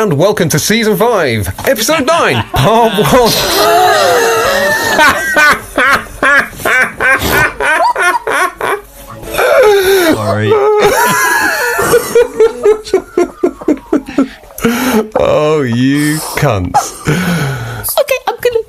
and welcome to Season 5, Episode 9, Part 1. Sorry. Oh, you cunts. Okay, I'm gonna...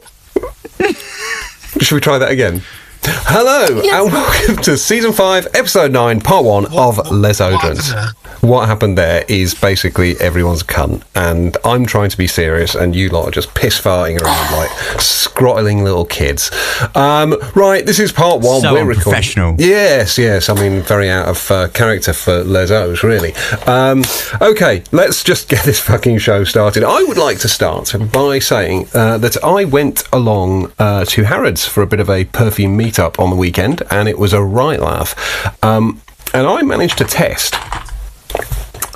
Should we try that again? Hello, and welcome to Season 5, Episode 9, Part 1 of Les Oderants. What happened there is basically everyone's a cunt, and I'm trying to be serious, and you lot are just piss-farting around like scrottling little kids. Right, this is Part 1. So We're recording. Professional. Yes, I mean, very out of character for Les O's, really. Okay, let's just get this fucking show started. I would like to start by saying that I went along to Harrods for a bit of a perfume meetup on the weekend, and it was a right laugh. And I managed to test...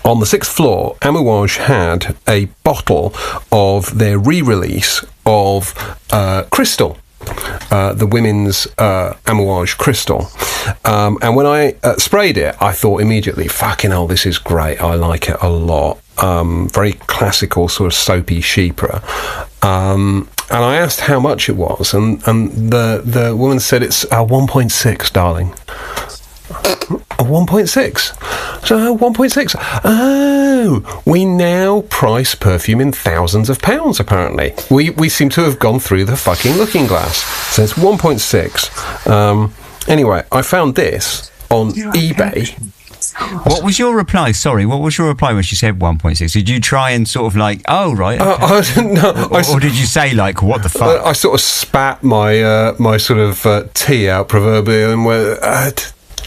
On the 6th floor, Amouage had a bottle of their re-release of Crystal, the women's Amouage Crystal. And when I sprayed it, I thought immediately, fucking hell, this is great. I like it a lot. Very classical, sort of soapy chypre. And I asked how much it was, and the woman said it's 1.6, darling. A 1.6. So 1.6. Oh, we now price perfume in thousands of pounds, apparently. We seem to have gone through the fucking looking glass. So it's 1.6. Anyway, I found this on eBay. What was your reply? Sorry, what was your reply when she said 1.6? Did you try and sort of like, oh, right. Okay. No, or did you say like, what the fuck? I sort of spat my my sort of tea out proverbially and went...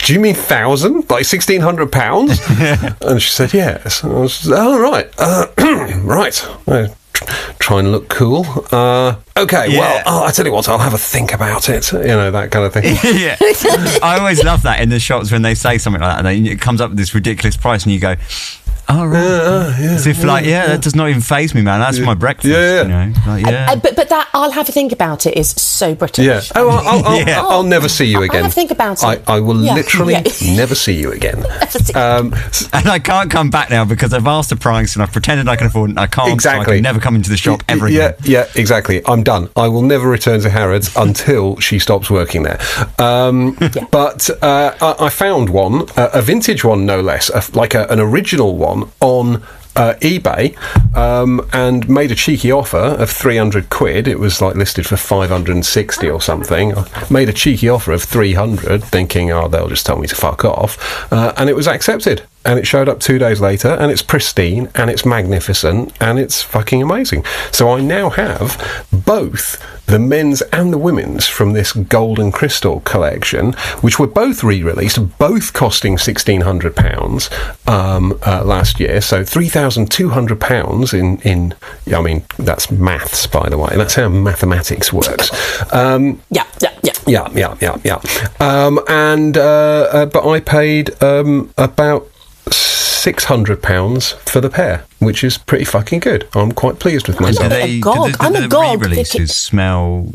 do you mean 1,000? Like £1,600? And she said, yes. And I was, right. Right. Try and look cool. Okay, yeah. Well, I tell you what, I'll have a think about it. You know, that kind of thing. Yeah. I always love that in the shots when they say something like that, and then it comes up with this ridiculous price, and you go... Oh, right. Yeah, as if that does not even faze me, man. That's my breakfast. Yeah. You know? Like, but that I'll have a think about it is so British. Yeah. Oh, I'll never see you again. I'll have a think about it. I will literally never see you again. And I can't come back now because I've asked the price and I've pretended I can afford it and I can't. Exactly. So I can never come into the shop ever again. Yeah, exactly. I'm done. I will never return to Harrods until she stops working there. But I found one, a vintage one no less, like an original one on eBay, and made a cheeky offer of 300 quid. It was like listed for 560 or something. I made a cheeky offer of 300, thinking, they'll just tell me to fuck off, and it was accepted. And it showed up 2 days later, and it's pristine, and it's magnificent, and it's fucking amazing. So I now have both the men's and the women's from this Golden Crystal collection, which were both re-released, both costing £1,600 last year. So £3,200 in I mean, that's maths, by the way. That's how mathematics works. Yeah. But I paid about £600 for the pair, which is pretty fucking good. I'm quite pleased with myself. I'm a gog. Re-releases smell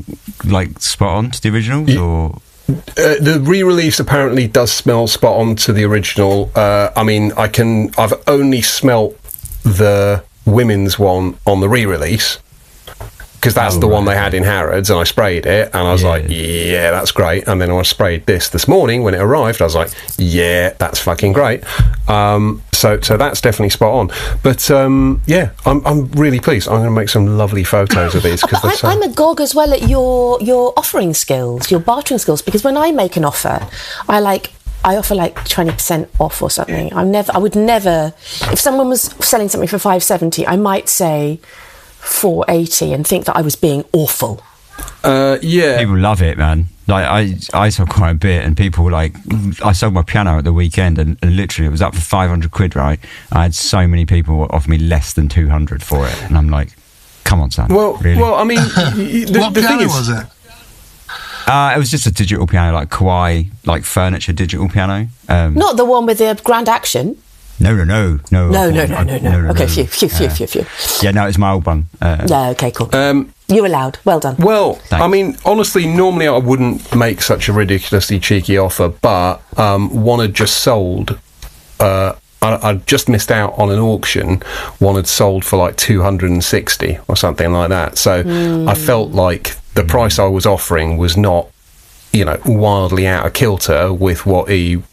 like spot on to the originals, or the re-release apparently does smell spot on to the original. I mean, I've only smelt the women's one on the re-release, because that's the one they had in Harrods, and I sprayed it, and I was like, yeah, that's great. And then I sprayed this morning when it arrived. I was like, yeah, that's fucking great. So that's definitely spot on. But I'm really pleased. I'm going to make some lovely photos of these. I'm agog as well at your offering skills, your bartering skills, because when I make an offer, I offer like 20% off or something. I would never, if someone was selling something for $5.70, I might say $4.80 and think that I was being awful. People love it, man. Like I sold quite a bit, and people like, I sold my piano at the weekend, and literally it was up for 500 quid, right? I had so many people offer me less than 200 for it, and I'm like, come on, son. Really? Well, I mean, the thing is, was it? It was just a digital piano, like Kawaii, like furniture digital piano. Not the one with the grand action. No. Okay, phew. Yeah, no, it's my old one. Okay, cool. You're allowed. Well done. Well, thanks. I mean, honestly, normally I wouldn't make such a ridiculously cheeky offer, but one had just sold I'd just missed out on an auction. One had sold for like 260 or something like that. So I felt like the price I was offering was not, you know, wildly out of kilter with what he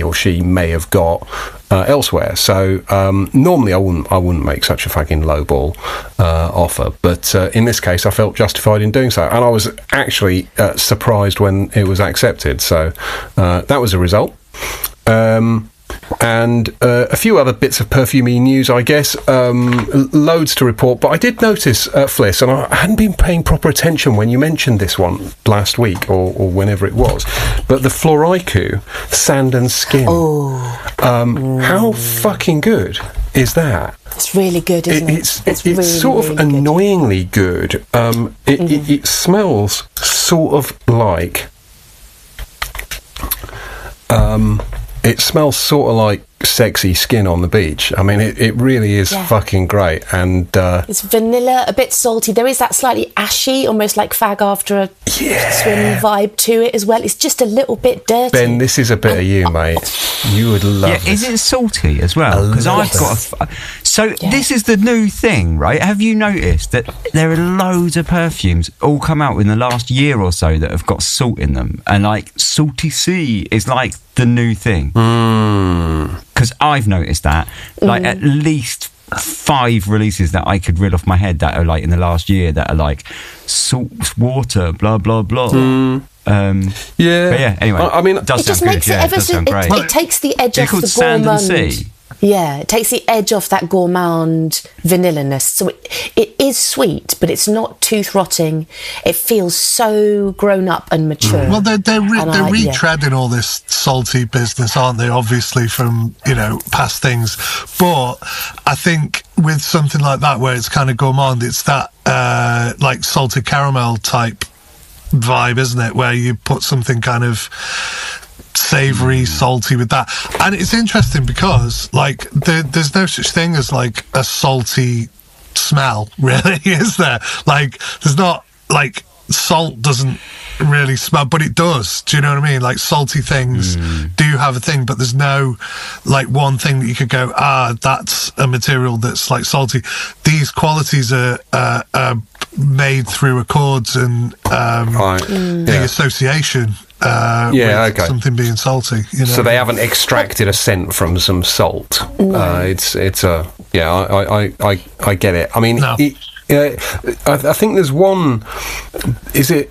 or she may have got elsewhere. So normally I wouldn't make such a fucking lowball offer, but in this case I felt justified in doing so, and I was actually surprised when it was accepted. So that was a result. And a few other bits of perfumey news, I guess. Loads to report, but I did notice, Fliss, and I hadn't been paying proper attention when you mentioned this one last week or whenever it was, but the Floraiku Sand and Skin. How fucking good is that? It's really good, isn't it? It's really, sort of really annoyingly good. It smells sort of like... it smells sort of like sexy skin on the beach. I mean, it really is fucking great. And it's vanilla, a bit salty. There is that slightly ashy, almost like fag after a swim vibe to it as well. It's just a little bit dirty. Ben, this is a bit of you, mate. You would love it. Is it salty as well? Because I've got this is the new thing, right? Have you noticed that there are loads of perfumes all come out in the last year or so that have got salt in them, and like salty sea is like the new thing? Because I've noticed that, like at least 5 releases that I could reel off my head that are like in the last year that are like salt water, blah blah blah. But yeah, anyway, I mean, it does it just sound makes good. it ever so. It takes the edge off the gourmand. Yeah, it takes the edge off that gourmand vanilla-ness. So it is sweet, but it's not tooth-rotting. It feels so grown up and mature. Well, they're retreading all this salty business, aren't they? Obviously from, you know, past things. But I think with something like that where it's kind of gourmand, it's that like salted caramel type vibe, isn't it? Where you put something kind of savoury, salty with that. And it's interesting because like there's no such thing as like a salty smell, really, is there? Like there's not, like, salt doesn't really smell, but it does. Do you know what I mean? Like salty things do have a thing, but there's no like one thing that you could go, that's a material that's like salty. These qualities are made through accords and the association with something being salty, you know? So they haven't extracted a scent from some salt. It's a I get it. I mean, I think there's one. Is it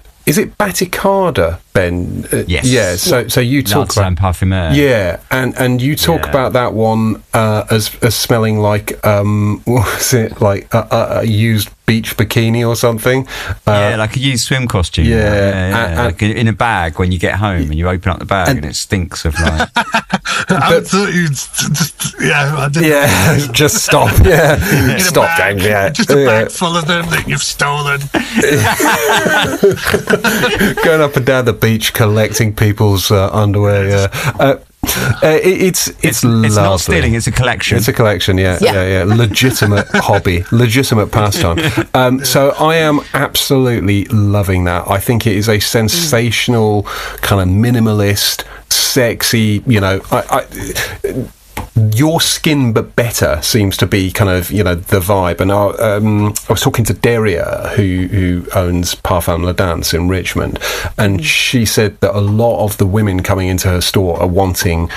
Baticada, Ben? Yes. Yeah. So you talk about Parfumeur. Yeah, and you talk about that one as smelling like what was it, like a used beach bikini or something? Like a used swim costume. Yeah. Like in a bag when you get home and you open up the bag and it stinks of like. I thought you'd just I didn't. Yeah, just stop. Yeah, stop, James. Yeah, just a bag full of them that you've stolen. Going up and down the beach collecting people's underwear. Yeah. It's lovely. It's not stealing, it's a collection. It's a collection, yeah. Legitimate hobby, legitimate pastime. So I am absolutely loving that. I think it is a sensational, kind of minimalist, sexy, you know, your skin but better seems to be kind of, you know, the vibe. And I was talking to Daria, who owns Parfum La Danse in Richmond, and she said that a lot of the women coming into her store are wanting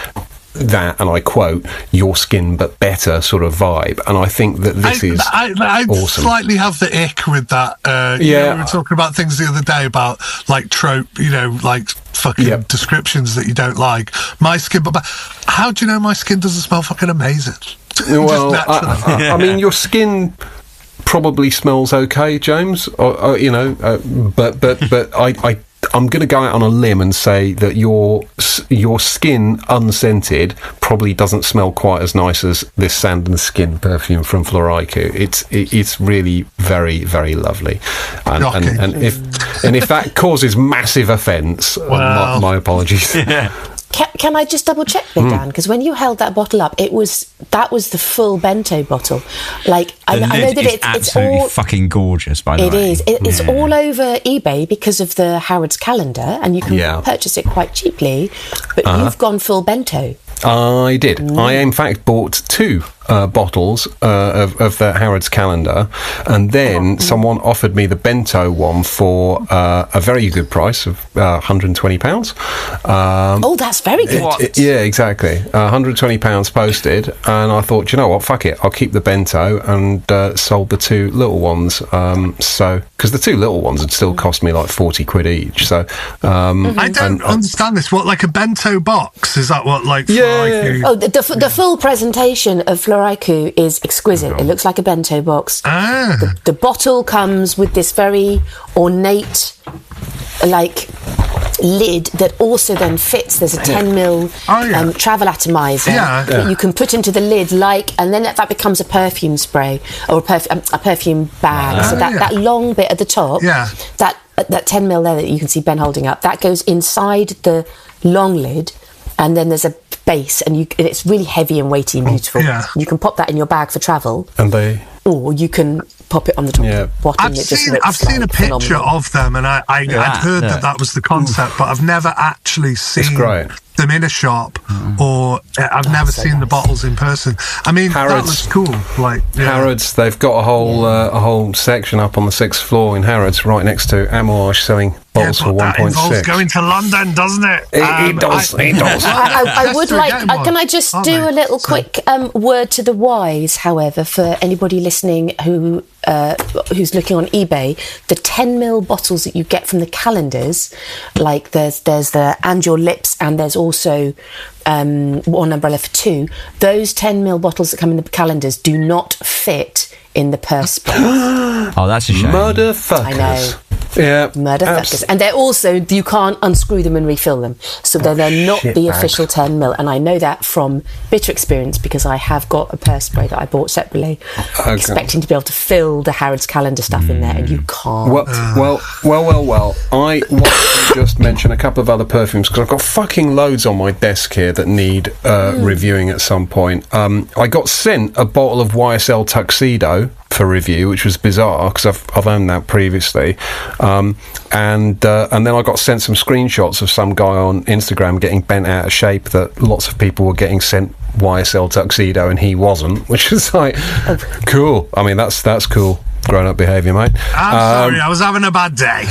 that, and I quote, your skin but better sort of vibe. And I think that this is I awesome. Slightly have the ick with that. You know, we were talking about things the other day about like trope, you know, like fucking descriptions that you don't like. My skin, but how do you know my skin doesn't smell fucking amazing? Well, I mean, your skin probably smells okay, James. Or, you know, but I'm going to go out on a limb and say that your skin, unscented, probably doesn't smell quite as nice as this Sand and Skin perfume from Floraiku. It's really very, very lovely, and if that causes massive offence, my apologies. Yeah. Can I just double check, Big Dan? Because when you held that bottle up, that was the full bento bottle. Like I know that it's absolutely all fucking gorgeous. By the way, it's all over eBay because of the Harrods calendar, and you can purchase it quite cheaply. But you've gone full bento. I did. I, in fact, bought 2 bottles of the Harrods calendar, and then someone offered me the bento one for a very good price of £120. That's very good. Yeah, exactly. £120 posted, and I thought, you know what, fuck it, I'll keep the bento, and sold the 2 little ones. Because the 2 little ones had still cost me like 40 quid each. So I don't understand this. What, like a bento box? Is that what, like? Yeah. Oh, the full presentation of Floraiku is exquisite. It looks like a bento box. The bottle comes with this very ornate, like, lid that also then fits. There's a 10ml travel atomizer that you can put into the lid, and then that becomes a perfume spray or a perfume bag. So that long bit at the top, that 10ml there that you can see Ben holding up, that goes inside the long lid, and then there's a base, and it's really heavy and weighty and beautiful. You can pop that in your bag for travel, or you can pop it on the top of the bottom. I've seen a picture of them, and I'd heard that was the concept, but I've never actually seen them in a shop, or I've never seen the bottles in person. I mean, Harrods, that was cool. Harrods, they've got a whole section up on the 6th floor in Harrods, right next to Amouage, selling bottles for 1.6. That involves going to London, doesn't it? It does. I would like. Can I just do a little quick word to the wise, however, for anybody listening who's looking on eBay? The 10ml bottles that you get from the calendars, like there's the And Your Lips, and there's also one umbrella for 2. Those 10ml bottles that come in the calendars do not fit in the purse space. Oh, that's a shame. Motherfuckers. I know. Yeah, motherfuckers. And they're also, you can't unscrew them and refill them, so they're not the official 10ml. And I know that from bitter experience, because I have got a purse spray that I bought separately, expecting to be able to fill the Harrods calendar stuff in there, and you can't. Well. I want to just mention a couple of other perfumes, because I've got fucking loads on my desk here that need reviewing at some point. I got sent a bottle of YSL Tuxedo for review, which was bizarre because I've owned that previously, and then I got sent some screenshots of some guy on Instagram getting bent out of shape that lots of people were getting sent YSL Tuxedo and he wasn't, which is like cool. I mean, that's cool. Grown-up behaviour, mate. I'm sorry, I was having a bad day.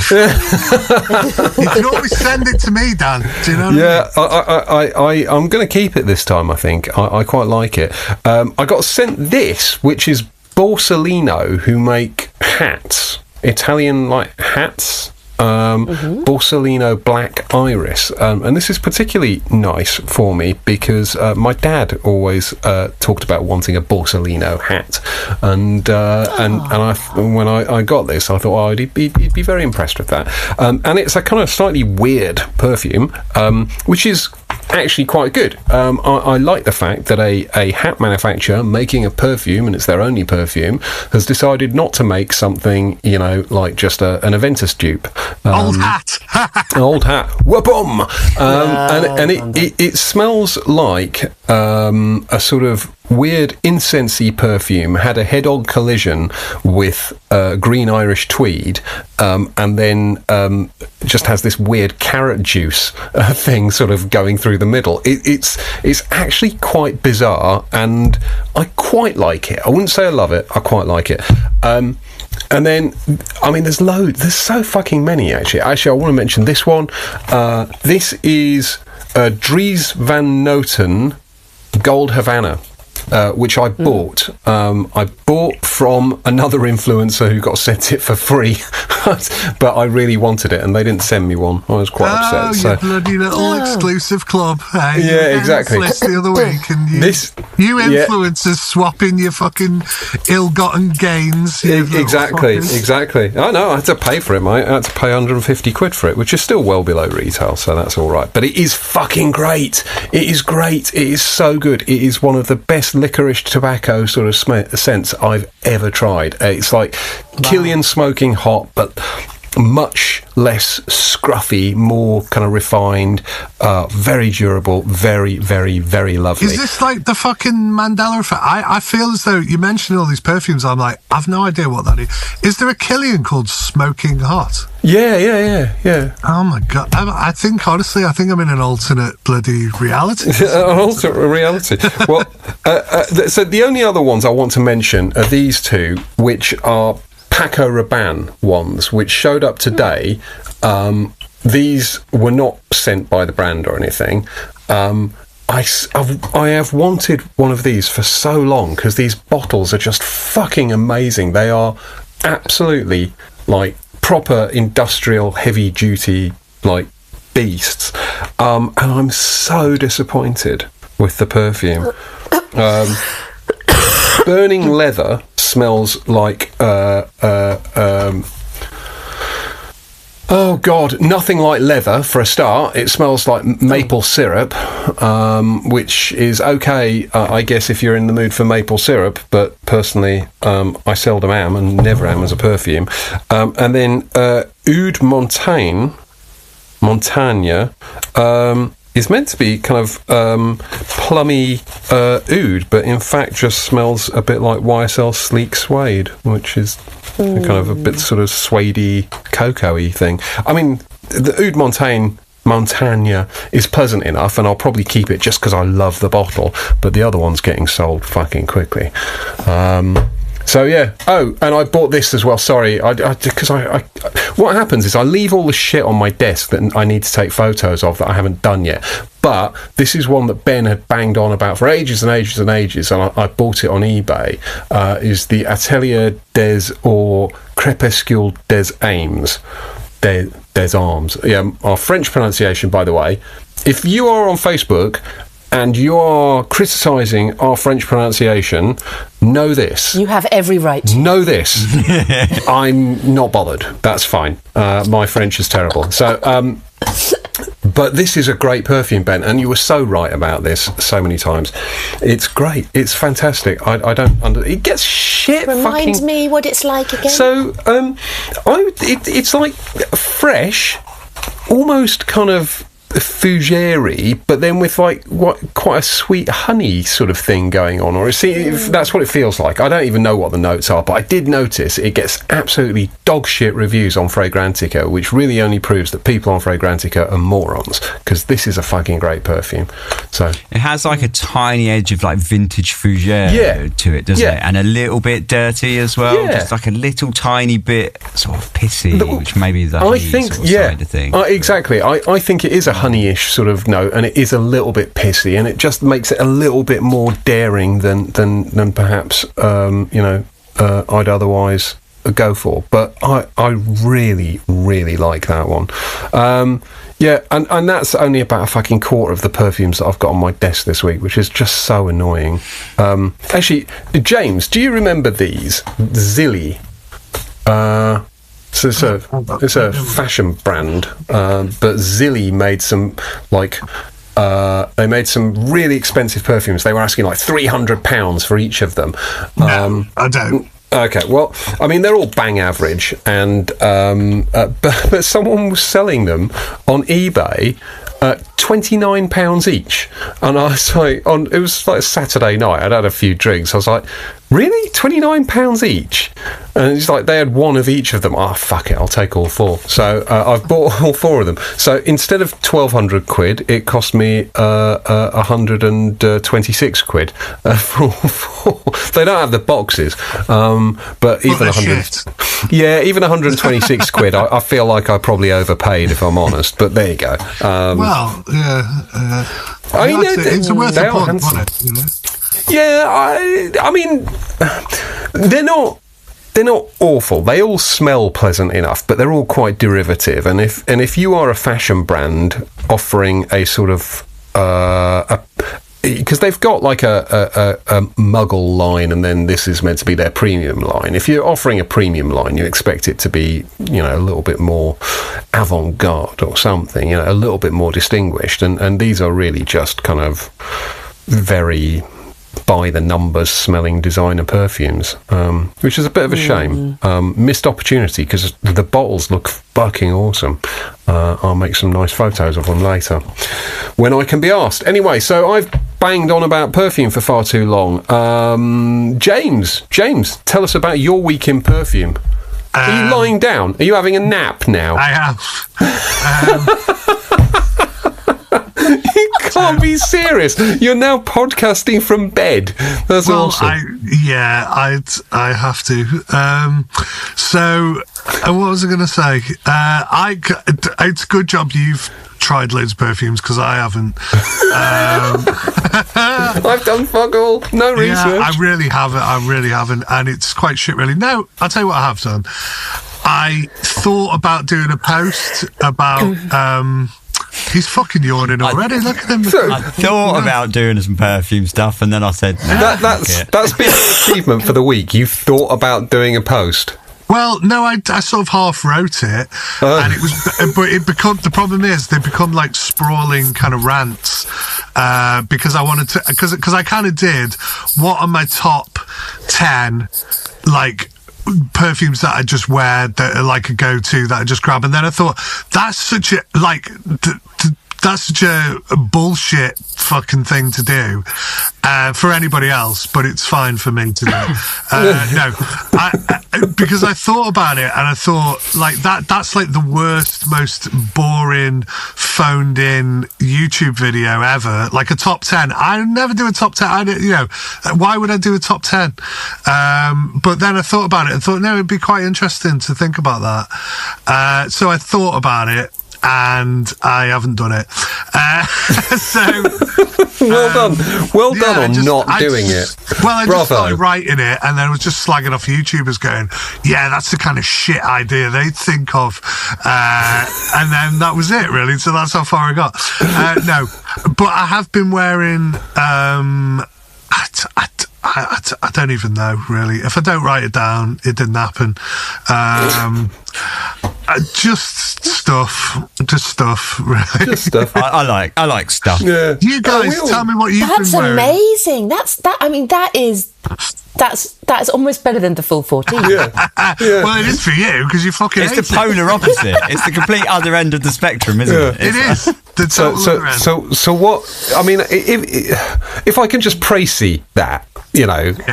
You can always send it to me, Dan. Do you know what I mean? I'm going to keep it this time, I think. I quite like it. I got sent this, which is Borsellino, who make hats. Italian, hats. Borsellino Black Iris, and this is particularly nice for me because my dad always talked about wanting a Borsellino hat, and when I got this, I thought he'd be very impressed with that, and it's a kind of slightly weird perfume, which is actually quite good. I like the fact that a hat manufacturer making a perfume, and it's their only perfume, has decided not to make something, like just an Aventus dupe. Old hat. Old hat. Wha-bum! And it smells like a sort of weird incensey perfume had a head-on collision with green Irish tweed, and then just has this weird carrot juice thing sort of going through the middle. It's actually quite bizarre, and I quite like it. I wouldn't say I love it. I quite like it. And then, I mean, there's loads. There's so fucking many, actually. Actually, I want to mention this one. This is Dries Van Noten Gold Havana, which I bought. I bought from another influencer who got sent it for free, but I really wanted it, and they didn't send me one. I was quite upset. So. Bloody little exclusive club. Hey, yeah, exactly. Fliss the other week, and you influencers swapping your fucking ill-gotten gains. Exactly. I know. I had to pay for it, mate. I had to pay 150 quid for it, which is still well below retail, so that's all right. But it is fucking great. It is great. It is so good. It is one of the best licorice tobacco sort of scents I've ever tried. It's like Killian smoking hot, but much less scruffy, more kind of refined, very durable, very, very, very lovely. Is this like the fucking Mandela effect? I feel as though you mentioned all these perfumes. I'm like, I've no idea what that is. Is there a Killian called Smoking Hot? Yeah. Oh my God. I think, honestly, I'm in an alternate bloody reality. An alternate reality. Well, so the only other ones I want to mention are these two, which are Paco Rabanne ones, which showed up today. These were not sent by the brand or anything. I have wanted one of these for so long because these bottles are just fucking amazing. They are absolutely like proper industrial heavy duty like beasts, and I'm so disappointed with the perfume. Burning Leather smells like oh God, nothing like leather for a start. It smells like maple syrup, which is okay, I guess, if you're in the mood for maple syrup, but personally, I seldom am and never am as a perfume. And then Oud Montagne is meant to be kind of plummy oud, but in fact just smells a bit like YSL Sleek Suede, which is kind of a bit sort of suede-y, cocoa-y thing. I mean, the Oud Montagne is pleasant enough, and I'll probably keep it just because I love the bottle, but the other one's getting sold fucking quickly. So yeah. Oh, and I bought this as well. Sorry, because I what happens is I leave all the shit on my desk that I need to take photos of that I haven't done yet. But this is one that Ben had banged on about for ages and ages and ages, and I bought it on eBay. Is the Atelier des or Crépuscule des Armes. Des Armes. Yeah, our French pronunciation, by the way. If you are on Facebook and you are criticising our French pronunciation, know this. You have every right. Know this. I'm not bothered. That's fine. My French is terrible. So, but this is a great perfume, Ben, and you were so right about this so many times. It's great. It's fantastic. I don't it gets shit. Remind me what it's like again. So, it's like fresh, almost kind of fougere, but then with like quite a sweet honey sort of thing going on, or that's what it feels like. I don't even know what the notes are, but I did notice it gets absolutely dog shit reviews on Fragrantica, which really only proves that people on Fragrantica are morons, because this is a fucking great perfume. So it has like a tiny edge of like vintage fougere to it, doesn't it? And a little bit dirty as well, just like a little tiny bit sort of pissy, which maybe is the honey sort of side of thing. Exactly. I think it is a honeyish sort of note, and it is a little bit pissy, and it just makes it a little bit more daring than perhaps I'd otherwise go for. But I really, really like that one. And that's only about a fucking quarter of the perfumes that I've got on my desk this week, which is just so annoying. Actually, James, do you remember these? Zilly. So it's a fashion brand, but Zilly made some they made some really expensive perfumes. They were asking like £300 for each of them. No, I don't. Okay, well, I mean, they're all bang average, and but someone was selling them on eBay at £29 each, and I was like, it was like a Saturday night. I'd had a few drinks. I was like, really, £29 each? And it's like they had one of each of them. Oh, fuck it, I'll take all four. So I've bought all four of them. So instead of 1,200 quid, it cost me 126 quid for all four. They don't have the boxes, but even 100, even 126 quid. I feel like I probably overpaid, if I'm honest. But there you go. I mean, it's worth a punt, wasn't it? You know? Yeah, I mean, they're not awful. They all smell pleasant enough, but they're all quite derivative. And if you are a fashion brand offering a sort of because they've got like a Muggle line, and then this is meant to be their premium line. If you're offering a premium line, you expect it to be, a little bit more avant-garde or something, a little bit more distinguished. And these are really just kind of very by the numbers smelling designer perfumes, which is a bit of a shame. Missed opportunity, because the bottles look fucking awesome. I'll make some nice photos of them later when I can be asked. Anyway, so I've banged on about perfume for far too long. James, tell us about your week in perfume. Are you lying down? Are you having a nap now? I am. You can't be serious. You're now podcasting from bed. That's awesome. I have to. So, what was I going to say? It's a good job you've tried loads of perfumes, because I haven't. I've done fuck all. No research. Yeah, I really haven't, and it's quite shit, really. No, I'll tell you what I have done. I thought about doing a post about. He's fucking yawning already. Look at him. I thought about doing some perfume stuff, and then I said, that's been an achievement for the week. You thought about doing a post. Well, no, I sort of half wrote it, and it was, but the problem is they become like sprawling kind of rants, because I wanted to, because I kind of did, what are my top 10, like, perfumes that I just wear that are like a go-to that I just grab, and then I thought that's such a that's such a bullshit fucking thing to do for anybody else, but it's fine for me to do. Because I thought about it, and I thought like that's like the worst, most boring, phoned in YouTube video ever. Like a top 10. I never do a top 10. Why would I do a top 10? But then I thought about it and thought, no, it'd be quite interesting to think about that. So I thought about it, and I haven't done it. Well done on not doing it. Well, I just started writing it, and then I was just slagging off YouTubers going, yeah, that's the kind of shit idea they'd think of. And then that was it, really. So that's how far I got. No, but I have been wearing... I don't even know, really. If I don't write it down, it didn't happen. Just stuff, really. Just stuff. I like stuff. Yeah. You guys, tell me what you've been wearing. That's amazing. That's almost better than the full 14. Yeah. Well, it is for you, because you fucking It's the polar opposite. It's the complete other end of the spectrum, isn't it? It is. The total other end. So what, I mean, if I can just précis that,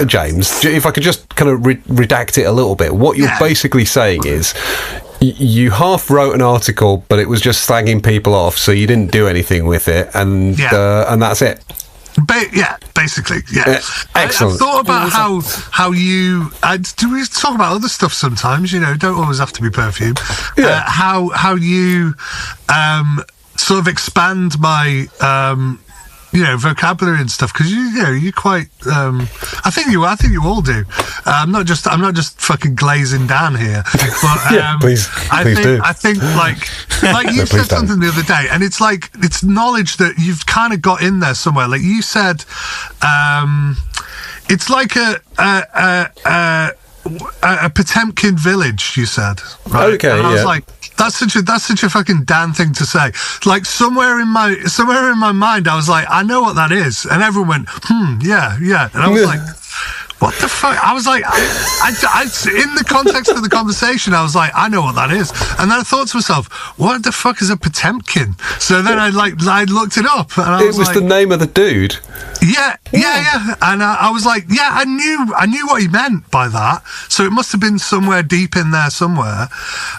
James, if I could just kind of redact it a little bit, what you're basically saying is, you half wrote an article, but it was just slagging people off, so you didn't do anything with it, and that's it. Basically, yeah. Excellent. I thought about how you... do we talk about other stuff sometimes? Don't always have to be perfume. Yeah. How you sort of expand my... vocabulary and stuff, because you're quite. I think you all do. I'm not just fucking glazing down here. But please do. I think like you said something the other day, and it's like it's knowledge that you've kind of got in there somewhere. Like you said, it's like a Potemkin village. You said, right? Okay, and I was like, that's such a fucking damn thing to say. Like somewhere in my mind, I was like, I know what that is, and everyone went, yeah, and I was like, what the fuck? I was like, I in the context of the conversation, I was like, I know what that is, and then I thought to myself, what the fuck is a Potemkin? So then I looked it up, and it was like, the name of the dude. Yeah. And I was like, yeah, I knew what he meant by that. So it must have been somewhere deep in there somewhere.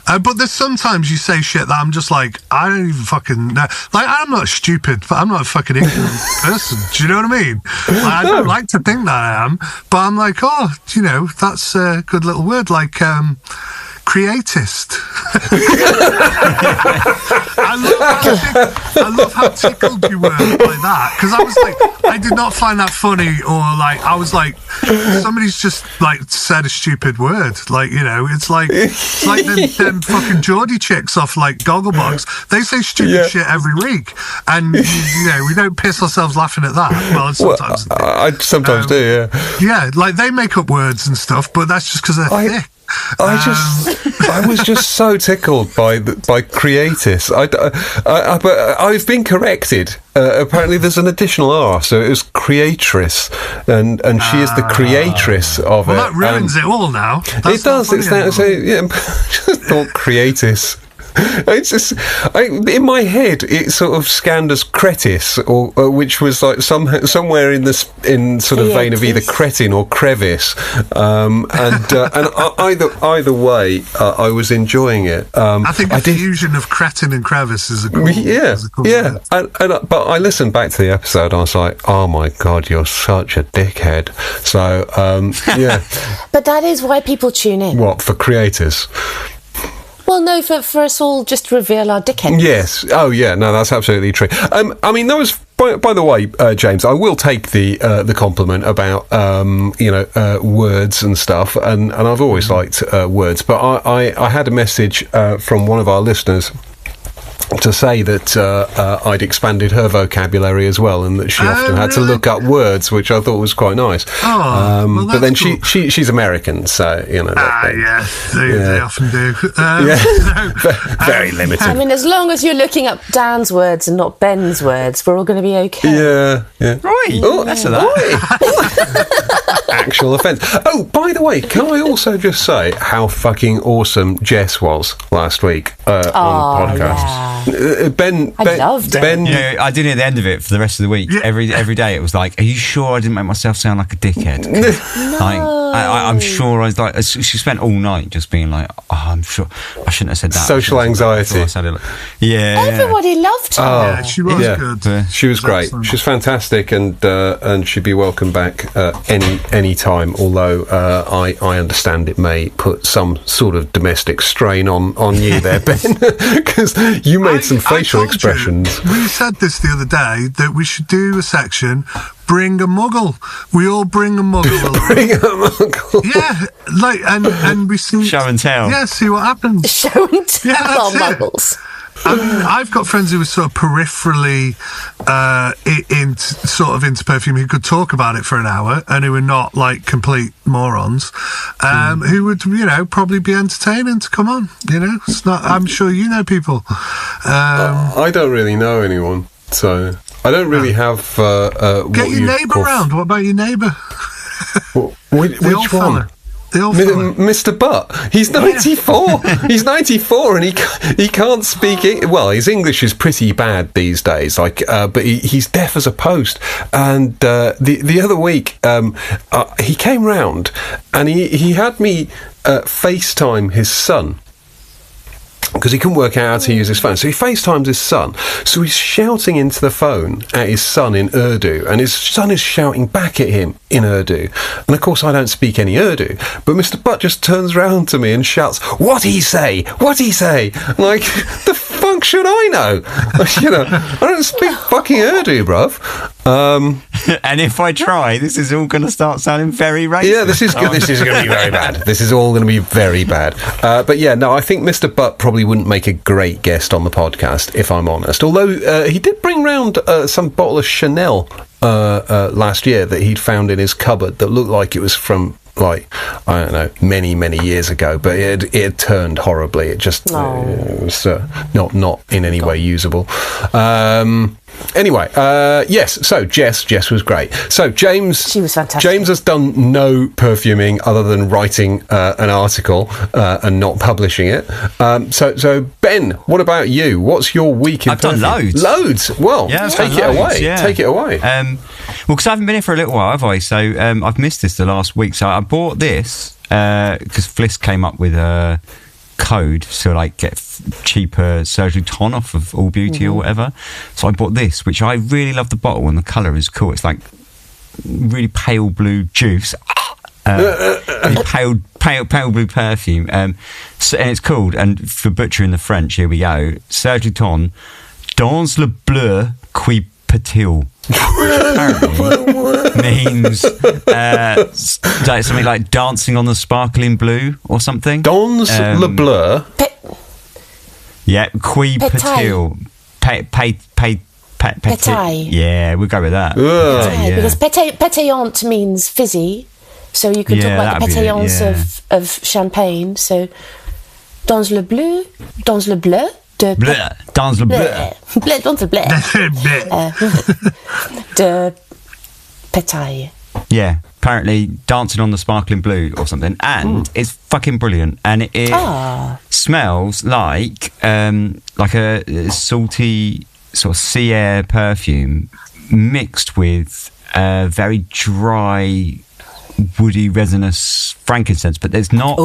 But there's sometimes you say shit that I'm just like, I don't even fucking know. Like, I'm not stupid, but I'm not a fucking ignorant person. Do you know what I mean? Like, I don't like to think that I am, but I'm like, oh, that's a good little word, like, creatist. I love how tickled you were by that, because I was like, I did not find that funny, or like I was like, somebody's just like said a stupid word, like it's like them fucking Geordie chicks off like Gogglebox. They say stupid shit every week, and we don't piss ourselves laughing at that. Well, sometimes I sometimes do, yeah. Yeah, like they make up words and stuff, but that's just because they're thick. I was just so tickled by Creatis. But I've been corrected. Apparently, there's an additional R, so it was Creatress, and she is the creatress of it. Well, that ruins it all now. It does. It's that. So yeah, just thought Creatis. It's just in my head. It sort of scanned as Cretis, or which was like somewhere in sort of vein of either cretin or crevice. And either way, I was enjoying it. I think the fusion of cretin and crevice is a cool. Yeah. But I listened back to the episode. And I was like, oh my god, you're such a dickhead. So yeah. But that is why people tune in. What, for creators? Well, no, for us all just to reveal our dickheads. Yes. Oh, yeah. No, that's absolutely true. I mean, that was, by the way, James, I will take the compliment about, words and stuff. And I've always liked words. But I had a message from one of our listeners to say that I'd expanded her vocabulary as well, and that she often had to look up words, which I thought was quite nice. But then cool. she's American, so you know. They often do. Very limited. I mean, as long as you're looking up Dan's words and not Ben's words, we're all going to be okay. Yeah. Right. Oh, that's that. Actual offence. Oh, by the way, can I also just say how fucking awesome Jess was last week on the podcast? Yeah. Ben, I loved it. Ben, I did it at the end of it for the rest of the week. Yeah. Every day it was like, are you sure I didn't make myself sound like a dickhead? No. I'm sure I was like, she spent all night just being like, I'm sure I shouldn't have said that. Social anxiety. Everybody loved her. Yeah, she was good. She was great. She was fantastic, and she'd be welcome back any time. Although I understand it may put some sort of domestic strain on you there, Ben, because you made some facial expressions. We said this the other day that we should do a section. Bring a muggle. We all bring a muggle along. Bring a muggle. Yeah, and we see show and tell. Yeah, see what happens. Show and tell our muggles. I mean, I've got friends who were sort of peripherally into perfume, who could talk about it for an hour, and who were not like complete morons, who would probably be entertaining to come on. It's not. I'm sure you know people. I don't really know anyone, so I don't really have. Get your neighbour round. What about your neighbour? Which one? Mr. Butt. He's 94. He's 94, and he can't speak. Well, his English is pretty bad these days. But he's deaf as a post. And the other week, he came round, and he had me FaceTime his son, because he couldn't work out how to use his phone. So he FaceTimes his son. So he's shouting into the phone at his son in Urdu, and his son is shouting back at him in Urdu. And of course I don't speak any Urdu, but Mr. Butt just turns round to me and shouts, "What he say? What he say?" I'm like, the fuck should I know? I don't speak fucking Urdu, bruv. And if I try, this is all going to start sounding very racist. Yeah, this is going to be very bad. This is all going to be very bad. But yeah, no, I think Mr. Butt probably wouldn't make a great guest on the podcast, if I'm honest. Although he did bring round some bottle of Chanel last year that he'd found in his cupboard that looked like it was from, like, I don't know, many years ago, but it had turned horribly. It just it was not in any way usable. Anyway, yes. So Jess was great. So James, she was fantastic. James has done no perfuming other than writing an article and not publishing it. So Ben, what about you? What's your week in perfume? I've done loads. Well, yeah, take it away. Yeah. Take it away. Well, because I haven't been here for a little while, have I? So I've missed this the last week. So I bought this because Fliss came up with a code to like get cheaper surgery ton off of All Beauty or whatever. So I bought this, which I really love the bottle, and the colour is cool. It's like really pale blue juice. Pale blue perfume. And it's called, and for butchering the French, here we go, Surgery ton dans le bleu qui pétille. Which apparently means something like dancing on the sparkling blue or something. Dans le bleu. Yeah, qui pétille. Pétille. Yeah, we'll go with that. Pétille, because pétillant means fizzy. So you could talk about the pétillance of champagne. So, dans le bleu, dans le bleu, de dans le bleu, bleu dans le bleu, de pétaille. Yeah, apparently dancing on the sparkling blue or something, and it's fucking brilliant, and it smells like a salty sort of sea air perfume mixed with very dry, woody, resinous frankincense, but it's not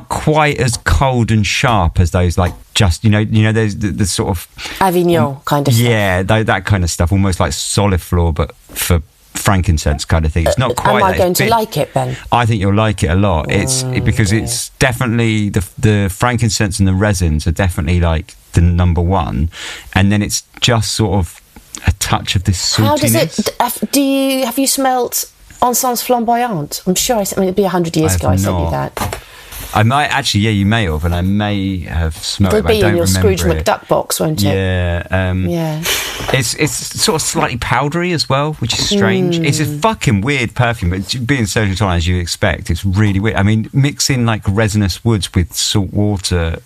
quite as cold and sharp as those, like, just there's the sort of Avignon kind of stuff. That kind of stuff, almost like Soliflor but for frankincense kind of thing. It's not quite. Am I going to like it then? I think you'll like it a lot. Because it's definitely the frankincense and the resins are definitely like the number one, and then it's just sort of a touch of this saltiness. How does it? Have you smelt Encens Flamboyant? I'm sure it'd be 100 years ago I sent you that. I might actually, you may have, and I may have smelled it, but I don't remember. It'll be in your Scrooge McDuck box, won't it? Yeah. It's sort of slightly powdery as well, which is strange. It's a fucking weird perfume, but being social tolerant as you expect, it's really weird. I mean, mixing like resinous woods with salt water,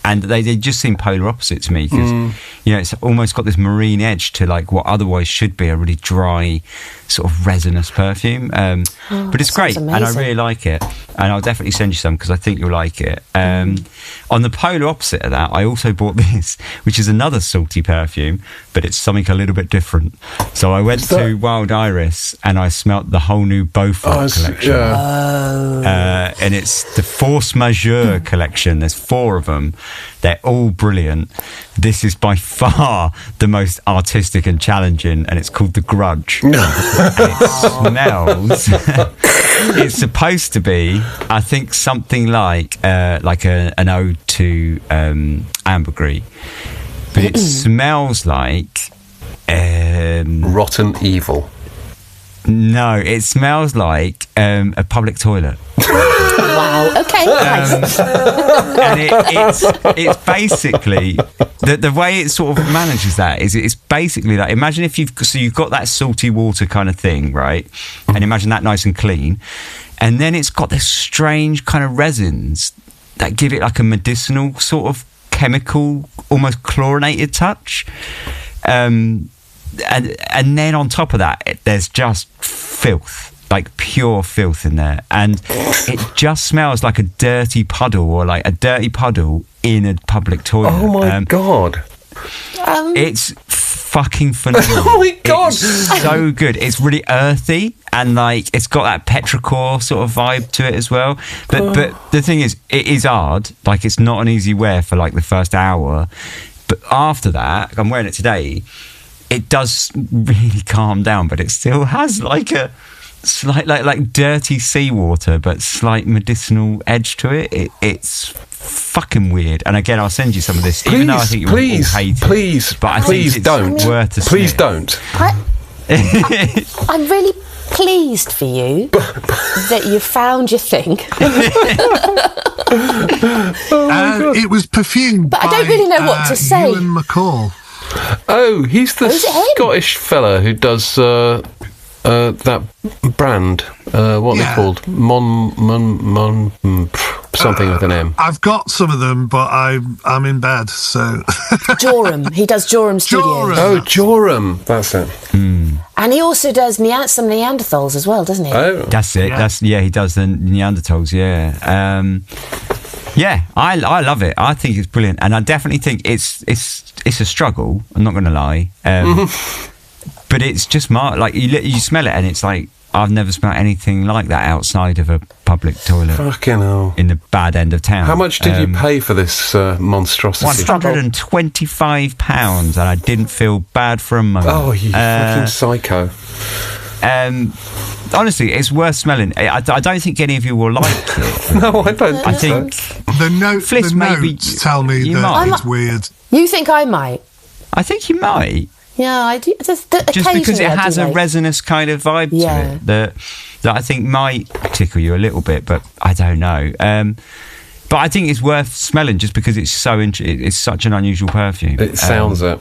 and they just seem polar opposite to me, because it's almost got this marine edge to like what otherwise should be a really dry sort of resinous perfume. But it's great, and I really like it, and I'll definitely send you some because I think you'll like it. On the polar opposite of that, I also bought this, which is another salty perfume, but it's something a little bit different. So I went to Wild Iris and I smelt the whole new Beaufort collection. And it's the Force Majeure collection. There's 4 of them. They're all brilliant. This is by far the most artistic and challenging, and it's called The Grudge. And it smells... It's supposed to be, I think, something like an ode to ambergris, but it smells like rotten evil. No, it smells like a public toilet. Wow. Okay. Nice. And it's basically the way it sort of manages that is it's basically like, imagine if you've got that salty water kind of thing, right? And imagine that nice and clean, and then it's got this strange kind of resins that give it like a medicinal sort of chemical, almost chlorinated touch. And then on top of that, there's just filth, like pure filth in there, and it just smells like a dirty puddle, or like a dirty puddle in a public toilet. Oh my god! It's fucking phenomenal. Oh my god! It's so good. It's really earthy, and like it's got that petrichor sort of vibe to it as well. But the thing is, it is hard. Like, it's not an easy wear for like the first hour, but after that, I'm wearing it today. It does really calm down, but it still has like a slight, like dirty seawater, but slight medicinal edge to it. It's fucking weird. And again, I'll send you some of this, please, even though I think you will all hate it. But I think it's worth a sniff. Please don't. I'm really pleased for you that you found your thing. It was perfumed but I don't really know what to say. Ewan McCall. Oh, he's the Scottish fella who does that brand. What are they called? Something with an M. I've got some of them, but I'm in bed, so... Joram. He does Joram Studios. Oh, Joram. That's it. And he also does some Neanderthals as well, doesn't he? Oh. That's it. Yeah. He does the Neanderthals, yeah. Yeah, I love it. I think it's brilliant, and I definitely think it's a struggle. I'm not going to lie, but it's just like you smell it, and it's like I've never smelled anything like that outside of a public toilet. Fucking hell! In the bad end of town. How much did you pay for this monstrosity? £125, and I didn't feel bad for a moment. Oh, you fucking psycho! Honestly, it's worth smelling. I don't think any of you will like it. No, I don't. I think the notes tell me that it's weird. You think I might? I think you might. Yeah, I do. Just because it has a resinous kind of vibe to it that I think might tickle you a little bit, but I don't know. But I think it's worth smelling just because it's it's such an unusual perfume. It sounds it.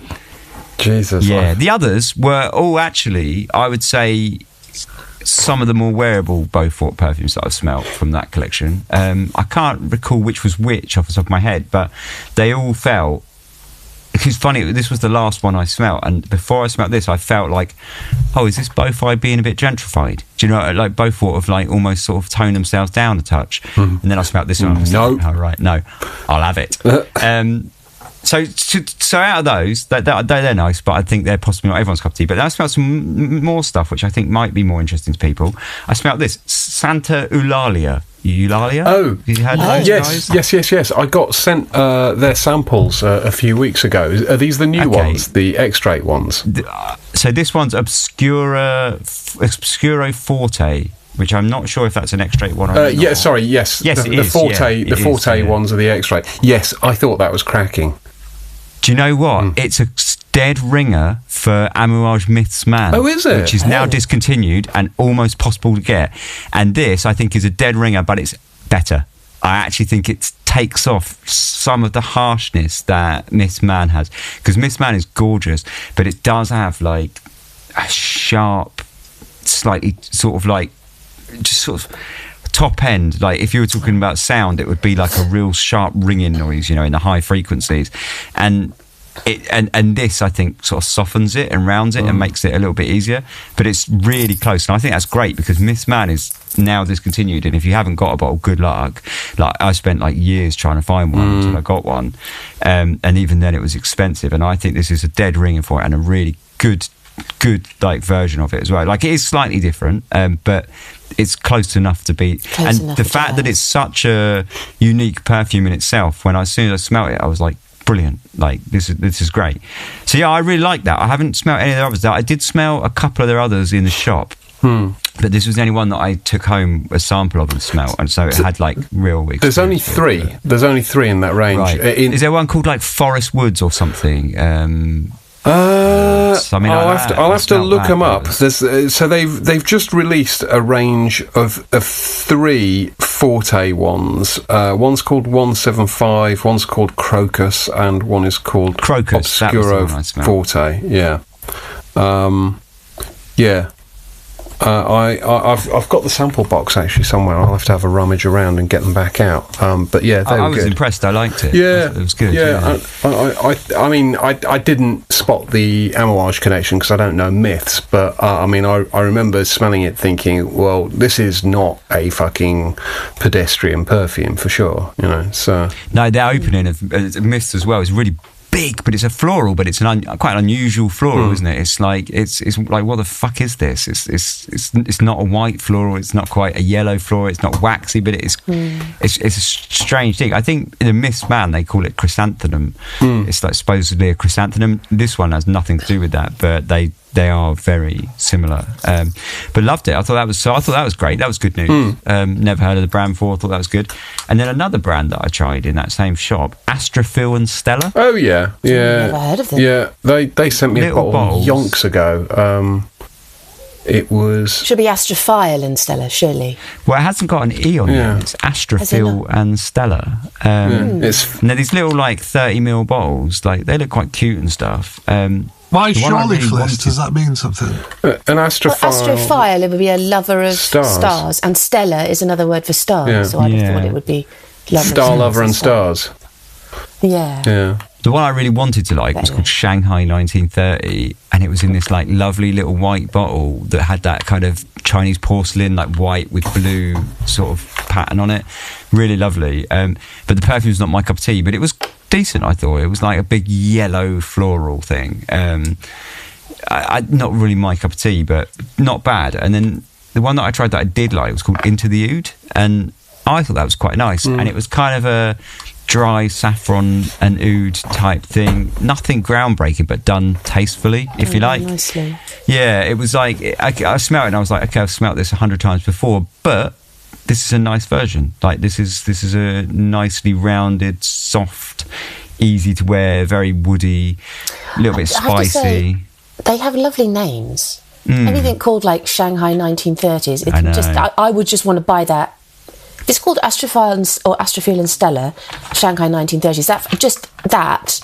Jesus. Yeah, the others were all actually, I would say, some of the more wearable Beaufort perfumes that I've smelt from that collection. I can't recall which was which off the top of my head, but they all felt... It's funny, this was the last one I smelt, and before I smelt this, I felt like, oh, is this Beaufort being a bit gentrified? Do you know, like Beaufort have like almost sort of toned themselves down a touch. And then I smelt this one, and I was like, oh, right, no, I'll have it. So out of those, they're nice, but I think they're possibly not everyone's cup of tea. But I smelled some more stuff, which I think might be more interesting to people. I smelled this, Santa Eulalia. Oh, you had those guys? yes. I got sent their samples a few weeks ago. Are these the new ones, the extract ones? So this one's Obscuro Forte, which I'm not sure if that's an extract one or not. Yes, it is. The Forte, the Forte ones are the extract. Yes, I thought that was cracking. Do you know what? It's a dead ringer for Amouage Myths Man. Oh, is it? Which is now discontinued and almost possible to get. And this, I think, is a dead ringer, but it's better. I actually think it takes off some of the harshness that Myths Man has. Because Myths Man is gorgeous, but it does have, like, a sharp, slightly sort of, like, just sort of... top end, like if you were talking about sound, it would be like a real sharp ringing noise, you know, in the high frequencies, and this I think sort of softens it and rounds it and makes it a little bit easier, but it's really close, and I think that's great because Myths Man is now discontinued, and if you haven't got a bottle, good luck. Like I spent like years trying to find one until I got one, and even then it was expensive, and I think this is a dead ringer for it and a really good like version of it as well. Like it is slightly different, but it's close enough to be. And the fact that it's such a unique perfume in itself, as soon as I smelled it, I was like, brilliant, like this is great. So yeah, I really like that. I haven't smelled any of their others. I did smell a couple of their others in the shop, but this was the only one that I took home a sample of and smelled, and so it had like real experience. There's only three. There's only three in that range. Right. Is there one called like Forest Woods or something? I'll have to look them up. So they've just released a range of three Forte ones. One's called 175, one's called Crocus, and one is called Crocus, Obscuro Forte. Yeah. I've got the sample box actually somewhere. I'll have to have a rummage around and get them back out. But yeah, I was impressed. I liked it. Yeah, it was good. Yeah, I mean, I didn't spot the Amouage connection because I don't know Myths, but I mean, I remember smelling it, thinking, well, this is not a fucking pedestrian perfume for sure. You know, so no, the opening of Myths as well is really big, but it's a floral, but it's quite an unusual floral, isn't it? It's like what the fuck is this? It's not a white floral, it's not quite a yellow floral, it's not waxy, but it's a strange thing. I think in the Myths Man they call it chrysanthemum. It's like supposedly a chrysanthemum. This one has nothing to do with that, but they are very similar. But loved it. I thought that was great. That was good news. Never heard of the brand before. I thought that was good. And then another brand that I tried in that same shop, Astrophil and Stella. Oh yeah. Never heard of them. Yeah, they sent me a bottle yonks ago. It was... Should be Astrophile and Stella, surely. Well, it hasn't got an E on it. It's Astrophil and Stella. And they're these little, like, 30ml bottles. Like, they look quite cute and stuff. Why surely, Fliss? Does that mean something? An astrophile... Astrophile, it would be a lover of stars. And Stella is another word for stars. Yeah. So I'd have thought it would be... Star lover and stars. Yeah. The one I really wanted to like was called Shanghai 1930, and it was in this like lovely little white bottle that had that kind of Chinese porcelain, like white with blue sort of pattern on it. Really lovely. But the perfume's not my cup of tea, but it was decent, I thought. It was like a big yellow floral thing. Not really my cup of tea, but not bad. And then the one that I tried that I did like was called Into the Oud, and I thought that was quite nice. And it was kind of a dry saffron and oud type thing, nothing groundbreaking, but done tastefully, if you like. Nicely. Yeah, it was like I smelled it and I was like, okay, I've smelled this 100 times before, but this is a nice version. Like this is a nicely rounded, soft, easy to wear, very woody, a little bit spicy. Say, they have lovely names. Anything called like Shanghai 1930s. I would just want to buy that. It's called Astrophil and Stella, Shanghai 1930s. That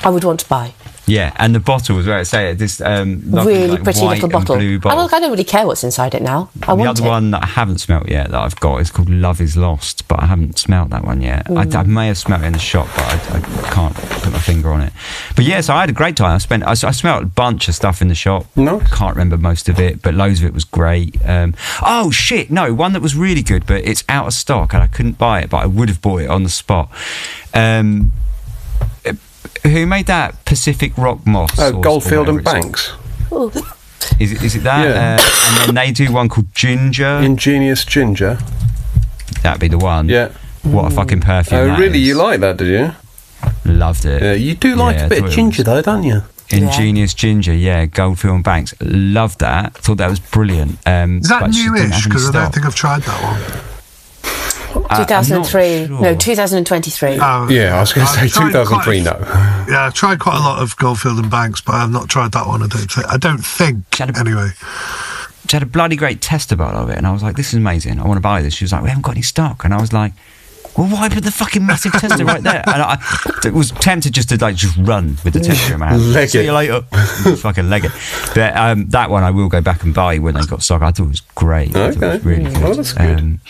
I would want to buy. Yeah, and the bottle was where I say it. This lovely, really like, pretty white little bottle. and blue bottle. I don't really care what's inside it now. The other one that I haven't smelt yet that I've got is called Love Is Lost, but I haven't smelt that one yet. I may have smelt it in the shop, but I can't put my finger on it. But yeah, so I had a great time. I smelt a bunch of stuff in the shop. No, can't remember most of it, but loads of it was great. Oh shit, no, one that was really good, but it's out of stock and I couldn't buy it, but I would have bought it on the spot. Who made that Pacific Rock Moss? Goldfield and Banks. Is it that? Yeah. And then they do one called Ginger. Ingenious Ginger. That'd be the one. Yeah. What a fucking perfume. Oh, really? You like that, did you? Loved it. Yeah, you do like a bit of ginger, though, don't you? Ingenious Ginger, yeah. Goldfield and Banks. Loved that. Thought that was brilliant. Is that newish? Because I don't think I've tried that one. 2003. Sure. No, 2023. Oh, yeah, I was going to say 2003. No. Yeah, I've tried quite a lot of Goldfield and Banks, but I've not tried that one. I don't think. Anyway, she had a bloody great tester bottle of it, and I was like, "This is amazing. I want to buy this." She was like, "We haven't got any stock," and I was like, "Well, why put the fucking massive tester right there?" And I was tempted just to just run with the tester in my hand. See you later. Fucking leg it. But that one I will go back and buy when they got stock. I thought it was great. Okay. I thought it was really good. Well, that's good.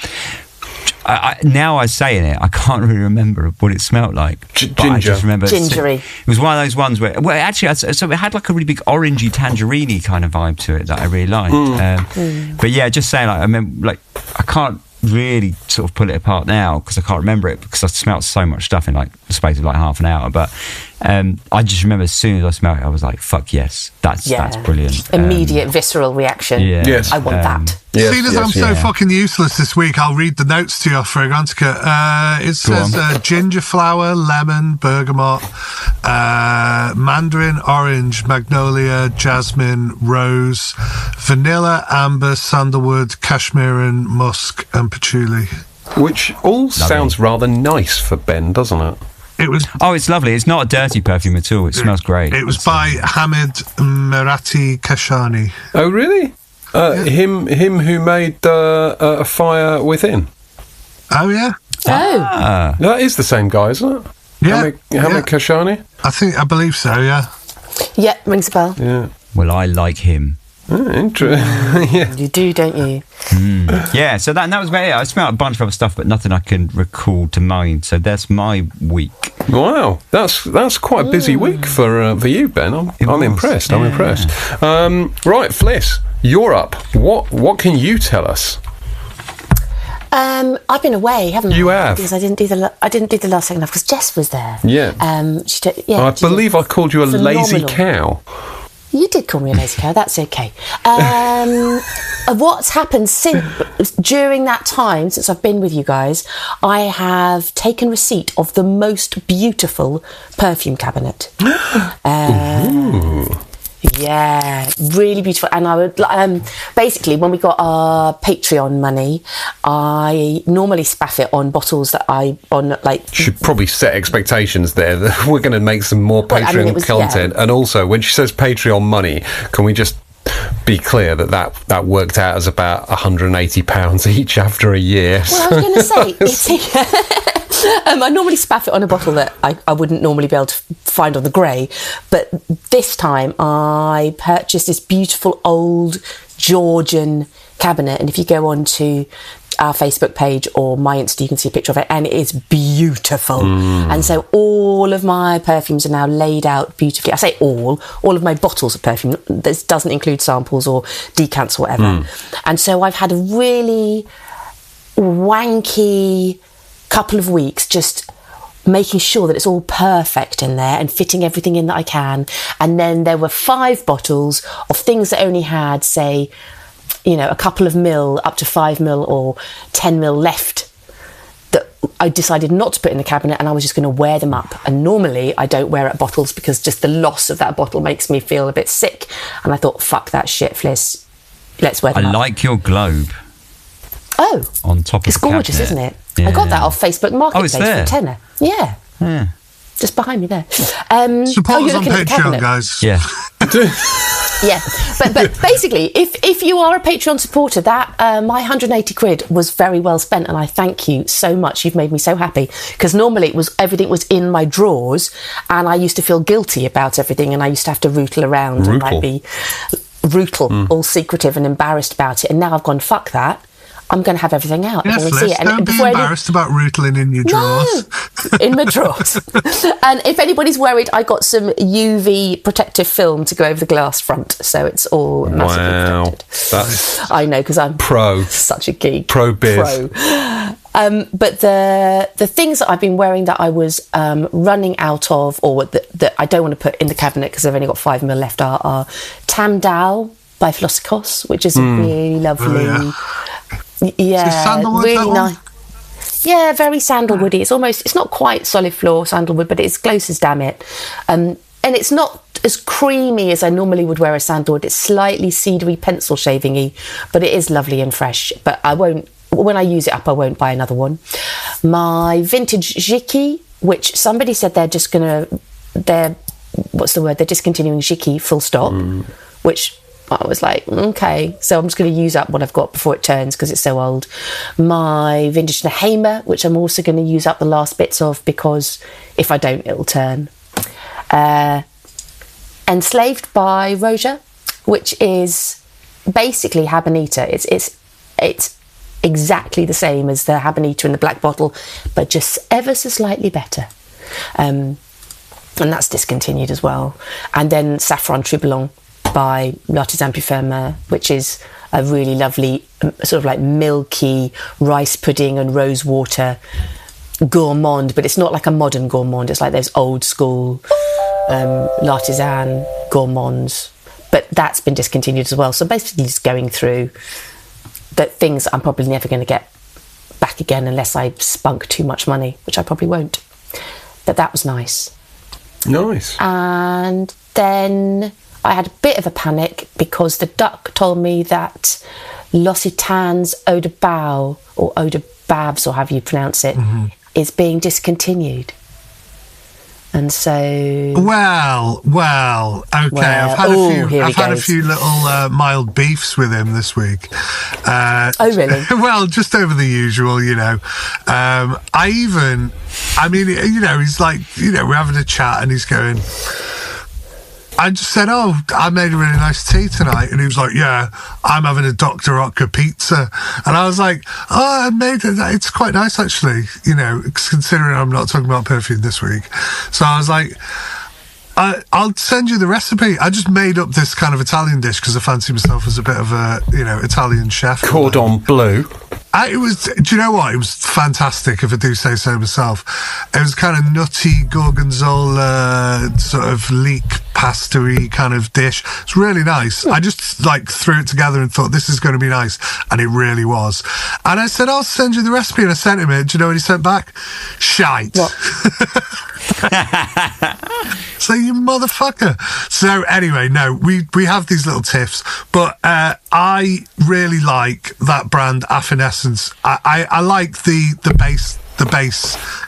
Now I was saying it, I can't really remember what it smelled like. Ginger. I just remember Gingery. It was one of those ones where, well, actually, so it had like a really big orangey tangerine kind of vibe to it that I really liked. But yeah, just saying, like, I remember, like, I can't really sort of pull it apart now because I can't remember it because I smelled so much stuff in like the space of like half an hour. But I just remember as soon as I smelled it, I was like, "Fuck yes, that's brilliant." Immediate visceral reaction. Yeah. Yes. I want that. Yes, seeing as I'm so fucking useless this week, I'll read the notes to you off Fragrantica. It says ginger flower, lemon, bergamot, mandarin, orange, magnolia, jasmine, rose, vanilla, amber, sandalwood, cashmere, musk, and patchouli. Which all sounds rather nice for Ben, doesn't it? It was. Oh, it's lovely. It's not a dirty perfume at all. It smells great. It was by Hamid Merati Kashani. Oh, really? Him who made A Fire Within. Oh, yeah. Oh. That is the same guy, isn't it? Yeah. Hamid Kashani? I believe so, yeah. Yeah, rings a bell. Yeah. Well, I like him. Interesting. Yeah. You do, don't you? Yeah, so that was about it. I smelled a bunch of other stuff, but nothing I can recall to mind. So that's my week. Wow, that's quite a busy week for you, Ben. I'm impressed. I'm impressed. Right, Fliss, you're up. What can you tell us? I've been away, haven't I? You have. Because I didn't do the last second half because Jess was there. Yeah. I believe I called you a lazy cow. You did call me a lazy cow. That's okay. What's happened during that time, since I've been with you guys, I have taken receipt of the most beautiful perfume cabinet. Yeah, really beautiful. And I would basically, when we got our Patreon money, I normally spaff it on bottles that should probably set expectations there that we're going to make some more Patreon content. Yeah. And also, when she says Patreon money, can we just be clear that worked out as about £180 each after a year? Well, I was going to say I normally spaff it on a bottle that I wouldn't normally be able to find on the grey, but this time I purchased this beautiful old Georgian cabinet, and if you go on to our Facebook page or my Insta, you can see a picture of it, and it is beautiful. And so all of my perfumes are now laid out beautifully. I say all of my bottles of perfume. This doesn't include samples or decants or whatever. And so I've had a really wanky couple of weeks just making sure that it's all perfect in there and fitting everything in that I can. And then there were 5 bottles of things that only had, say, a couple of mil up to 5 mil or 10 mil left that I decided not to put in the cabinet, and I was just going to wear them up. And normally I don't wear up bottles because just the loss of that bottle makes me feel a bit sick. And I thought, fuck that shit, Fliss. Let's wear them up. I like your globe. Oh, on top of it's gorgeous, cabinet. isn't it? Yeah. I got that off Facebook Marketplace for a tenner. Yeah. Just behind me there. Support us on Patreon, guys. Yeah. Yeah, but basically, if you are a Patreon supporter, that my 180 quid was very well spent, and I thank you so much. You've made me so happy, because normally everything was in my drawers, and I used to feel guilty about everything, and I used to have to rootle around and like be all secretive and embarrassed about it. And now I've gone, fuck that. I'm going to have everything out. Yes, I see it. And don't be embarrassed about rootling in your drawers. No, in my drawers. And if anybody's worried, I got some UV protective film to go over the glass front, so it's all massively protected. I know, because I'm such a geek. Pro biz. But the things that I've been wearing that I was running out of, or that I don't want to put in the cabinet because I've only got 5 ml left, are Tam Dao by Fliss, which is a really lovely... Yeah, really nice. Yeah, very sandalwoody. It's not quite solid floor sandalwood, but it's close as damn it. And it's not as creamy as I normally would wear a sandalwood. It's slightly cedary, pencil shaving-y, but it is lovely and fresh. But when I use it up, I won't buy another one. My vintage Jiki, which somebody said they're discontinuing Jiki full stop, which... I was like, okay, so I'm just going to use up what I've got before it turns because it's so old. My vintage Nehema, which I'm also going to use up the last bits of because if I don't, it'll turn. Enslaved by Roja, which is basically Habanita. It's exactly the same as the Habanita in the black bottle, but just ever so slightly better. And that's discontinued as well. And then Saffron Tribalon by L'Artisan Parfumeur, which is a really lovely sort of like milky rice pudding and rose water gourmand, but it's not like a modern gourmand. It's like those old school L'Artisan gourmands, but that's been discontinued as well. So basically just going through the things I'm probably never going to get back again unless I spunk too much money, which I probably won't. But that was nice. And then I had a bit of a panic because the duck told me that L'Occitane's Eau de Bao, or Eau de Babs, or however you pronounce it, is being discontinued. And so... Well, okay. I've had a few little mild beefs with him this week. Oh, really? Well, just over the usual, you know. He's like, we're having a chat and he's going... I just said, I made a really nice tea tonight. And he was like, yeah, I'm having a Dr. Oetker pizza. And I was like, I made it. It's quite nice, actually, considering I'm not talking about perfume this week. So I was like, I'll send you the recipe. I just made up this kind of Italian dish because I fancy myself as a bit of a, Italian chef. Cordon bleu. Do you know what? It was fantastic, if I do say so myself. It was kind of nutty gorgonzola, sort of leek pasta-y kind of dish. It's really nice. I just threw it together and thought this is going to be nice, and it really was. And I said, I'll send you the recipe, and I sent him it. Do you know what he sent back? Shite. What? So you motherfucker. So anyway, no, we have these little tiffs, but I really like that brand Affinescence. I like the base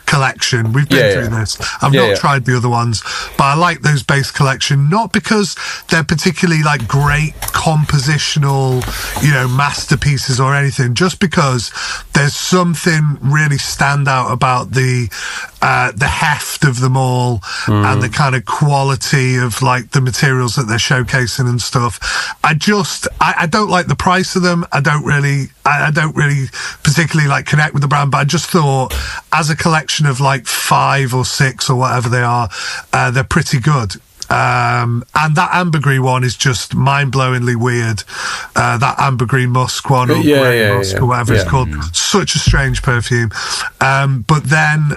collection. We've been through this. I've not tried the other ones, but I like those base collection, not because they're particularly like great compositional, masterpieces or anything, just because there's something really stand out about the heft of them all and the kind of quality of like the materials that they're showcasing and stuff. I don't like the price of them. I don't really particularly like connect with the brand, but I just thought as a collection of like 5 or 6 or whatever they are, they're pretty good. And that ambergris one is just mind-blowingly weird. That ambergris musk one, or grey musk, or whatever it's called. Such a strange perfume. But then,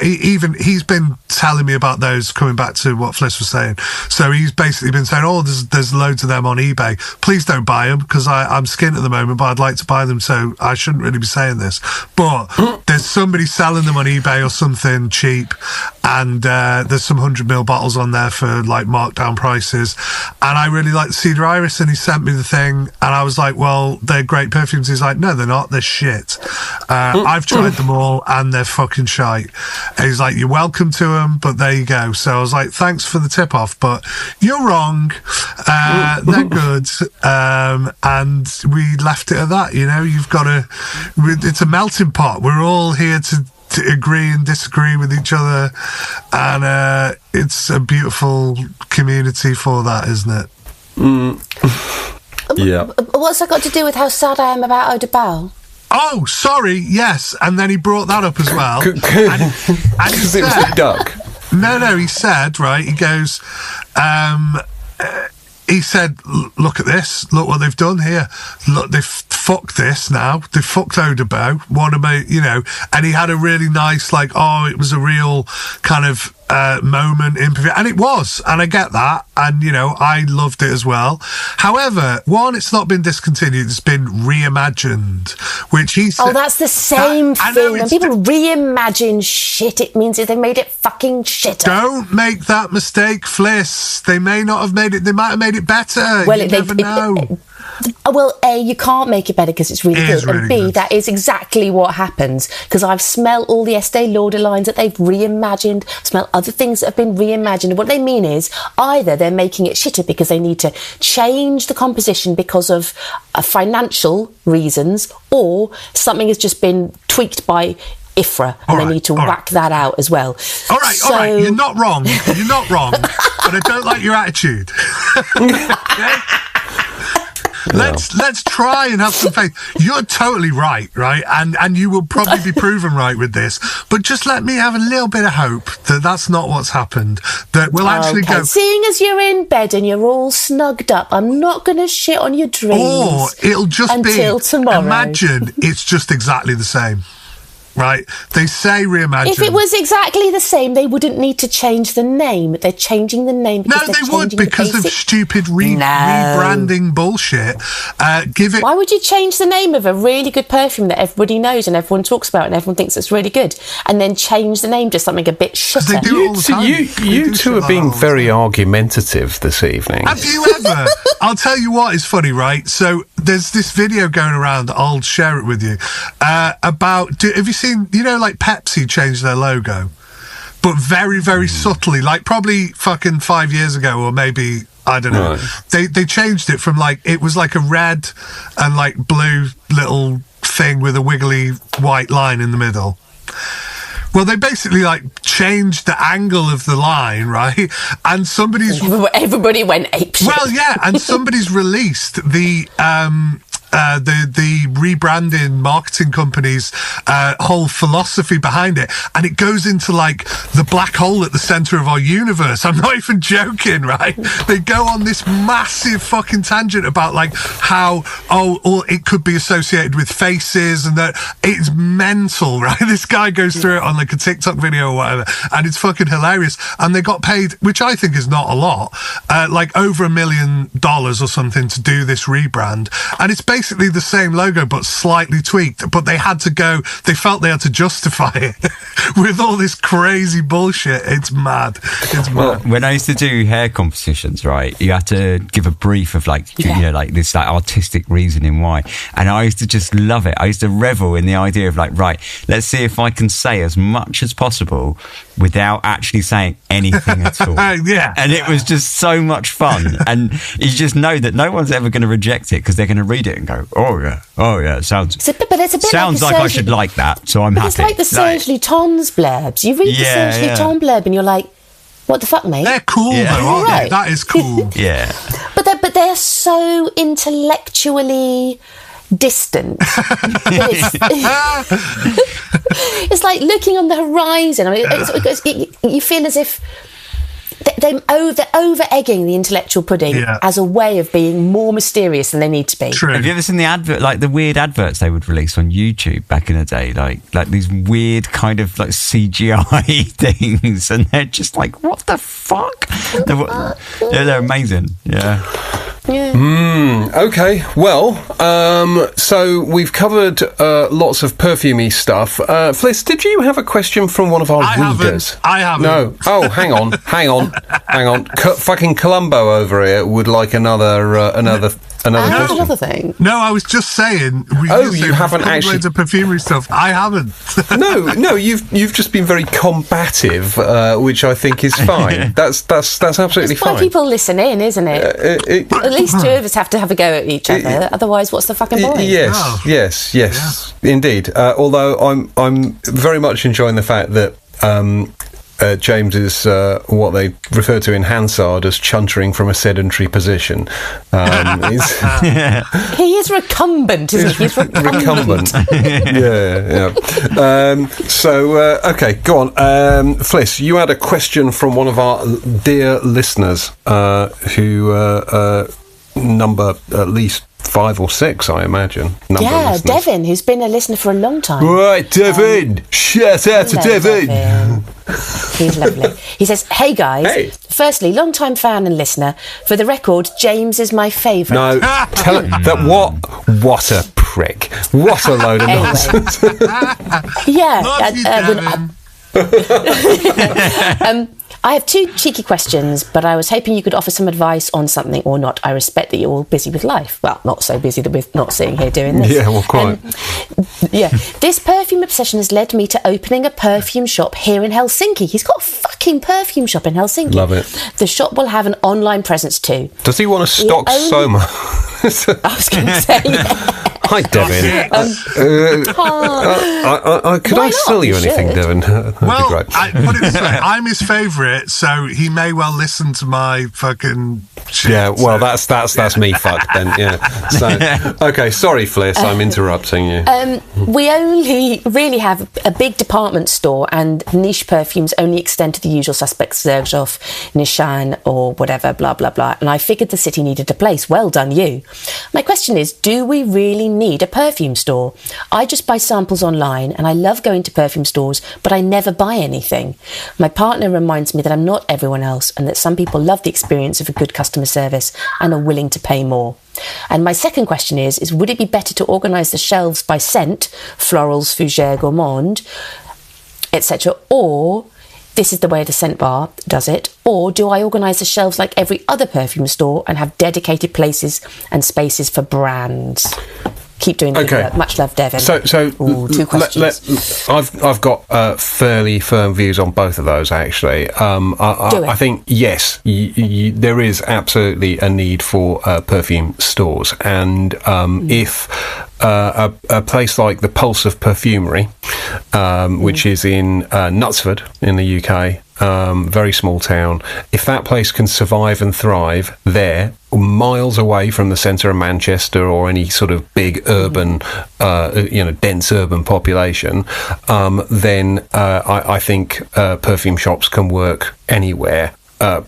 he's been telling me about those, coming back to what Fliss was saying. So he's basically been saying, there's loads of them on eBay. Please don't buy them, because I'm skint at the moment, but I'd like to buy them, so I shouldn't really be saying this. But there's somebody selling them on eBay or something cheap, and there's some 100ml bottles on there for like markdown prices. And I really like the Cedar Iris, and he sent me the thing, and I was like, well, they're great perfumes. He's like, no, they're not. They're shit. I've tried them all, and they're fucking shit. shite. And he's like, you're welcome to them, but there you go. So I was like, thanks for the tip off, but you're wrong. They're good. And we left it at that. You've got to, it's a melting pot. We're all here to agree and disagree with each other, and it's a beautiful community for that, isn't it? Yeah. What's that got to do with how sad I am about Oderants? Oh, sorry, yes. And then he brought that up as well. And Because it was a duck. No, he said, right, he goes, he said, look at this, look what they've done here. Look, they've fucked this now. They've fucked Oderants. What about, and he had a really nice, like, it was a real kind of moment in perfume. And it was, and I get that. And, I loved it as well. However, one, it's not been discontinued, it's been reimagined, which he said... Oh, that's the same thing. When people reimagine shit, it means that they made it fucking shitter. Don't make that mistake, Fliss. They may not have made it, they might have made it better. Well, you never know. Well, A, you can't make it better because it's really good. And B, that is exactly what happens. Because I've smelled all the Estee Lauder lines that they've reimagined, smell other things that have been reimagined. What they mean is either they're making it shitter because they need to change the composition because of financial reasons, or something has just been tweaked by IFRA and they need to whack that out as well. All right. You're not wrong. But I don't like your attitude. Okay? Let's try and have some faith. You're totally right? And you will probably be proven right with this. But just let me have a little bit of hope that that's not what's happened. That we'll actually go. Seeing as you're in bed and you're all snugged up, I'm not going to shit on your dreams. Or it'll just until tomorrow. Imagine it's just exactly the same. Right? They say reimagine. If it was exactly the same, they wouldn't need to change the name. They're changing the name because they would, because of stupid rebranding bullshit. Why would you change the name of a really good perfume that everybody knows and everyone talks about and everyone thinks it's really good, and then change the name to something a bit shitter? They do it all the time. You two are being very argumentative this evening. Have you ever? I'll tell you what is funny, right? So there's this video going around, I'll share it with you, about, have you seen, like Pepsi changed their logo, but very, very subtly, like probably fucking 5 years ago, or maybe, I don't know. Right. They changed it from it was like a red and like blue little thing with a wiggly white line in the middle. Well, they basically changed the angle of the line, right? And everybody went apeshit. Well, yeah, and somebody's released the rebranding marketing company's whole philosophy behind it, and it goes into the black hole at the center of our universe. I'm not even joking, right? They go on this massive fucking tangent about how it could be associated with faces, and that it's mental, right? This guy goes through it on a TikTok video or whatever, and it's fucking hilarious. And they got paid, which I think is not a lot, over $1 million or something to do this rebrand, and it's basically the same logo but slightly tweaked. But they felt they had to justify it with all this crazy bullshit. It's mad. Well, when I used to do hair competitions, right, you had to give a brief of this artistic reasoning why, and I used to just love it. I used to revel in the idea of right, let's see if I can say as much as possible without actually saying anything at all. Yeah. And it was just so much fun, and you just know that no one's ever going to reject it because they're going to read it and go, oh yeah, it sounds. It's a bit sounds like I should like that, so I'm happy. It's like the Serge Lutens blurbs. You read the Serge Luton blurb and you're like, what the fuck, mate? They're cool though, aren't they? That is cool. Yeah. But they're so intellectually distant. It's like looking on the horizon. I mean, you feel as if they're over-egging the intellectual pudding as a way of being more mysterious than they need to be. True. Have you ever seen the advert, the weird adverts they would release on YouTube back in the day, like these weird kind of CGI things, and they're just what the fuck? They're amazing. Yeah. Okay, well, so we've covered lots of perfumey stuff. Fliss, did you have a question from one of our readers? I haven't. No. Oh, hang on. Fucking Columbo over here would like another Another thing. No, I was just saying. You haven't actually loads of perfumery stuff. I haven't. no, you've just been very combative, which I think is fine. That's absolutely fine. Why people listen in, isn't it? At least two of us have to have a go at each other. Otherwise, what's the fucking point? Yes, indeed. Although I'm very much enjoying the fact that James is what they refer to in Hansard as chuntering from a sedentary position. He is recumbent, isn't he? He's recumbent. Yeah. Okay, go on. Fliss, you had a question from one of our dear listeners who number at least 5 or 6, I imagine. Devin, who's been a listener for a long time. Right, Devin. Shout out to Devin. He's lovely. He says, "Hey guys. Hey. Firstly, long-time fan and listener. For the record, James is my favourite." No, tell it that what a prick. What a load of nonsense. I have 2 cheeky questions, but I was hoping you could offer some advice on something or not. I respect that you're all busy with life. Well, not so busy that we're not sitting here doing this. Yeah, well, quite. This perfume obsession has led me to opening a perfume shop here in Helsinki. He's got a fucking perfume shop in Helsinki. Love it. The shop will have an online presence too. Does he want to stock Soma? I was going to say... Hi, Devin. Could I sell you anything, Devin? That'd be great. Put it this way, I'm his favourite, so he may well listen to my fucking shit. Yeah, well, that's me fucked then, yeah. So, okay, sorry, Fliss, I'm interrupting you. We only really have a big department store, and niche perfumes only extend to the usual suspects, Xerjoff, Nishan, or whatever, blah, blah, blah. And I figured the city needed a place. Well done, you. My question is, do we really need a perfume store? I just buy samples online, and I love going to perfume stores, but I never buy anything. My partner reminds me that I'm not everyone else, and that some people love the experience of a good customer service and are willing to pay more. And my second question is would it be better to organise the shelves by scent, florals, fougères, gourmand, etc., or this is the way the scent bar does it, or do I organise the shelves like every other perfume store and have dedicated places and spaces for brands? Keep doing the good work. Much love, Devin. So 2 questions. I've got fairly firm views on both of those, actually. I think, yes, there is absolutely a need for perfume stores. And if a place like the Pulse of Perfumery, which is in Knutsford in the UK, very small town, if that place can survive and thrive there, miles away from the centre of Manchester or any sort of big urban, dense urban population, then I think perfume shops can work anywhere.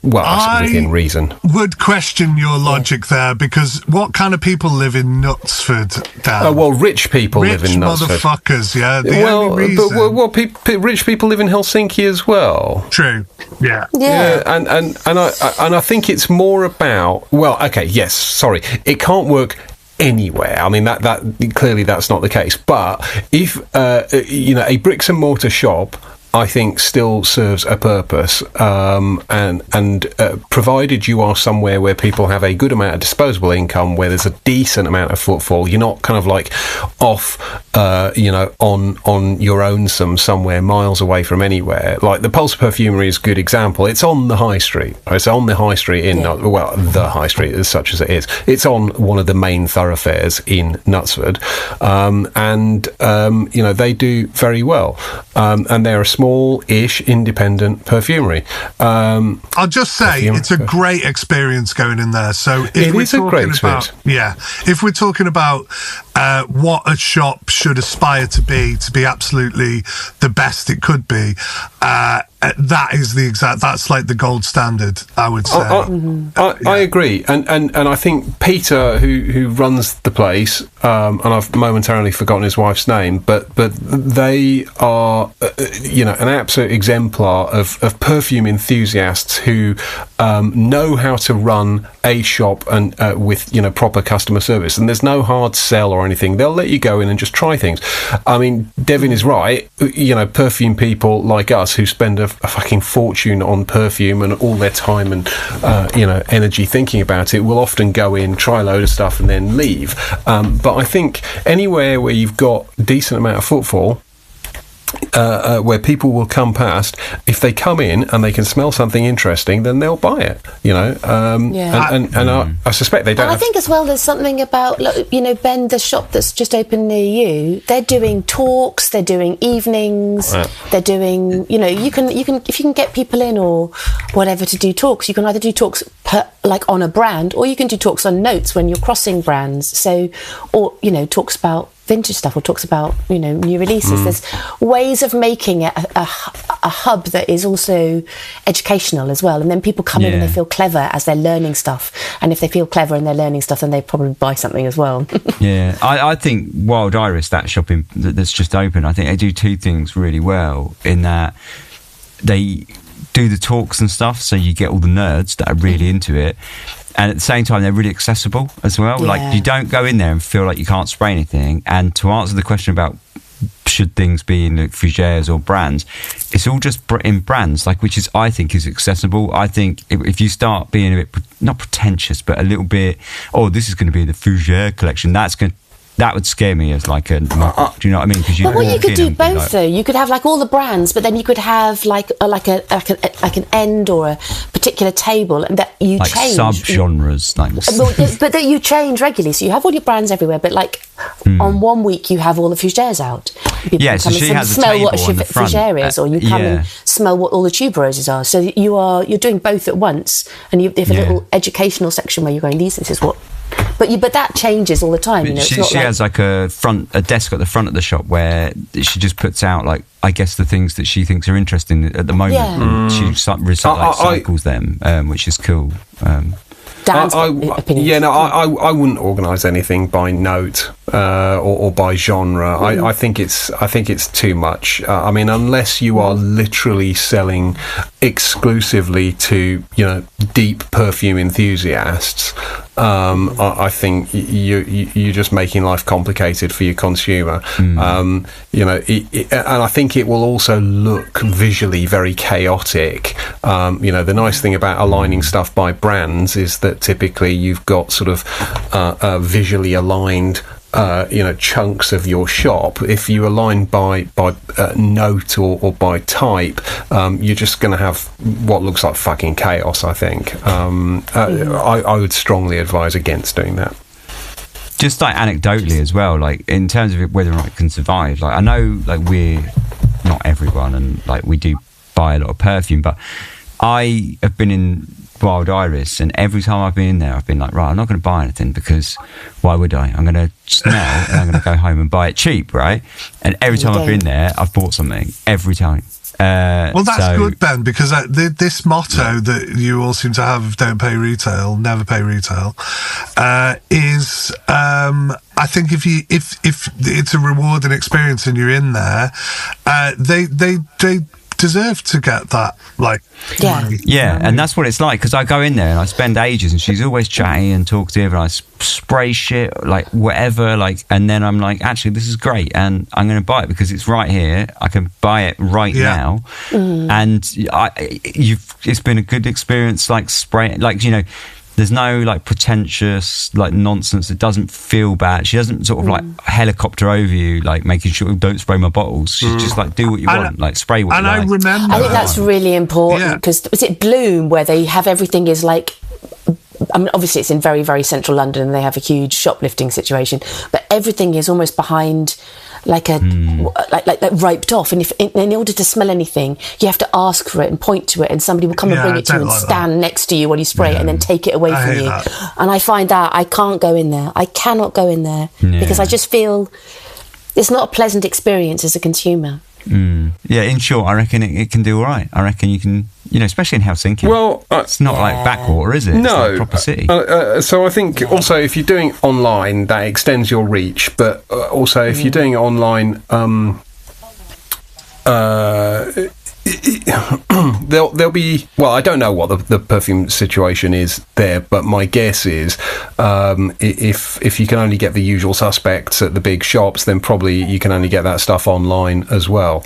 Within reason. Would question your logic there, because what kind of people live in Knutsford, Dan? Rich people live in Knutsford. Rich motherfuckers, yeah. Rich people live in Helsinki as well. True. Yeah. And I think it's more about. It can't work anywhere. I mean, that clearly that's not the case. But if a bricks and mortar shop, I think still serves a purpose, and provided you are somewhere where people have a good amount of disposable income, where there's a decent amount of footfall, you're not kind of like off, on your own somewhere miles away from anywhere. Like the Pulse Perfumery is a good example. It's on the high street. It's on the high street the high street as such as it is. It's on one of the main thoroughfares in Knutsford, they do very well, and they're a small-ish independent perfumery. I'll just say it's a great experience going in there. So if we're talking about, if we're talking about what a shop should aspire to be absolutely the best it could be, that's like the gold standard, I would say. I agree, and I think Peter, who runs the place, and I've momentarily forgotten his wife's name, but they are an absolute exemplar of perfume enthusiasts who know how to run a shop and with proper customer service, and there's no hard sell or anything. They'll let you go in and just try things. I mean, Devin is right. Perfume people like us who spend a a fucking fortune on perfume and all their time and energy thinking about it will often go in, try a load of stuff and then leave. But I think anywhere where you've got decent amount of footfall, where people will come past, if they come in and they can smell something interesting, then they'll buy it, and I suspect they don't. And I think as well there's something about, Ben, the shop that's just opened near you, they're doing talks, they're doing evenings, they're doing, you can if you can get people in or whatever to do talks, you can either do talks on a brand, or you can do talks on notes when you're crossing brands, so, or talks about vintage stuff, or talks about new releases. There's ways of making it a hub that is also educational as well, and then people come in and they feel clever as they're learning stuff, and if they feel clever and they're learning stuff, then they probably buy something as well. I think Wild Iris, that shopping that's just open, I think they do two things really well, in that they do the talks and stuff, so you get all the nerds that are really into it, and at the same time they're really accessible as well. Like, you don't go in there and feel like you can't spray anything. And to answer the question about should things be in fougères or brands, it's all just in brands, which is, I think, is accessible. I think if you start being a bit, not pretentious, but a little bit, this is going to be the fougère collection, that would scare me as like a do you know what I mean? Because you could do both though. You could have all the brands, but then you could have like an end or a particular table, and that you change sub-genres, but that you change regularly. So you have all your brands everywhere, but on one week you have all the fougères out. People so she has a smell table what a on the front. fougère is, or you come and smell what all the tuberoses are. So you're doing both at once, and you have a little educational section where you're going, this is what. But that changes all the time. She has a desk at the front of the shop where she just puts out I guess the things that she thinks are interesting at the moment. And she recycles them, which is cool. Dan's opinion. I wouldn't organise anything by note or by genre. I think it's too much. Unless you are literally selling exclusively to deep perfume enthusiasts, I think you're just making life complicated for your consumer. And I think it will also look visually very chaotic. The nice thing about aligning stuff by brands is that typically you've got sort of visually aligned chunks of your shop. If you align by note or by type, you're just going to have what looks like fucking chaos, I think. I would strongly advise against doing that. Just anecdotally as well, in terms of whether or not it can survive, I know we're not everyone, and we do buy a lot of perfume, but I have been in Wild Iris, and every time I've been in there, I've been right, I'm not going to buy anything, because why would I? I'm going to smell and I'm going to go home and buy it cheap, right? And every time I've been there, I've bought something every time. Well, that's good, Ben, because this motto that you all seem to have, don't pay retail, never pay retail, is I think if it's a rewarding experience and you're in there, they deserve to get that and that's what it's like, because I go in there and I spend ages and she's always chatty and talkative, and I spray shit whatever, and then I'm actually this is great and I'm going to buy it because it's right here, I can buy it right now. And it's been a good experience, spraying, there's no pretentious nonsense. It doesn't feel bad. She doesn't sort of helicopter over you, making sure don't spray my bottles. She's just do what you want, spray what you like. I remember. I think that's really important, because was it Bloom where they have everything is obviously it's in very, very central London and they have a huge shoplifting situation, but everything is almost behind like roped off, and if in order to smell anything you have to ask for it and point to it, and somebody will come and bring it to you and stand next to you while you spray it and then take it away from you. And I find that I can't go in there. I cannot go in there because I just feel it's not a pleasant experience as a consumer. In short, I reckon it can do all right. I reckon you can, especially in Helsinki. Well, it's not backwater, is it? No, it's a proper city. So I think also if you're doing online, that extends your reach. But also if you're doing it online, there'll be, well, I don't know what the perfume situation is there, but my guess is if you can only get the usual suspects at the big shops, then probably you can only get that stuff online as well.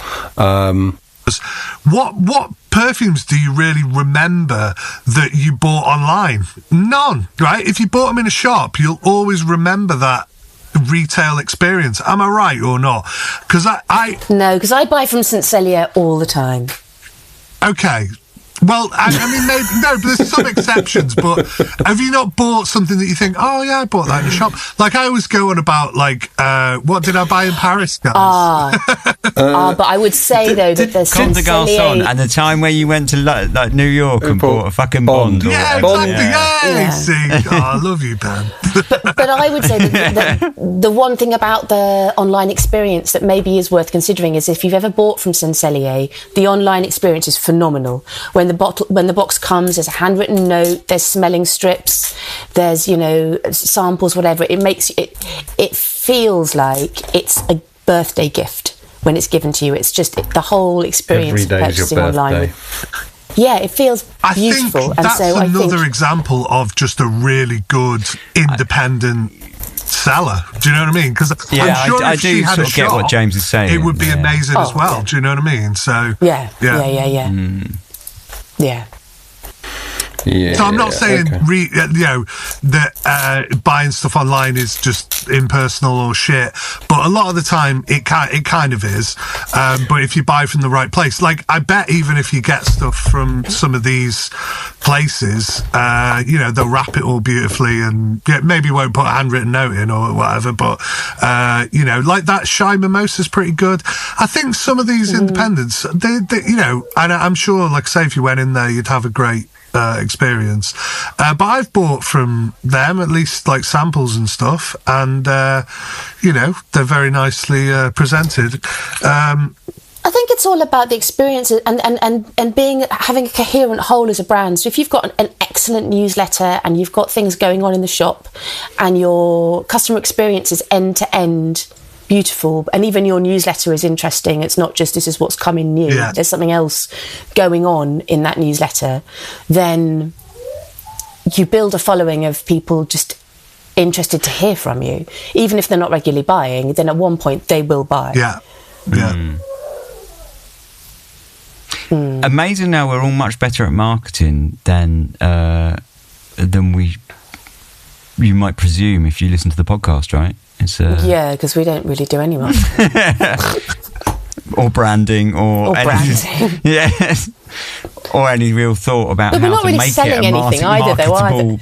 What perfumes do you really remember that you bought online? None, right? If you bought them in a shop, you'll always remember that retail experience. Am I right or not? Because No, because I buy from St. Celia all the time. Okay. Well, I mean, maybe, no, but there's some exceptions, but have you not bought something that you think, oh, yeah, I bought that in a shop? Like, I always go on about, like, what did I buy in Paris, guys? But I would say, though, that there's Comme des Garçons, and the time where you went to, like New York and bought a fucking Bond. Yeah, exactly, yeah. See, I love you, Ben. But I would say that the one thing about the online experience that maybe is worth considering is if you've ever bought from St. Celia, the online experience is phenomenal. When the box comes, there's a handwritten note, there's smelling strips, there's, samples, whatever. It makes it feels like it's a birthday gift when it's given to you. It's just the whole experience of purchasing online. Yeah, it feels beautiful. I think that's another example of just a really good independent seller. Do you know what I mean? Because I'm sure I if she had sort a of get shop, what James is saying. it would be amazing as well. Do you know what I mean? So yeah. Yeah, so I'm not saying that buying stuff online is just impersonal or shit, but a lot of the time it kind of is. But if you buy from the right place, like I bet even if you get stuff from some of these places, they'll wrap it all beautifully and maybe won't put a handwritten note in or whatever. But like that Shy Mimosa is pretty good. I think some of these independents, they and I'm sure, like say, if you went in there, you'd have a great experience, but I've bought from them at least like samples and stuff, and they're very nicely presented. I think it's all about the experience and having a coherent whole as a brand. So if you've got an excellent newsletter and you've got things going on in the shop and your customer experience is end to end beautiful, and even your newsletter is interesting, it's not just this is what's coming new, there's something else going on in that newsletter, then you build a following of people just interested to hear from you. Even if they're not regularly buying, then at one point they will buy. Amazing. Now we're all much better at marketing than you might presume if you listen to the podcast, right? It's because we don't really do any marketing. or branding or anything. Yes. Or any real thought about how to really make selling it a anything either, marketable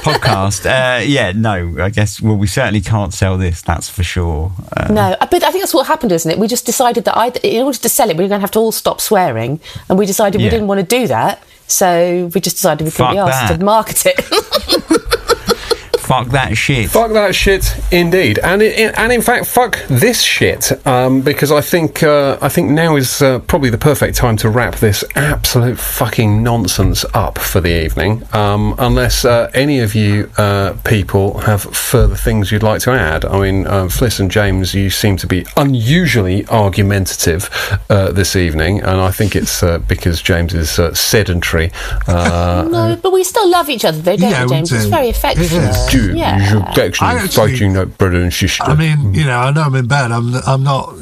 podcast. I guess, we certainly can't sell this, that's for sure. No, but I think that's what happened, isn't it? We just decided that in order to sell it, we were going to have to all stop swearing, and we decided we didn't want to do that, so we just decided we couldn't be asked to market it. Fuck that shit. Fuck that shit, indeed, and in fact, fuck this shit. Because I think now is probably the perfect time to wrap this absolute fucking nonsense up for the evening. Unless any of you people have further things you'd like to add. I mean, Fliss and James, you seem to be unusually argumentative this evening, and I think it's because James is sedentary. No, but we still love each other, though, don't we, James? It's very affectionate. Fighting that brother and sister. I mean, I know I'm in bed. I'm not,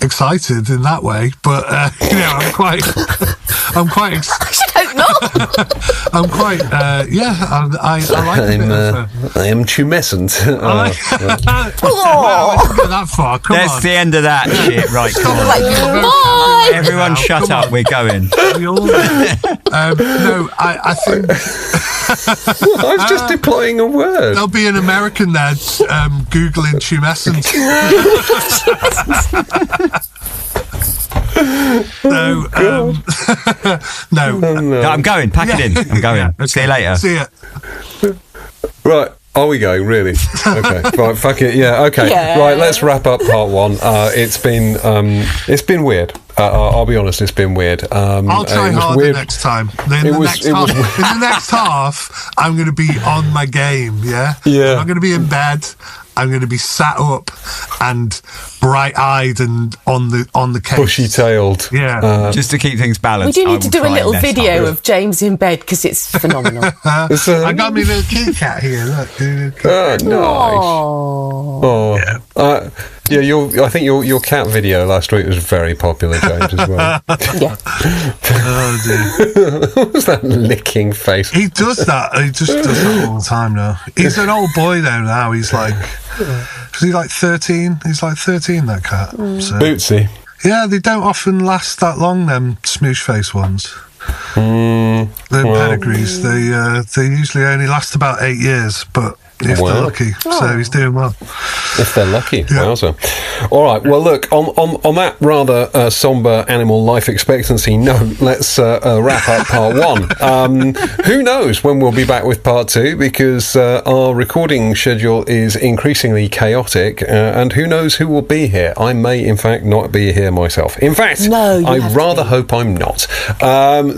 excited in that way, but I'm quite. I should hope not. I'm quite. I like it. I am tumescent. I didn't get that far. Come That's on. the end of that shit. Right, come on. Bye. Everyone, shut up. We're going. No, I think. I was just deploying a word. There'll be an American there Googling tumescent. No. I'm going. Pack it in. I'm going. Okay. See you later. See ya. Right. Are we going, really? Okay. Right, fuck it. Yeah, okay. Yeah. Right, let's wrap up part one. It's been weird. I'll be honest, it's been weird. I'll try harder next time. In the next half, I'm going to be on my game, yeah? Yeah. I'm going to be in bed. I'm going to be sat up and bright-eyed and on the case. Bushy-tailed. Yeah. Just to keep things balanced. We do need to do a little video of James in bed, because it's phenomenal. I got me little kitty cat here, look. Nice. Oh. Yeah. I think your cat video last week was very popular, James, as well. Yeah. Oh dear. What was that licking face? He does that. He just does that all the time now. He's an old boy though now. He's like, is he like 13? He's like 13, that cat. So. Bootsy. Yeah, they don't often last that long, them smoosh face ones. The pedigrees, they usually only last about 8 years, but if they're lucky, so he's doing well. If they're lucky, wowza. All right, well, look, on that rather sombre animal life expectancy note, let's wrap up part one. Who knows when we'll be back with part two, because our recording schedule is increasingly chaotic, and who knows who will be here. I may, in fact, not be here myself. In fact, I rather hope I'm not.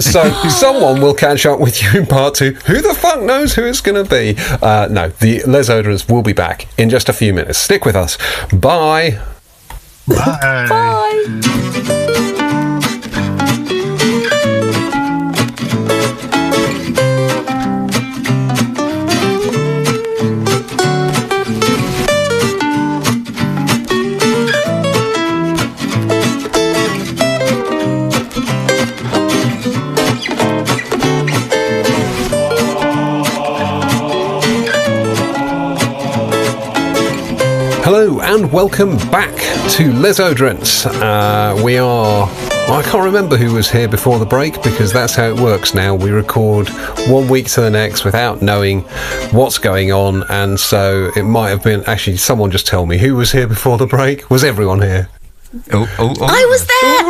So someone will catch up with you in part two. Who the fuck knows who it's going to be? No, the Les Oderants will be back in just a few minutes. Stick with us. Bye. Bye. Bye. Hello and welcome back to Les Oderants. I can't remember who was here before the break, because that's how it works now. We record 1 week to the next without knowing what's going on, and so it might have been, actually, someone just tell me who was here before the break. Was everyone here? I was there.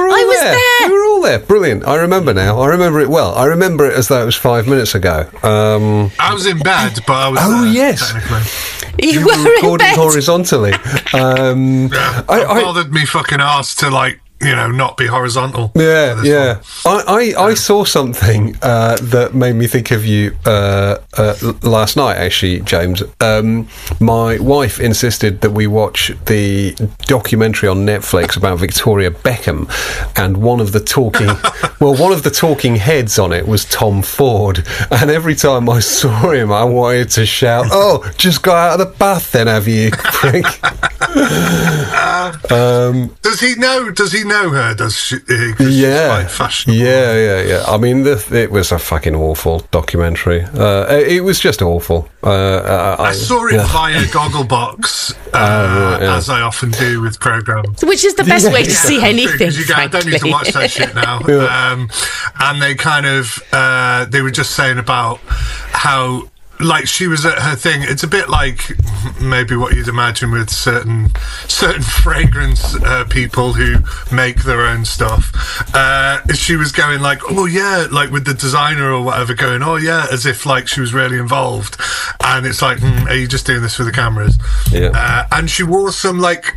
We were all there. Brilliant. I remember now. I remember it well. I remember it as though it was 5 minutes ago. I was in bed, but I was there, yes. technically. You were were recording in bed horizontally. It bothered me fucking arse to, like, not be horizontal. Yeah. I saw something that made me think of you last night, actually, James. My wife insisted that we watch the documentary on Netflix about Victoria Beckham, and one of the talking heads on it was Tom Ford, and every time I saw him I wanted to shout, "Oh, just got out of the bath then, have you, prick?" Does he know her? Does she? Yeah. Quite fashionable. Yeah. I mean, it was a fucking awful documentary. It was just awful. I saw it via Gogglebox, as I often do with programs. which is the best way to see anything, I don't need to watch that shit now. And they kind of they were just saying about how, like, she was at her thing. It's a bit like maybe what you'd imagine with certain fragrance people who make their own stuff. She was going like, "Oh yeah," like with the designer or whatever, going, "Oh yeah," as if like she was really involved. And it's like, are you just doing this for the cameras? Yeah. And she wore some like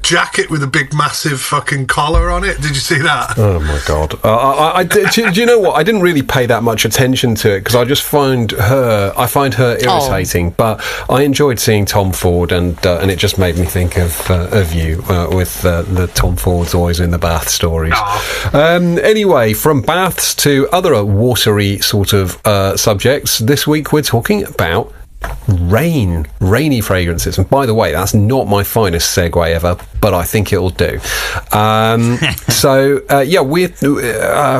jacket with a big massive fucking collar on it. Did you see that? Oh my god. Do you know what, I didn't really pay that much attention to it, because I just find her irritating, but I enjoyed seeing Tom Ford, and it just made me think of you with the Tom Ford's always in the bath stories. Anyway, from baths to other watery sort of subjects, this week we're talking about rainy fragrances. And by the way, that's not my finest segue ever, but I think it'll do.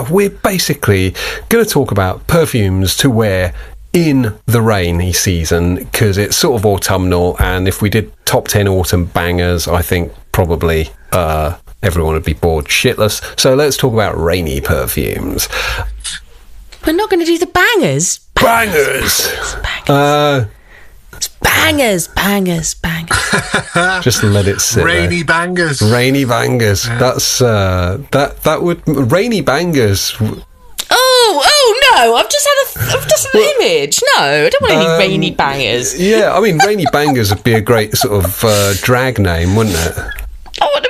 We're basically going to talk about perfumes to wear in the rainy season, because it's sort of autumnal, and if we did top 10 autumn bangers, I think probably everyone would be bored shitless. So let's talk about rainy perfumes. We're not going to do the bangers. Bangers. Bangers. Just let it sit. Rainy bangers. Yeah. That's that would rainy bangers. Oh no! I've just an image. No, I don't want any rainy bangers. Yeah, I mean, rainy bangers would be a great sort of drag name, wouldn't it? Oh,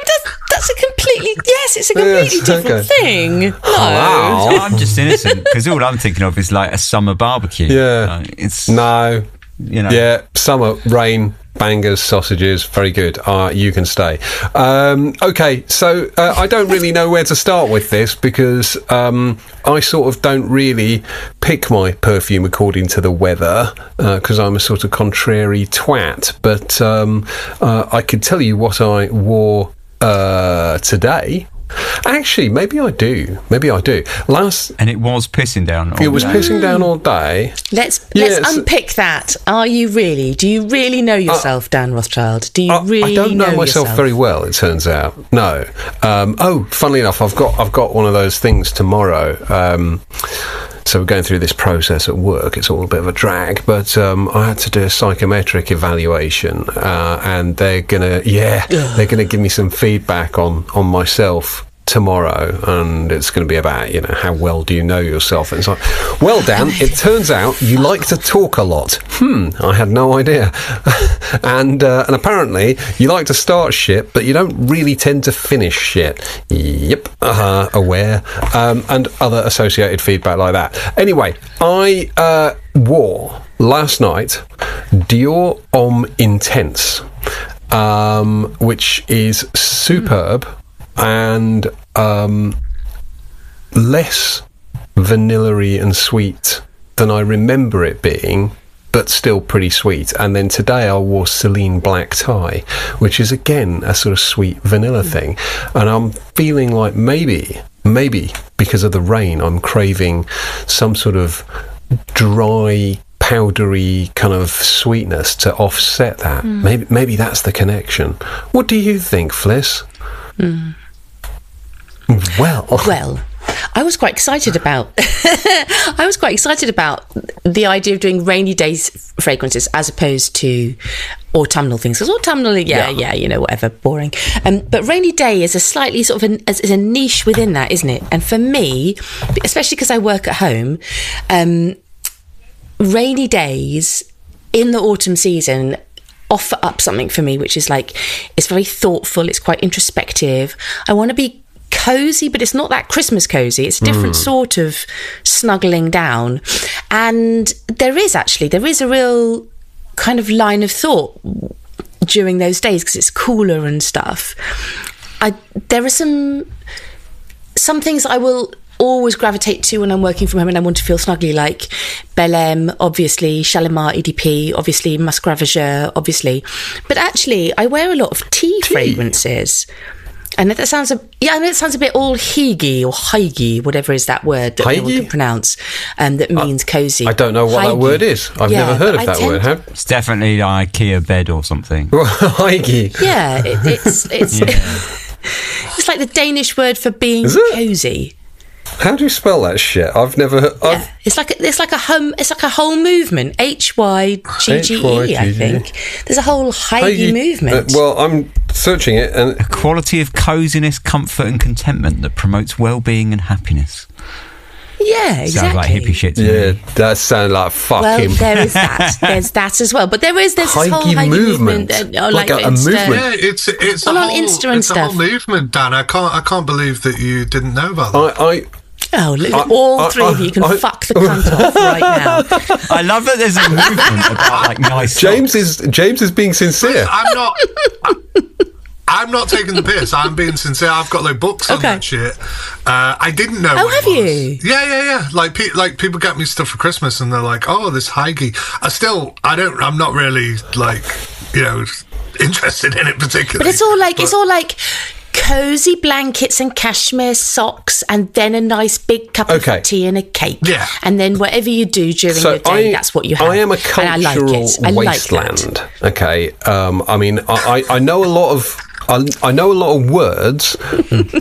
that's a completely it's a completely different thing. No, I'm just innocent, because all I'm thinking of is like a summer barbecue. Yeah, it's no. Yeah, summer, rain, Bangers, sausages, very good. You can stay. Okay, so I don't really know where to start with this because I sort of don't really pick my perfume according to the weather because I'm a sort of contrary twat. But I could tell you what I wore today. Actually, maybe I do. And it was pissing down. It was pissing down all day. Let's unpick that. Are you really? Do you really know yourself, Dan Rothschild? Do you really? I don't know myself yourself? very well. It turns out. No. Funnily enough, I've got one of those things tomorrow. So we're going through this process at work. It's all a bit of a drag, but I had to do a psychometric evaluation, and they're gonna give me some feedback on myself tomorrow, and it's going to be about how well do you know yourself. And it's like, well, Dan, it turns out you like to talk a lot. I had no idea. and apparently you like to start shit, but you don't really tend to finish shit. Yep, aware, and other associated feedback like that. Anyway, I wore last night Dior Homme Intense, which is superb. And less vanilla-y and sweet than I remember it being, but still pretty sweet. And then today I wore Celine Black Tie, which is again a sort of sweet vanilla thing. And I'm feeling like maybe because of the rain, I'm craving some sort of dry, powdery kind of sweetness to offset that. Maybe that's the connection. What do you think, Fliss? Well, I was quite excited about the idea of doing rainy days fragrances as opposed to autumnal things. Because autumnal, whatever, boring. But rainy day is a slightly sort of is a niche within that, isn't it? And for me, especially because I work at home, rainy days in the autumn season offer up something for me, which is like, it's very thoughtful, it's quite introspective. I want to be cozy, but it's not that Christmas cozy. It's a different sort of snuggling down. And there is a real kind of line of thought during those days because it's cooler and stuff. There are some things I will always gravitate to when I'm working from home and I want to feel snuggly, like Bel M, obviously, Shalimar EDP, obviously, Muscravageur, obviously. But actually, I wear a lot of tea fragrances. And that sounds a bit all hygge or hygge, whatever is that word that no one can pronounce, that means cozy. I don't know what that word is. I've never heard of that word. It's definitely like IKEA bed or something. Hygge. Yeah, it's it's like the Danish word for being cozy. How do you spell that shit? I've never heard. Yeah. It's like a whole movement. HYGGE, I think. There's a whole hygge movement. Well, I'm searching it, and a quality of coziness, comfort, and contentment that promotes well-being and happiness. Yeah, exactly. Sounds like hippie shit to me. That sounds like fucking... Well, there is that. There's that as well. But there's this whole hygge movement. Like a movement. Yeah, it's on Insta and stuff. It's a whole movement, Dan. I can't believe that you didn't know about that. All three of you can fuck the cunt off right now. I love that there's a movement about like nice James is being sincere. I'm not taking the piss. I'm being sincere. I've got like books on that shit. I didn't know. Oh, have you? Yeah. Like people get me stuff for Christmas, and they're like, "Oh, this hygge." I'm not really like, interested in it particularly. But it's all like cozy blankets and cashmere socks, and then a nice big cup of tea and a cake. Yeah. And then whatever you do during your day, that's what you have. I am a cultural wasteland. Okay. I mean, I know a lot of words,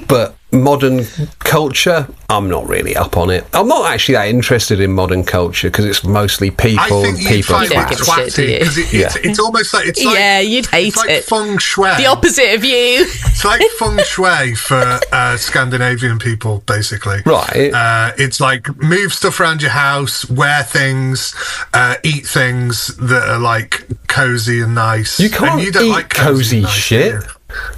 but modern culture, I'm not really up on it. I'm not actually that interested in modern culture because it's mostly people. I think you'd find it twatty because it's almost like it's like you'd hate like it. Feng shui, the opposite of you. It's like feng shui for Scandinavian people, basically. Right. It's like move stuff around your house, wear things, eat things that are like cozy and nice. You can't and you don't eat like cozy nice, shit.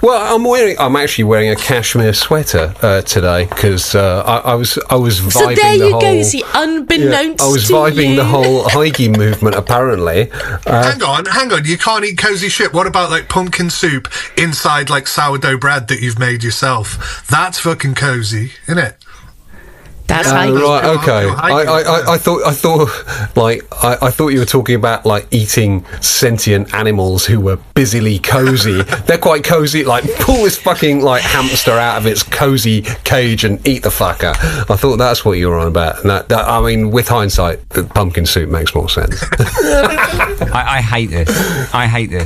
Well, I'm actually wearing a cashmere sweater today because I was vibing. So there you go. See, unbeknownst I was to vibing you. the whole Heige movement. Apparently, hang on. You can't eat cozy shit. What about like pumpkin soup inside like sourdough bread that you've made yourself? That's fucking cozy, isn't it? That's Heige. Right. Okay. I thought you were talking about like eating sentient animals who were busily cozy. They're quite cozy. Like pull this fucking like hamster out of its cozy cage and eat the fucker. I thought that's what you were on about. And I mean, with hindsight, the pumpkin soup makes more sense. I hate this.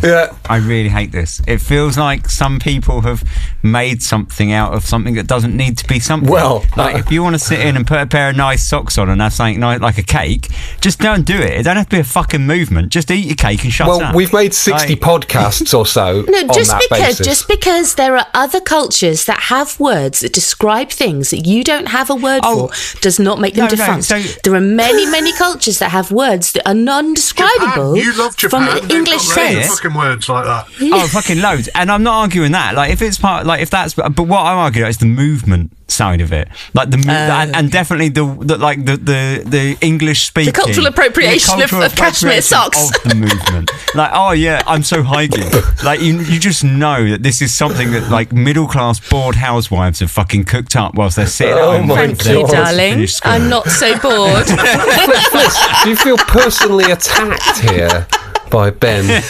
Yeah. I really hate this. It feels like some people have made something out of something that doesn't need to be something. Well, like if you want to sit in and put a pair of nice socks on and have something nice, like a cake, just don't do it. It don't have to be a fucking movement. Just eat your cake and shut up. Well, we've made 60 podcasts or so just because there are other cultures that have words that describe things that you don't have a word for does not make them defunct. There are many cultures that have words that are non-describable. Japan. You love Japan. From the English sense. Fucking words like that. Oh, fucking loads. And I'm not arguing that. Like if it's part, like if that's, but what I'm arguing about is the movement side of it, like the and definitely the English speaking, the cultural appropriation of cashmere socks of the movement. Like, oh yeah, I'm so Heige. Like you just know that this is something that like middle class bored housewives have fucking cooked up whilst they're sitting at home. Thank you, darling. I'm not so bored. Fliss, do you feel personally attacked here by Ben?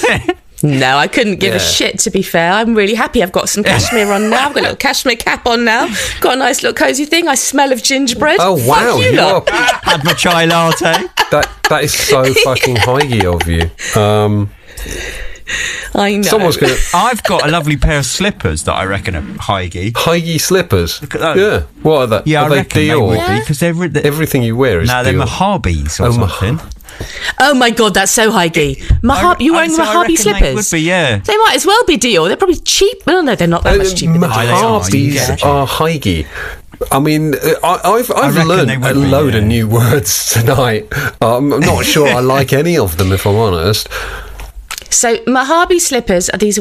No, I couldn't give a shit, to be fair. I'm really happy I've got some cashmere on now. I've got a little cashmere cap on now. Got a nice little cosy thing. I smell of gingerbread. Oh, wow. Fuck you lot. Had my chai latte. That is so fucking Heige of you. I know. I've got a lovely pair of slippers that I reckon are Heige. Heige slippers? Look at those. Yeah. What are they? Yeah, are I they reckon they would be, because they're everything you wear is they're Dior. Mojabe's or something. Oh my god, that's so Heige. You wearing Mojave slippers? They would be, yeah. They might as well be Dior. They're probably cheap. Oh no, they're not that much cheaper. Mojabe's are Heige. I mean, I've learned a load of new words tonight. I'm not sure I like any of them, if I'm honest. So Mojave slippers are these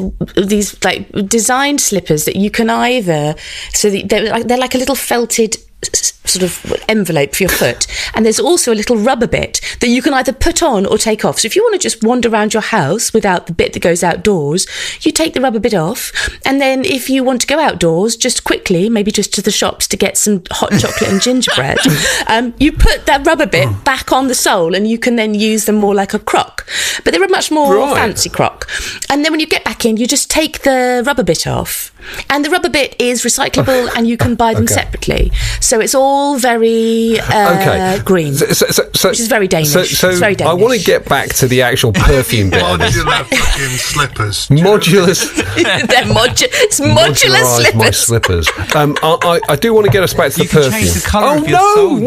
like designed slippers that you can either, so they're like a little felted sort of envelope for your foot, and there's also a little rubber bit that you can either put on or take off. So if you want to just wander around your house without the bit that goes outdoors, you take the rubber bit off, and then if you want to go outdoors just quickly, maybe just to the shops to get some hot chocolate and gingerbread, you put that rubber bit back on the sole, and you can then use them more like a croc, but they're a much more fancy croc. And then when you get back in, you just take the rubber bit off, and the rubber bit is recyclable and you can buy them separately. So it's all very green, which is very Danish. So it's very Danish. I want to get back to the actual perfume bit. Modular fucking slippers. Modulars. It's modular slippers. My slippers. I do want to get us back to the perfume. Change the colour of your soul,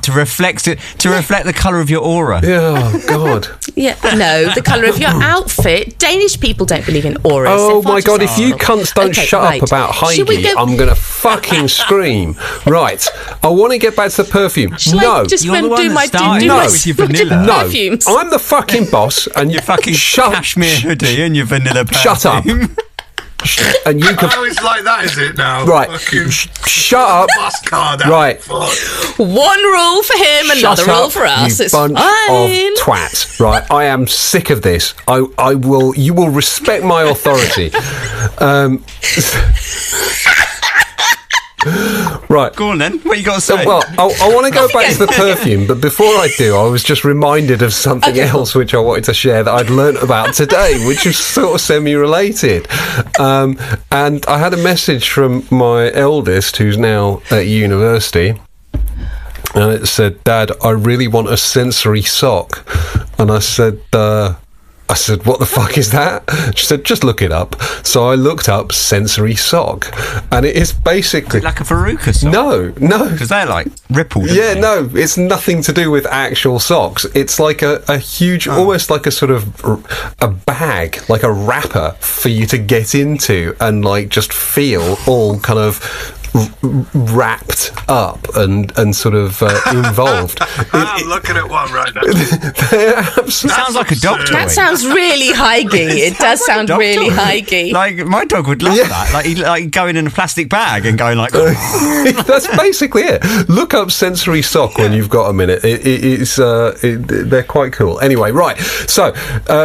to reflect the colour of your aura. Oh God. Yeah, no, the colour of your outfit. Danish people don't believe in auras. Oh my God! If you cunts don't shut up about Heige, I'm gonna fucking scream. Right, I want to get back to the perfume. You're the one that started with your vanilla. No, I'm the fucking boss, and your fucking cashmere hoodie and your vanilla perfume. Shut up. And you can. Oh, it's like that, is it now? Right. Shut up. Bus card out. Right. One rule for him, another rule for us. It's bunch fine. of twats. Right. I am sick of this. I will. You will respect my authority. Right. Go on then. What you got to say? Well, I want to go back to the perfume, but before I do, I was just reminded of something else which I wanted to share that I'd learnt about today, which is sort of semi-related. And I had a message from my eldest, who's now at university, and it said, "Dad, I really want a sensory sock." And I said, what the fuck is that? She said, just look it up. So I looked up sensory sock, and it is basically... Is it like a Veruca sock? No. Because they're like rippled. Yeah, no, it's nothing to do with actual socks. It's like a huge, almost like a sort of a bag, like a wrapper for you to get into and like just feel all kind of wrapped up and sort of involved. I'm looking at one right now. Sounds like a doctor. That sounds really high-gee. It does sound really high-gee. Like, my dog would love that. Like, he'd going in a plastic bag and going like... That's basically it. Look up sensory sock when you've got a minute. They're quite cool. Anyway, right. So,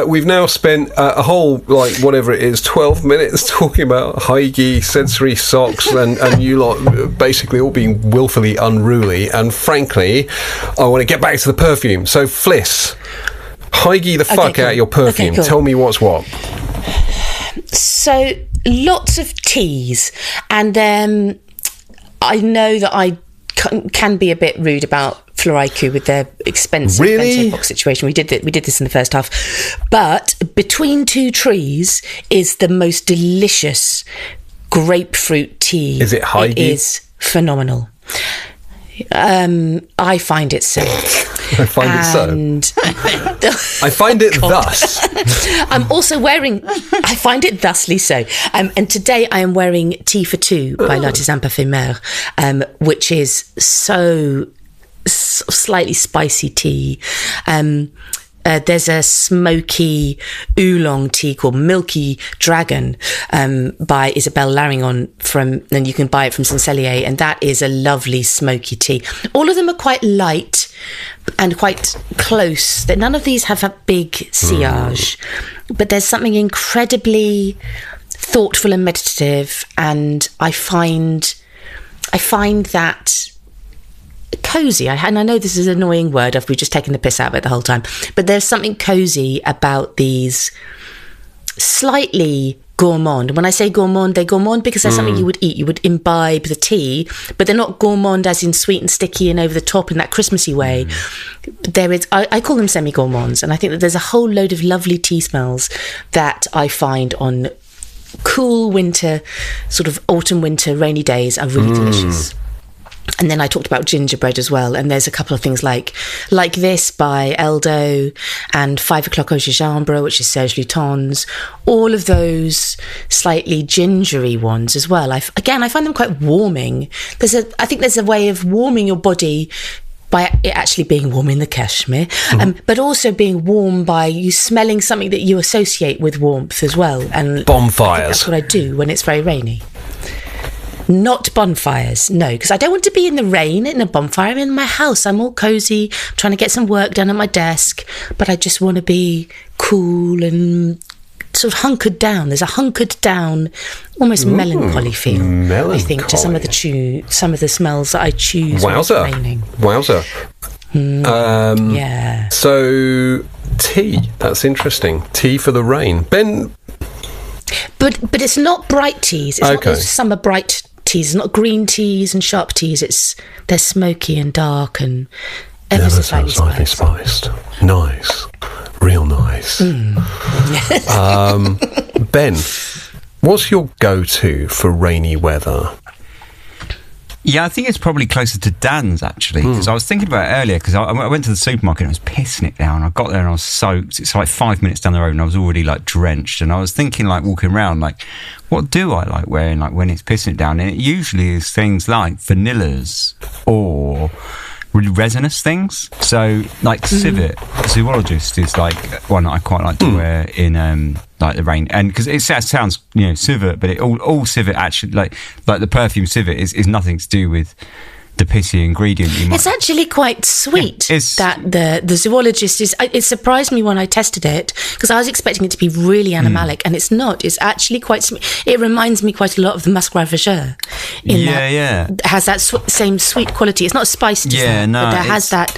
we've now spent a whole, like, whatever it is, 12 minutes talking about high-gee sensory socks and you lot basically all being willfully unruly. And frankly, I want to get back to the perfume. So, Fliss, high-gee the fuck out your perfume. Okay, cool. Tell me what's what. So, lots of teas. And I know that I can be a bit rude about Floraiku with their expensive bento box situation. We did this in the first half. But Between Two Trees is the most delicious grapefruit tea. Is it high? It is phenomenal. I find it so. I find it so. I find it thus. I'm also wearing. I find it thusly so. And today I am wearing Tea for Two by L'Artisan Parfumeur, which is so slightly spicy tea. There's a smoky oolong tea called Milky Dragon by Isabelle Larignon and you can buy it from Sincelier, and that is a lovely smoky tea. All of them are quite light and quite close. None of these have a big sillage, but there's something incredibly thoughtful and meditative, and I find that cozy. And I know this is an annoying word. We've just taken the piss out of it the whole time. But there's something cozy about these slightly gourmand. When I say gourmand, they're gourmand because they're something you would eat. You would imbibe the tea, but they're not gourmand as in sweet and sticky and over the top in that Christmassy way. I call them semi-gourmands, and I think that there's a whole load of lovely tea smells that I find on cool winter, sort of autumn, winter, rainy days are really delicious. And then I talked about gingerbread as well, and there's a couple of things like this by Eldo and 5 o'clock au gingembre, which is Serge Luton's. All of those slightly gingery ones as well. I find them quite warming. I think there's a way of warming your body by it actually being warm in the cashmere, but also being warm by you smelling something that you associate with warmth as well. And bonfires. That's what I do when it's very rainy. Not bonfires, no, because I don't want to be in the rain in a bonfire. I'm in my house. I'm all cozy, trying to get some work done at my desk, but I just want to be cool and sort of hunkered down. There's a hunkered down, almost melancholy feel. I think to some of the smells that I choose. When it's raining. Wowza. Yeah. So tea. That's interesting. Tea for the rain, Ben. But it's not bright teas. It's not those summer bright teas. It's not green teas and sharp teas. They're smoky and dark and ever so slightly spiced. Nice, real nice. Ben, what's your go-to for rainy weather? Yeah, I think it's probably closer to Dan's, actually, because I was thinking about it earlier, because I went to the supermarket and it was pissing it down. I got there and I was soaked. It's like 5 minutes down the road and I was already like drenched, and I was thinking, like, walking around, like, what do I like wearing, like, when it's pissing it down? And it usually is things like vanillas or really resinous things. So, like, civet, zoologist is like one that I quite like to wear in like the rain, and because it sounds, you know, civet, but all civet actually, like the perfume civet is nothing to do with the pissy ingredient. It's actually quite sweet that the zoologist is. It surprised me when I tested it, because I was expecting it to be really animalic, and it's not. It's actually quite sweet. It reminds me quite a lot of the Musc Ravageur. It has that same sweet quality. It's not spiced. But it has that.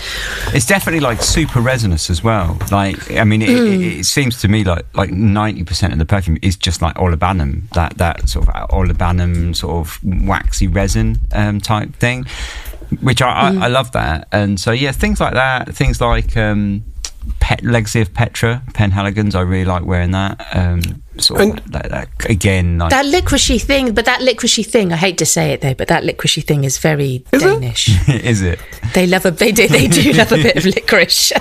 It's definitely like super resinous as well. Like, I mean, it seems to me like 90% of the perfume is just like olibanum, that sort of olibanum sort of waxy resin type thing. Which I love that. And so things like that, things like Legacy of Petra, Penhaligons, I really like wearing that. That again, like that licoricey thing. But that licoricey thing, I hate to say it though, but that licoricey thing is very Danish. Is it? They love they do love a bit of licorice.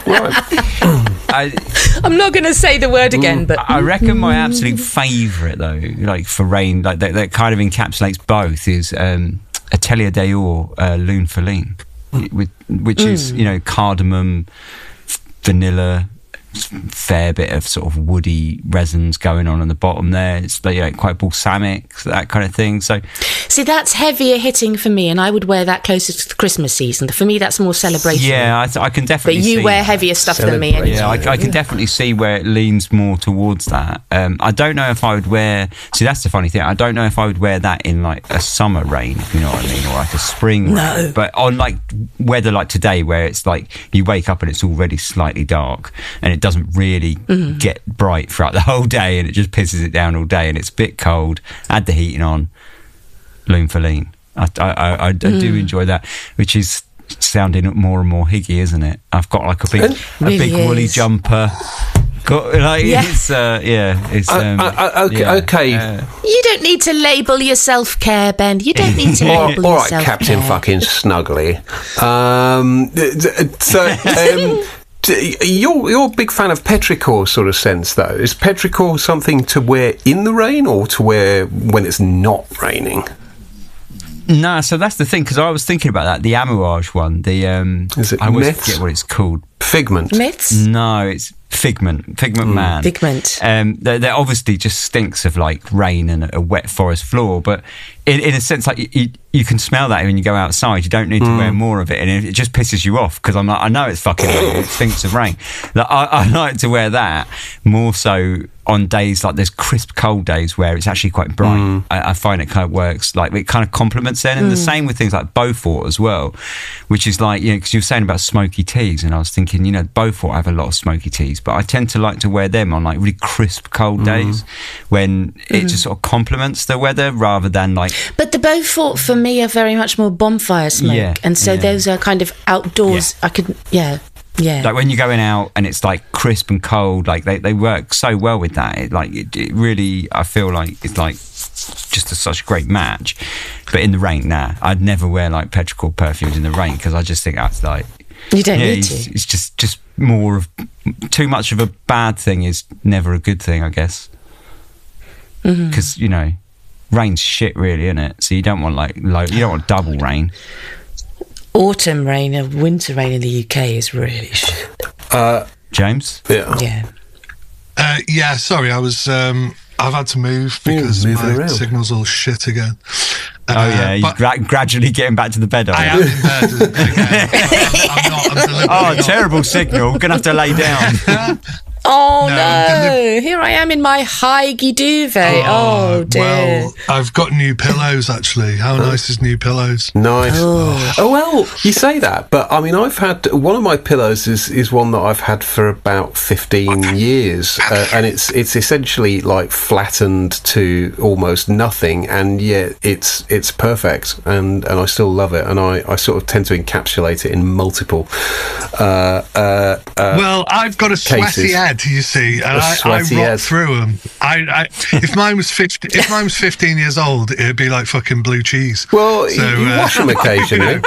I'm not going to say the word again, but I reckon my absolute favourite though, like for rain, like that kind of encapsulates both, is Atelier d'Or Lune Feline, which is, cardamom, vanilla, fair bit of sort of woody resins going on the bottom there. It's quite balsamic, that kind of thing. So, see, that's heavier hitting for me, and I would wear that closer to the Christmas season. For me, that's more celebration. Yeah, I can definitely. But you see wear heavier stuff than me. Yeah, I can definitely see where it leans more towards that. I don't know if I would wear. See, that's the funny thing. I don't know if I would wear that in like a summer rain, if you know what I mean, or like a spring rain. But on like weather like today, where it's like you wake up and it's already slightly dark, and it doesn't really get bright throughout the whole day, and it just pisses it down all day, and it's a bit cold. Add the heating on, Lune Feline. I do enjoy that, which is sounding more and more higgy, isn't it? I've got like a big woolly jumper. It's okay. You don't need to label your self-care, Ben. You don't need to label your self-care. All right, Captain fucking Snuggly. You're a big fan of petrichor sort of sense, though. Is petrichor something to wear in the rain or to wear when it's not raining? No, so that's the thing, because I was thinking about that. The Amouage one. Is it I always Myths? forget what it's called. Figment. Myths? No, it's Figment Man. Figment. There obviously just stinks of like rain and a wet forest floor, but in a sense, like you can smell that when you go outside. You don't need to wear more of it, and it just pisses you off, because I'm like, I know it's fucking rain, it stinks of rain. Like, I like to wear that more so on days like there's crisp cold days where it's actually quite bright. I find it kind of works, like it kind of complements then. And the same with things like Beaufort as well, which is like, because you were saying about smoky teas, and I was thinking, Beaufort have a lot of smoky teas, but I tend to like to wear them on like really crisp cold days when it just sort of complements the weather rather than like. But the Beaufort for me are very much more bonfire smoke, and so those are kind of outdoors. I could, like when you're going out and it's like crisp and cold, like they work so well with that. It really, I feel like it's like just such a great match. But in the rain, I'd never wear like petrichor perfumes in the rain, because I just think that's like, you don't need to. It's just more of too much of a bad thing is never a good thing, I guess. Because rain's shit, really, isn't it? So you don't want you don't want double rain. Autumn rain and winter rain in the UK is really shit. James? Yeah. Sorry, I was. I've had to move because my signal's all shit again. You're gradually getting back to the bed. I am in bed again. I'm terrible signal. Gonna have to lay down. Oh no! Here I am in my high-gy duvet. Oh dear. Well, I've got new pillows, actually. How nice is new pillows? Nice. Oh well, you say that, but I mean, I've had one of my pillows is one that I've had for about 15 years, and it's essentially like flattened to almost nothing, and yet it's perfect, and I still love it, and I sort of tend to encapsulate it in multiple. Well, I've got a sweaty head, you see, and I rock through them. If mine was 15 years old, it'd be like fucking blue cheese. Well, you wash them occasionally.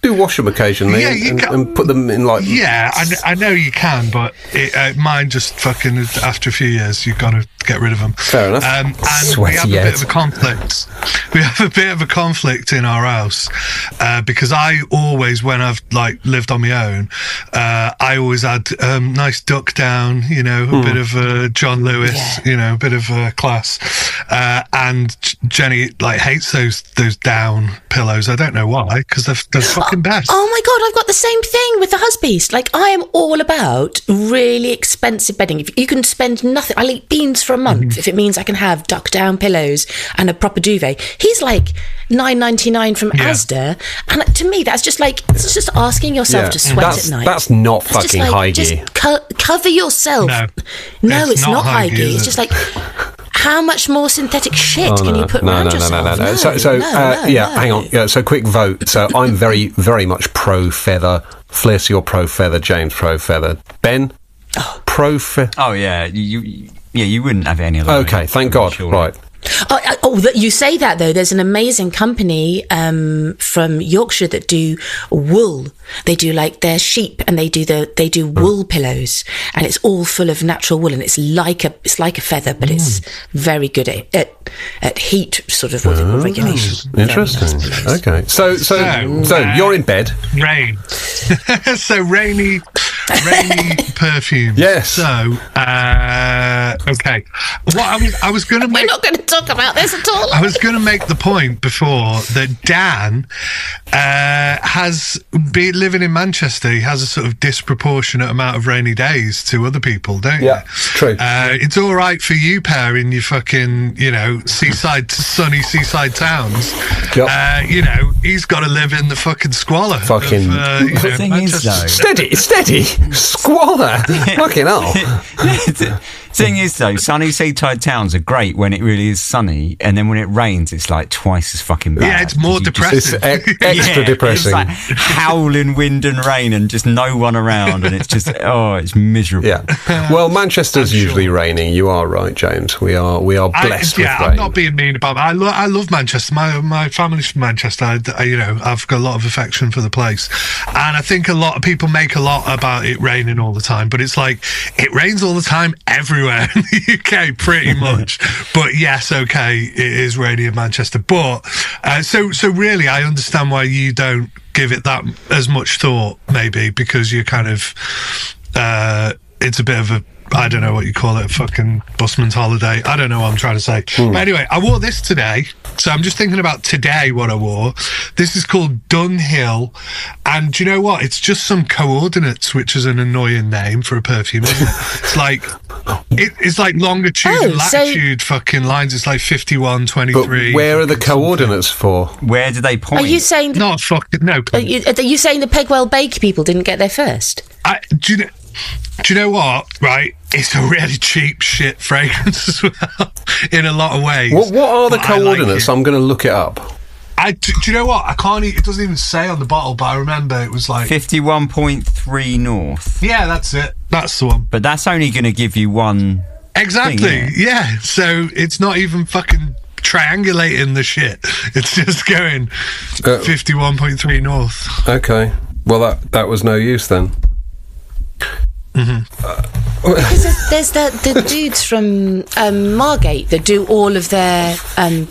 Do wash them occasionally, and put them in like. Yeah, I know you can, but mine just fucking after a few years, you've got to get rid of them. Fair enough. And we have a bit of a conflict. We have a bit of a conflict in our house because I always, when I've like lived on my own, I always had nice duck down, a bit of John Lewis, a bit of class. And Jenny like hates those down pillows. I don't know why, because they're fucking best. Oh my god, I've got the same thing with the husband. Like, I am all about really expensive bedding. If you can spend nothing, I'll eat beans for a month if it means I can have duck down pillows and a proper duvet. He's like $9.99 from Asda, and to me that's just like, it's just asking yourself to sweat at night. That's not it's fucking high gear. Just cover yourself. No, it's not high gear. It's just like, how much more synthetic shit can you put around yourself? Hang on. Yeah, so quick vote. So I'm very, very much pro feather. Fliss, you're pro feather. James, pro feather. Ben, pro feather. Oh yeah, you wouldn't have any of that. Okay, thank God. Sure. Right. You say that though. There's an amazing company from Yorkshire that do wool. They do like their sheep, and they do wool pillows, and it's all full of natural wool, and it's like a feather, but it's very good at heat sort of regulation. Interesting. Okay, so you're in bed. Rain. So rainy perfume. Yes. So okay. What I was going to make. We're not going to talk about this at all. I was going to make the point before that Dan has been living in Manchester. He has a sort of disproportionate amount of rainy days to other people, don't you? Yeah, true. It's all right for you, pair, in your fucking, sunny seaside towns. Yep. He's got to live in the fucking squalor. Fucking. The thing is, though, steady, squalor. Fucking hell. Thing is, though, sunny seaside towns are great when it really is sunny, and then when it rains, it's like twice as fucking bad. Yeah, it's more depressing. It's extra depressing. It's like howling wind and rain, and just no one around, and it's just it's miserable. Yeah. Well, Manchester's usually raining. You are right, James. We are blessed with rain. I'm not being mean about that. I love Manchester. My family's from Manchester. I've got a lot of affection for the place, and I think a lot of people make a lot about it raining all the time, but it's like it rains all the time everywhere in the UK, pretty much. But yes, okay, it is rainy in Manchester. But so really, I understand why you don't give it that as much thought, maybe because you're kind of it's a bit of a, I don't know what you call it, a fucking busman's holiday. I don't know what I'm trying to say. But anyway, I wore this today. So I'm just thinking about today what I wore. This is called Dunhill. And do you know what? It's just some coordinates, which is an annoying name for a perfume, isn't it? It's like longitude and latitude fucking lines. It's like 51, 23. But where are the coordinates for? Where do they point? Are you saying... Not fucking... No. Are you saying the Pegwell Bake people didn't get there first? Do you know what? Right, it's a really cheap shit fragrance as well, in a lot of ways. What are the coordinates? I'm going to look it up. Do you know what? I can't. It doesn't even say on the bottle, but I remember it was like 51.3 north. Yeah, that's it. That's the one. But that's only going to give you one. Exactly. Thing, yeah. So it's not even fucking triangulating the shit. It's just going 51.3 north. Okay. Well, that was no use then. Because there's the dudes from Margate that do all of their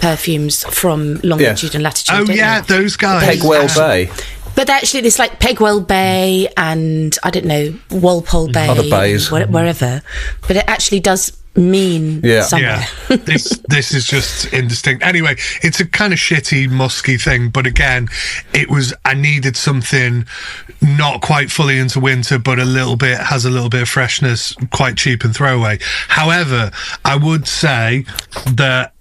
perfumes from longitude and latitude. Oh yeah, those guys. Pegwell Bay. But actually, it's like Pegwell Bay and I don't know, Walpole Bay, other bays, wherever. But it actually does mean somewhere. Yeah. This is just indistinct. Anyway, it's a kind of shitty, musky thing. But again, I needed something not quite fully into winter, but has a little bit of freshness, quite cheap and throwaway. However, I would say that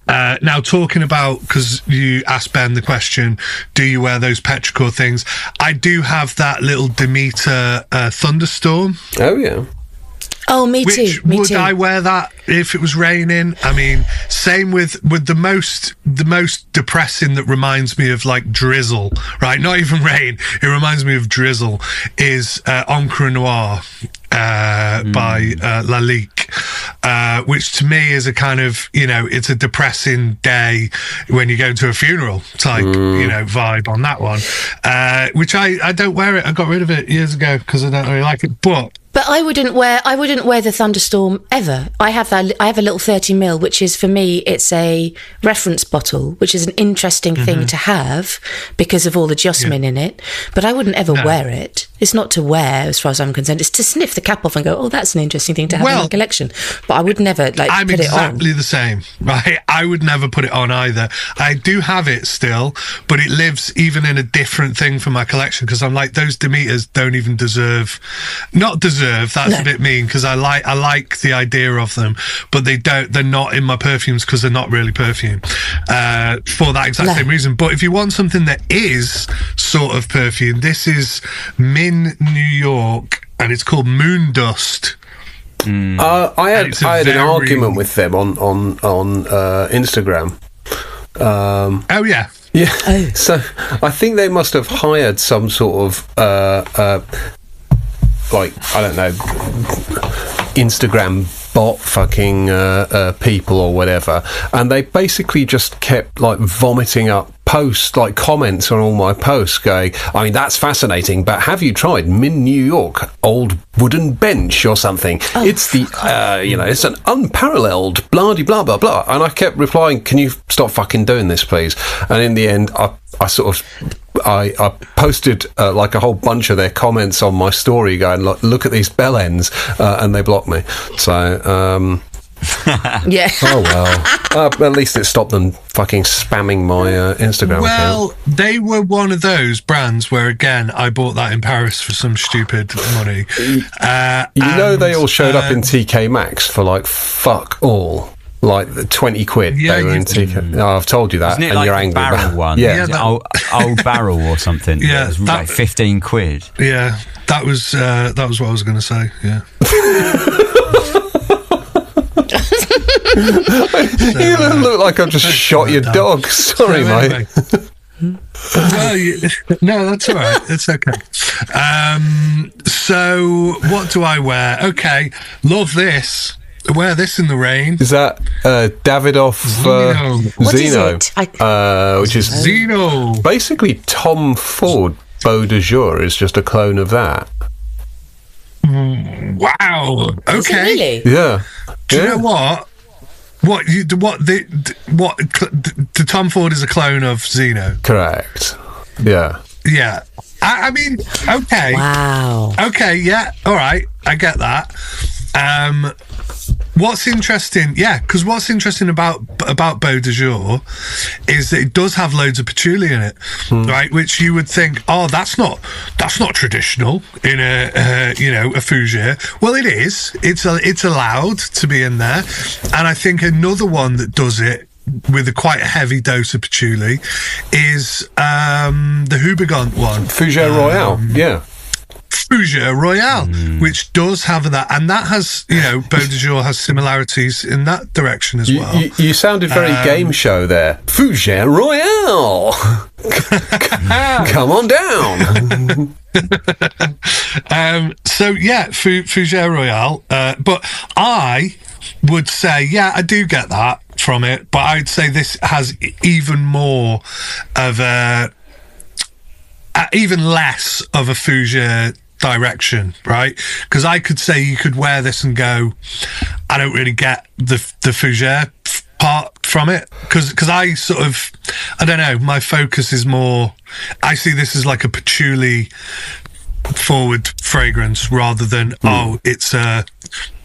now talking about, because you asked Ben the question, do you wear those petrichor things? I do have that little Demeter Thunderstorm. Oh yeah. Oh, me too. Would I wear that if it was raining? I mean, same with the most depressing that reminds me of like drizzle, right? Not even rain. It reminds me of drizzle. Is Encre Noir by Lalique, which to me is a kind of, it's a depressing day when you go to a funeral type, vibe on that one. Which I don't wear it. I got rid of it years ago because I don't really like it. But I wouldn't wear the Thunderstorm ever. I have a little 30ml, which is, for me, it's a reference bottle, which is an interesting thing to have because of all the jasmine in it. But I wouldn't ever wear it. It's not to wear, as far as I'm concerned. It's to sniff the cap off and go, oh, that's an interesting thing to have in my collection. But I would never put it on. I'm exactly the same, right? I would never put it on either. I do have it still, but it lives even in a different thing for my collection because I'm like, those Demeters don't even not deserve, that's a bit mean, because I like the idea of them, but they're not in my perfumes because they're not really perfume for that exact same reason. But if you want something that is sort of perfume, this is Min New York and it's called Moon Dust. I had an argument with them on Instagram. Oh yeah. Yeah. Oh. So I think they must have hired some sort of like, I don't know, Instagram bot fucking people or whatever, and they basically just kept like vomiting up posts, like comments on all my posts going, I mean, that's fascinating, but have you tried Min New York old wooden bench or something? It's the it's an unparalleled blah blah blah blah. And I kept replying, can you stop fucking doing this, please? And in the end, I sort of posted like a whole bunch of their comments on my story going, look at these bell ends, and they blocked me. So yeah. Oh well. At least it stopped them fucking spamming my Instagram account. Well, they were one of those brands where, again, I bought that in Paris for some stupid money. They all showed up in TK Maxx for like fuck all. Like the 20 quid they were in TK. No, I've told you that, Isn't it and like you're a angry barrel about one? Yeah, old barrel or something. Yeah, it was like 15 quid. Yeah, that was what I was going to say. Yeah. You look like I've just shot your dog. Sorry, mate. Well, no, that's all right. It's okay. So, what do I wear? Okay, love this. I wear this in the rain. Is that Davidoff Zeno? Which is Zeno. Basically, Tom Ford Beau de Jour is just a clone of that. Wow. Okay. Is it really? Yeah. Do you know what? The Tom Ford is a clone of Zeno. Correct. Yeah. Yeah. I mean, okay. Wow. Okay, yeah. All right. I get that. What's interesting, because what's interesting about Beau de Jour is that it does have loads of patchouli in it, right? Which you would think, oh, that's not traditional in a fougere. Well, it is. It's allowed to be in there, and I think another one that does it with a quite heavy dose of patchouli is the Hubigant one, Fougere Royale. Yeah. Fougere Royale, which does have that, and that has, Beau de Jour has similarities in that direction as well. You sounded very game show there. Fougere Royale! Come on down! Fougere Royale, but I would say, I do get that from it, but I'd say this has even more of even less of a fougere direction, right? Because I could say you could wear this and go, I don't really get the fougere part from it, because I sort of, I don't know, my focus is more, I see this as like a patchouli forward fragrance rather than it's a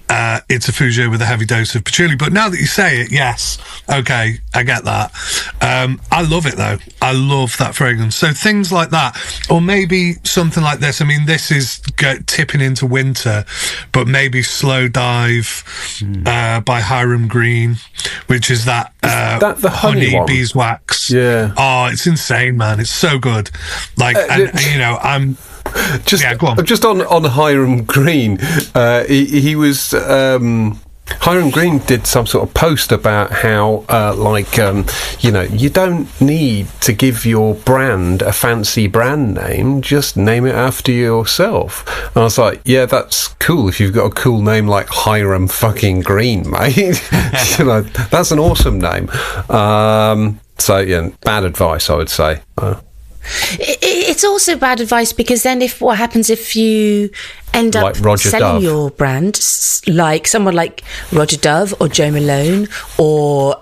fougere with a heavy dose of patchouli. But now that you say it, yes, okay, I get that. I love it though. I love that fragrance. So things like that, or maybe something like this. I mean, this is tipping into winter, but maybe Slow Dive by Hiram Green, which is that the honey beeswax. Yeah. Oh, it's insane, man. It's so good. Like, I'm. Go on. Just on Hiram Green, he was Hiram Green did some sort of post about how you don't need to give your brand a fancy brand name, just name it after yourself. And I was like, yeah, that's cool if you've got a cool name like Hiram fucking Green, mate. That's an awesome name. Bad advice, I would say. It's also bad advice, because then what happens if you end up selling your brand, like someone like Roger Dove or Joe Malone or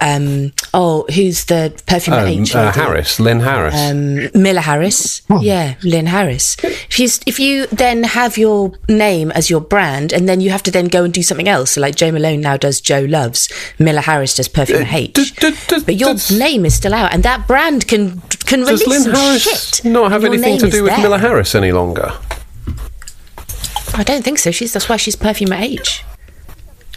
who's the perfume H? Lynn Harris. Miller Harris. Yeah, Lynn Harris. If you then have your name as your brand, and then you have to then go and do something else, so like Joe Malone now does Joe Loves, Miller Harris does Perfume H, but your name is still out, and that brand can release does Lynn some Harris shit. Not have anything to do with Miller Harris any longer? I don't think so. That's why she's Perfume H.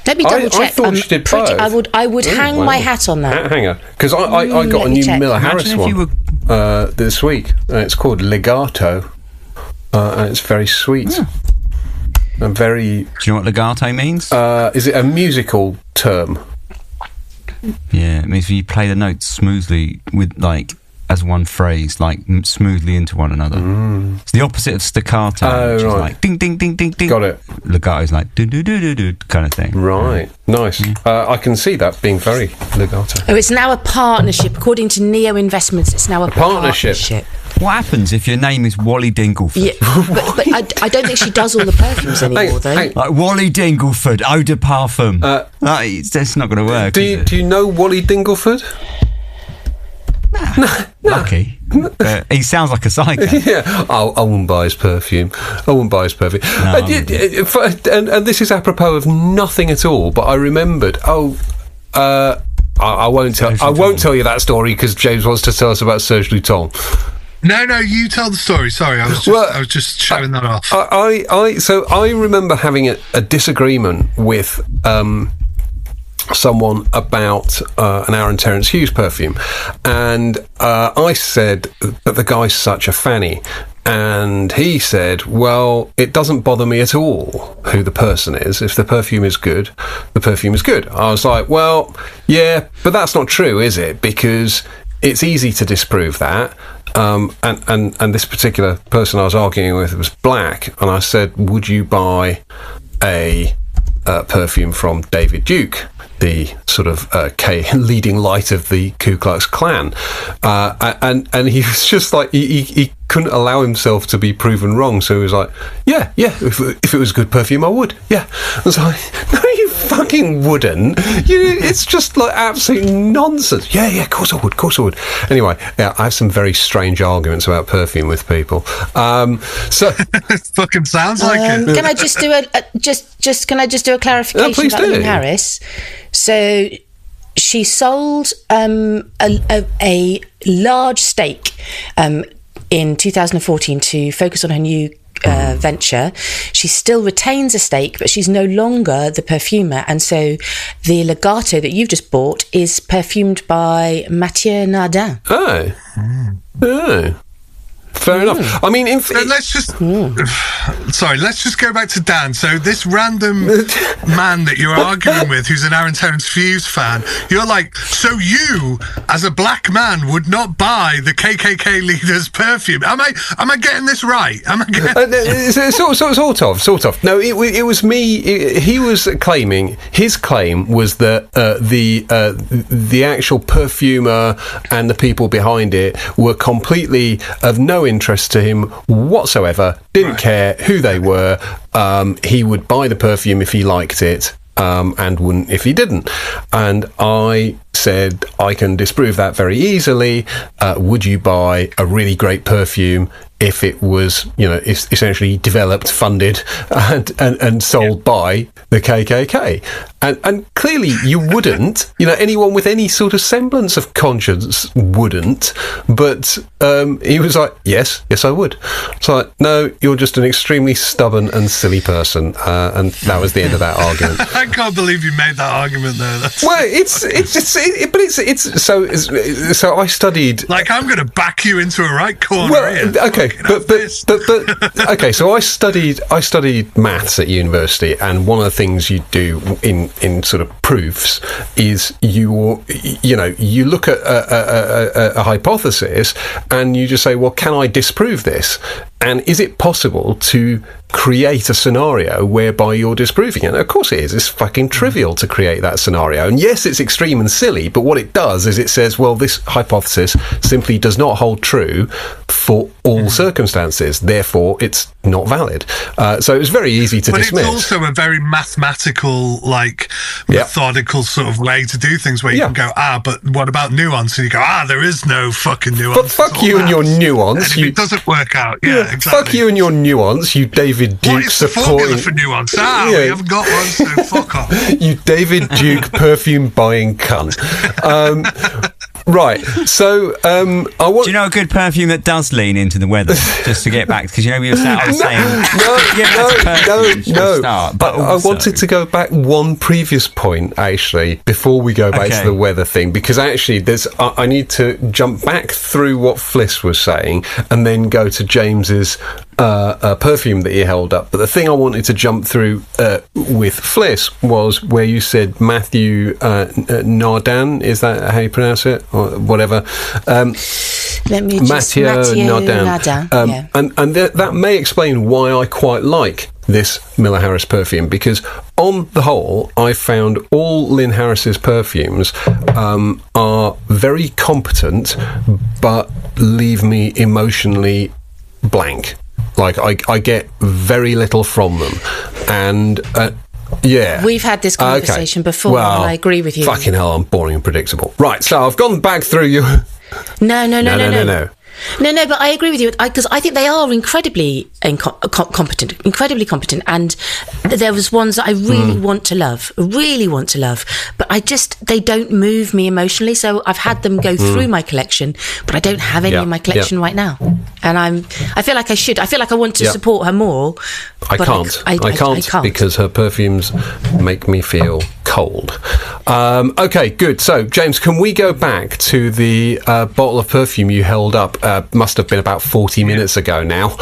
Let me double check. I thought she did both. I would hang my hat on that. Hang on, because I got a new Miller Harris one this week. It's called Legato, and it's very sweet. And very. Do you know what legato means? Is it a musical term? Yeah, it means when you play the notes smoothly with like as one phrase, like smoothly into one another. It's the opposite of staccato, which is like ding, ding, ding, ding, ding. Got it. Legato's like do, do, do, do, do kind of thing. Right. Nice. I can see that being very legato. Oh, it's now a partnership. According to Neo Investments, it's now a partnership. What happens if your name is Wally Dingleford? Yeah, but I don't think she does all the perfumes anymore, though. Like Wally Dingleford, eau de parfum. That's not going to work. Do you know Wally Dingleford? No. Lucky. He sounds like a psycho. Yeah. I wouldn't buy his perfume. No, and this is apropos of nothing at all, but I remembered. I won't tell you that story because James wants to tell us about Serge Luton. No, you tell the story. Sorry, I was just showing that off. So I remember having a disagreement with someone about an Aaron Terence Hughes perfume, and I said that the guy's such a fanny, and he said, well, it doesn't bother me at all who the person is. If the perfume is good, the perfume is good. I was like, well, yeah, but that's not true, is it? Because it's easy to disprove that. And this particular person I was arguing with was black, and I said, would you buy a perfume from David Duke, the sort of leading light of the Ku Klux Klan? And he was just like, he couldn't allow himself to be proven wrong, so he was like, yeah, if it was good perfume, I would, yeah. I was like, no, you fucking wouldn't. It's just like absolute nonsense. Yeah, of course I would. Anyway, yeah, I have some very strange arguments about perfume with people. So it fucking sounds like it. Can I just do can I just do a clarification about Lynn Harris? So she sold a large stake in 2014 to focus on her new venture. She still retains a stake, but she's no longer the perfumer, and so the Legato that you've just bought is perfumed by Mathieu Nardin. Oh. Fair enough. I mean, let's just go back to Dan. So this random man that you're arguing with, who's an Aaron Terence Hughes fan, you're like, so you, as a black man, would not buy the KKK leader's perfume? Am I getting this right? Sort of. No, it was me. He was claiming, his claim was that the actual perfumer and the people behind it were completely of no interest to him whatsoever, didn't care who they were. He would buy the perfume if he liked it, and wouldn't if he didn't. And I said, I can disprove that very easily. Would you buy a really great perfume if it was, essentially developed, funded, and sold by the KKK? And clearly you wouldn't. Anyone with any sort of semblance of conscience wouldn't. But he was like, yes, I would. So like, no, you're just an extremely stubborn and silly person. And that was the end of that argument. I can't believe you made that argument there. So I studied. Like, I'm going to back you into a right corner. Well, here. Okay, but okay. So I studied maths at university, and one of the things you do in sort of proofs is you look at a hypothesis and you just say, well, can I disprove this? And is it possible to create a scenario whereby you're disproving it? And of course it is. It's fucking trivial to create that scenario. And yes, it's extreme and silly, but what it does is it says, well, this hypothesis simply does not hold true for all circumstances. Therefore, it's not valid. So it was very easy to dismiss. But it's also a very mathematical, methodical sort of way to do things where you can go, but what about nuance? And you go, there is no fucking nuance. But fuck you and your nuance. And if it doesn't work out, exactly. Fuck you and your nuance, you David Duke supporting. Formula for nuance? We haven't got one, so fuck off. You David Duke perfume buying cunt. Right, so do you know a good perfume that does lean into the weather? Just to get back, because we were saying no. But I wanted to go back one previous point actually before we go back to the weather thing, because actually I need to jump back through what Fliss was saying and then go to James's perfume that you held up. But the thing I wanted to jump through with Fliss was where you said Matthew Nardin. Is that how you pronounce it, or whatever? Matthew Nardin. And that may explain why I quite like this Miller Harris perfume, because on the whole, I found all Lynn Harris's perfumes are very competent, but leave me emotionally blank. Like, I get very little from them. And, yeah. We've had this conversation before, well, and I agree with you. Fucking hell, I'm boring and predictable. Right, so I've gone back through you. No, but I agree with you, because I think they are incredibly competent, and there was ones that I really want to love, but they don't move me emotionally, so I've had them go through my collection, but I don't have any in my collection right now, and I feel like I should. I feel like I want to support her more. I can't because her perfumes make me feel cold. Okay, good. So, James, can we go back to the bottle of perfume you held up? Must have been about 40 minutes ago now.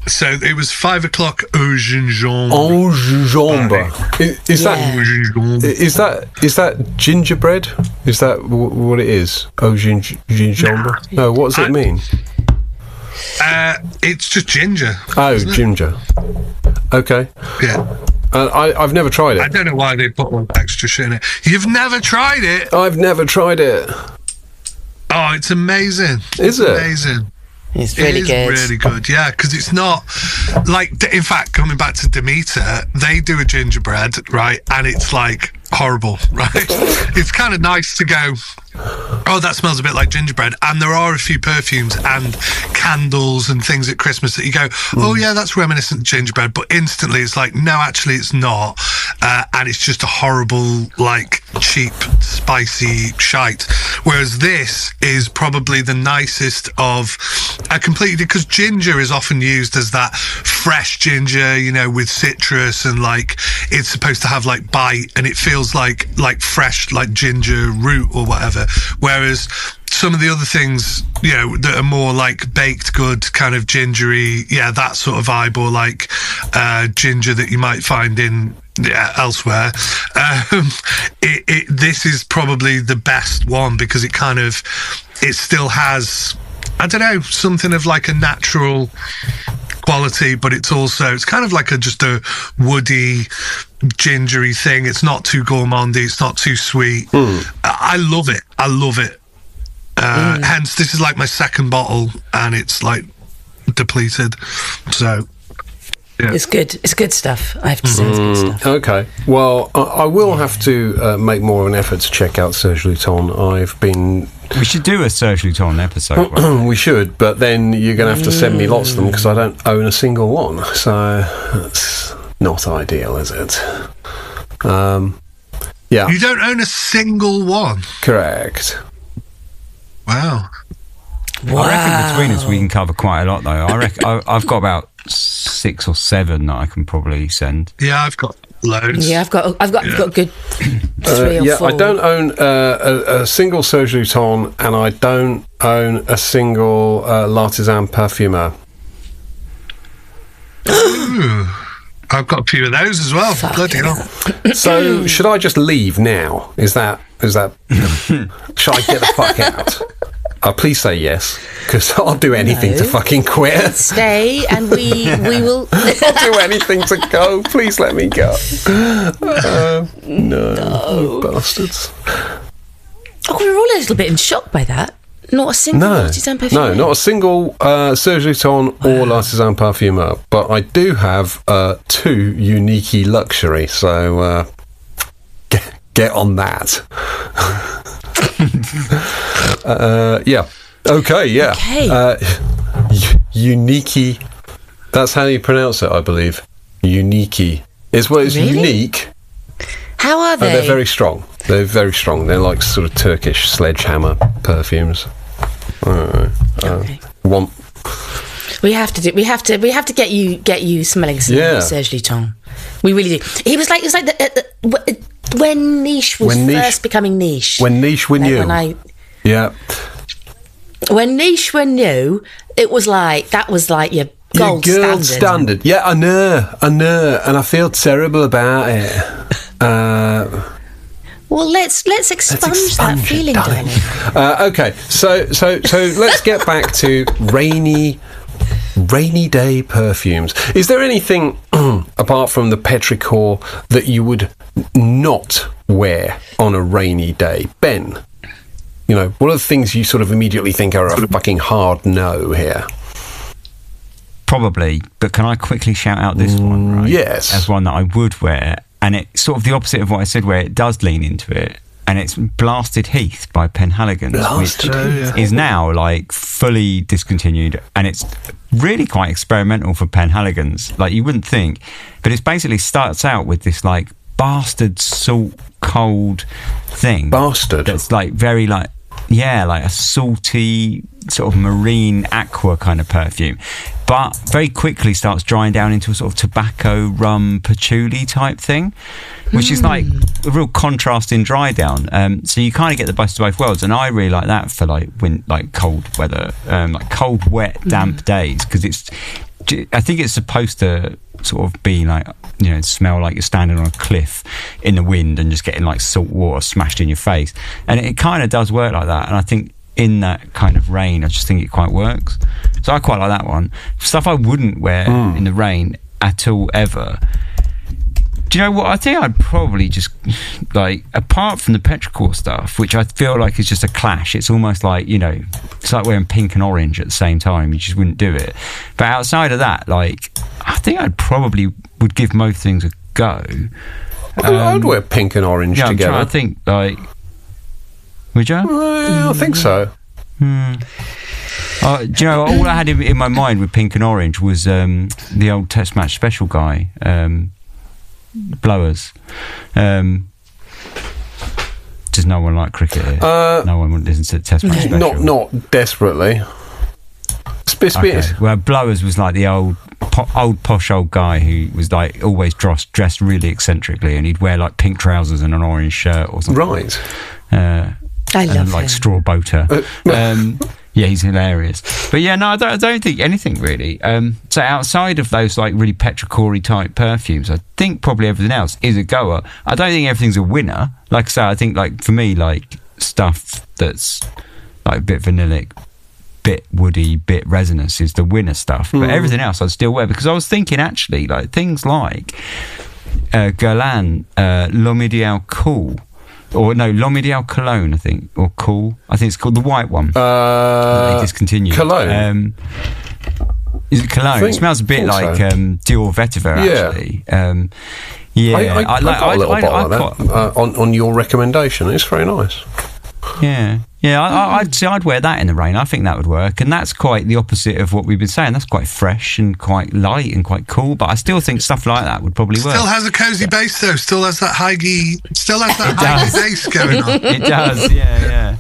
So it was 5 o'clock au gingembre. Au gingembre. Is that gingerbread? Is that what it is? Au gingembre? No, what does it mean? It's just ginger. Oh, ginger. Okay. Yeah. I've never tried it. I don't know why they put all extra shit in it. You've never tried it? I've never tried it. Oh, it's amazing. Is it? Amazing. It's really good. It is really good, yeah, because it's not like, in fact, coming back to Demeter, they do a gingerbread, right, and it's like horrible, right? It's kind of nice to go, oh, that smells a bit like gingerbread, and there are a few perfumes and candles and things at Christmas that you go, oh yeah, that's reminiscent of gingerbread, but instantly it's like, no, actually it's not, and it's just a horrible, like, cheap, spicy shite. Whereas this is probably the nicest of a completely, because ginger is often used as that fresh ginger, you know, with citrus, and like it's supposed to have like bite, and it feels like fresh, like ginger root or whatever. Whereas some of the other things, you know, that are more like baked good, kind of gingery, yeah, that sort of vibe, or like ginger that you might find in elsewhere. This is probably the best one, because it still has, I don't know, something of like a natural quality, but it's kind of like just a woody, gingery thing. It's not too gourmandy, it's not too sweet. I love it. Hence, this is like my second bottle, and it's like depleted. So yeah. It's good stuff, I have to say. It's good stuff. Okay, well, I will have to make more of an effort to check out Serge Luton. We should do a Serge Luton episode. We should, but then you're going to have to send me lots of them, because I don't own a single one, so that's not ideal, is it? Yeah. You don't own a single one? Correct. Wow. I reckon between us we can cover quite a lot, though. I reckon I've got about 6 or 7 that I can probably send. Yeah, I've got loads. Yeah, I've got good 3 or 4. I don't own a single Serge Luton, and I don't own a single L'Artisan Parfumeur. Ooh, I've got a few of those as well. Bloody hell. So, should I just leave now? Is that? Should I get the fuck out? Please say yes, because I'll do anything to fucking quit. Stay, and we will. I'll do anything to go. Please let me go. No, bastards. Oh, we were all a little bit in shock by that. Not a single L'Artisan Parfumeur. No, not a single Serge Luton or L'Artisan Parfumeur. But I do have 2 Unique Luxury, so get on that. Yeah. Okay, yeah. Okay. Unique. That's how you pronounce it, I believe. Unique. It's Really? unique. How are they? They're very strong. They're very strong. They're like sort of Turkish sledgehammer perfumes. Okay. We have to get you smelling some Serge Luton. We really do. He was like when niche was first becoming niche. When niche we knew. When Yeah. When niche were new, that was like your gold standard. Yeah, I know, and I feel terrible about it. Well, let's expunge that feeling, darling. Okay, so let's get back to rainy day perfumes. Is there anything apart from the petrichor that you would not wear on a rainy day, Ben? You know, what are the things you sort of immediately think are a fucking hard no here? Probably, but can I quickly shout out this one, right? Yes. As one that I would wear, and it's sort of the opposite of what I said, where it does lean into it, and it's Blasted Heath by Penhaligon's, which is now like fully discontinued, and it's really quite experimental for Penhaligon's. Like, you wouldn't think, but it basically starts out with this like bastard salt cold thing. Bastard. That's like very like a salty sort of marine aqua kind of perfume, but very quickly starts drying down into a sort of tobacco, rum, patchouli type thing, which is like a real contrast in dry down. So you kind of get the best of both worlds, and I really like that for like cold weather, like cold, wet, damp days, because I think it's supposed to sort of be like, you know, smell like you're standing on a cliff in the wind and just getting like salt water smashed in your face, and it kind of does work like that. And I think in that kind of rain, I just think it quite works. So I quite like that one. Stuff I wouldn't wear in the rain at all ever. Do you know what? I think I'd probably just, like, apart from the petrichor stuff, which I feel like is just a clash. It's almost like, you know, it's like wearing pink and orange at the same time. You just wouldn't do it. But outside of that, like, I think I'd probably would give most things a go. I would wear pink and orange together. I think, like, would you? I think so. Do you know, all I had in my mind with pink and orange was the old Test Match Special guy, Blowers. Does no one like cricket here? No one listens to Test Match Special. Not desperately. Okay. Well, Blowers was like the old posh old guy who was like always dressed really eccentrically, and he'd wear like pink trousers and an orange shirt or something. Right. I love him. Like straw boater. Yeah, he's hilarious. But yeah, no, I don't think anything really. So outside of those like really petrichor type perfumes, I think probably everything else is a goer. I don't think everything's a winner. Like I say, I think like for me, like stuff that's like a bit vanillic, bit woody, bit resinous is the winner stuff. But everything else I'd still wear, because I was thinking actually like things like Guerlain, L'Homme Ideal Cool. Or no, L'Homme Ideal Cologne, I think, or Cool. I think it's called the white one. They discontinued. Cologne. Is it Cologne? It smells a bit like Dior Vetiver, actually. Yeah, I got a little bottle of that on your recommendation. It's very nice. Yeah, I'd wear that in the rain. I think that would work, and that's quite the opposite of what we've been saying. That's quite fresh and quite light and quite cool. But I still think stuff like that would probably work. Still has a cozy base though. Still has that higgy. Still has that higgy base going on. It does. Yeah.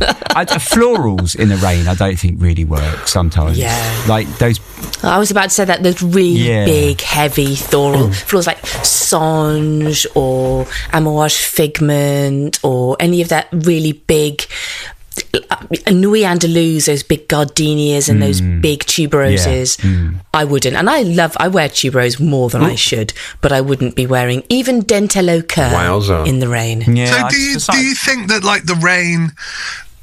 Florals in the rain, I don't think really work sometimes. Yeah, like those. I was about to say that those really big, heavy florals like Songe or Amouage Figment or any of that really big. Nuit Andalouse, those big gardenias and those big tuberoses, I wouldn't. And I wear tuberose more than I should, but I wouldn't be wearing even Dentello Cœur in the rain. Yeah, so do you think that like the rain